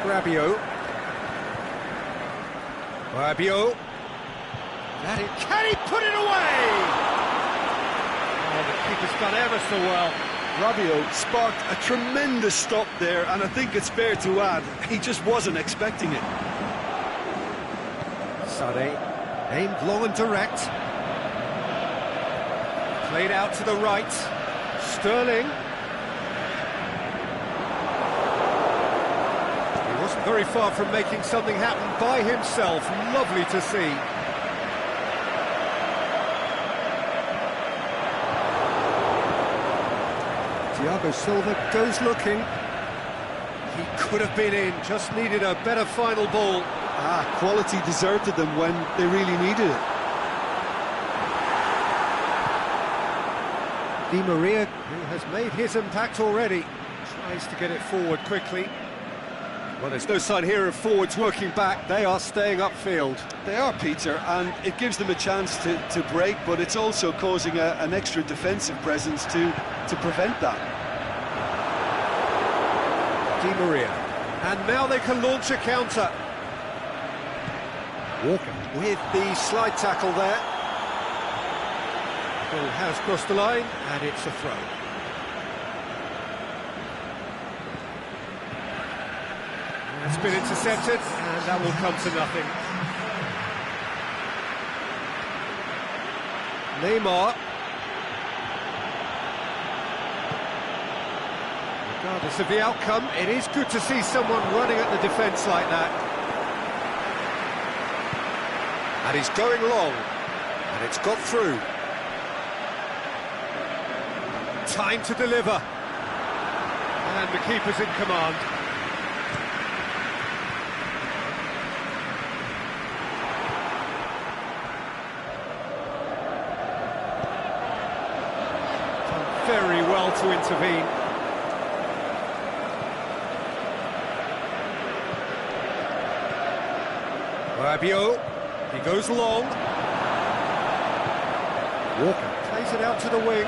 Rabiot. Rabiot. Can he put it away? Oh, the keeper's done ever so well. Rabiot sparked a tremendous stop there, and I think it's fair to add, he just wasn't expecting it. Sané, aimed long and direct. Played out to the right. Sterling. Wasn't very far from making something happen by himself. Lovely to see. Thiago Silva goes looking. He could have been in, just needed a better final ball. Quality deserted them when they really needed it. Di Maria, who has made his impact already, tries to get it forward quickly. Well, there's no sign here of forwards working back. They are staying upfield. They are, Peter, and it gives them a chance to break, but it's also causing an extra defensive presence to prevent that. Di Maria. And now they can launch a counter. Walker with the slide tackle there. Ball has crossed the line, and it's a throw. It's been intercepted, and that will come to nothing. Neymar. Regardless of the outcome, it is good to see someone running at the defence like that. And he's going long, and it's got through. Time to deliver. And the keeper's in command. Very well to intervene. Rabiot, he goes long. Walker plays it out to the wing.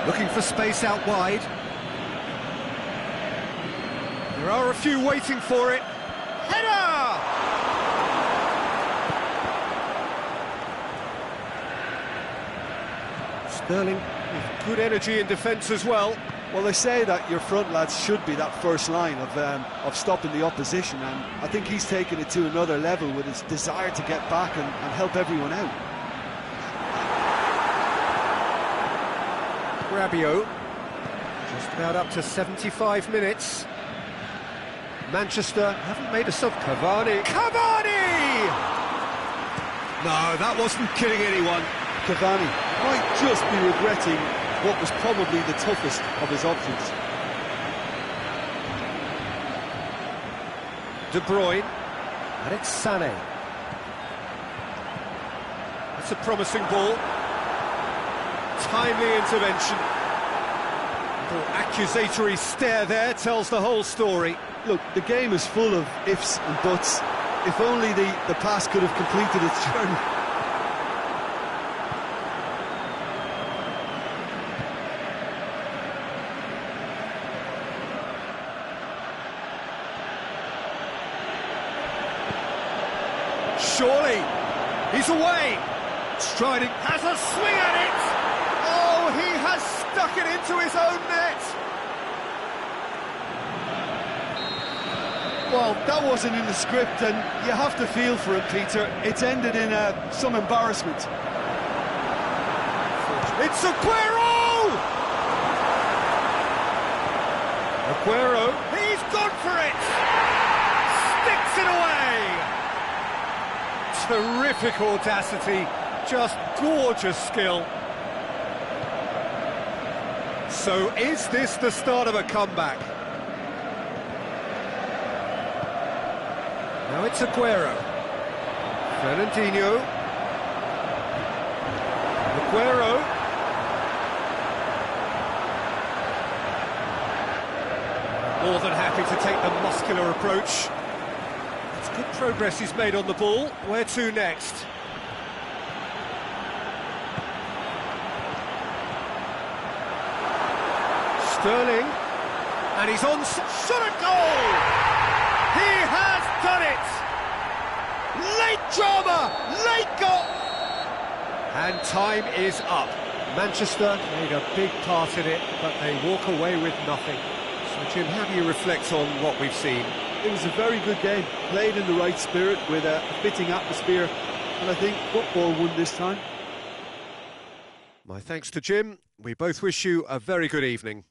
Looking for space out wide. There are a few waiting for it. Header! Sterling with good energy in defence as well. Well, they say that your front lads should be that first line of stopping the opposition, and I think he's taken it to another level with his desire to get back and help everyone out. Rabiot, just about up to 75 minutes. Manchester haven't made a sub. Cavani! No, that wasn't kidding anyone. Cavani might just be regretting what was probably the toughest of his options. De Bruyne, and it's Sané. That's a promising ball. Timely intervention. Little accusatory stare there tells the whole story. Look, the game is full of ifs and buts. If only the pass could have completed its journey. Surely, he's away. Striding, has a swing at it. Oh, he has stuck it into his own net. Well, that wasn't in the script, and you have to feel for him, Peter. It's ended in some embarrassment. It's Aguero! Aguero, he's gone for it! Sticks it away! Terrific audacity, just gorgeous skill. So is this the start of a comeback? Now it's Aguero. Fernandinho. Aguero. More than happy to take the muscular approach. It's good progress he's made on the ball. Where to next? Sterling. And he's on... Shot a goal! He has done it! Late drama! Late goal! And time is up. Manchester made a big part in it, but they walk away with nothing. So, Jim, how do you reflect on what we've seen? It was a very good game, played in the right spirit with a fitting atmosphere, and I think football won this time. My thanks to Jim. We both wish you a very good evening.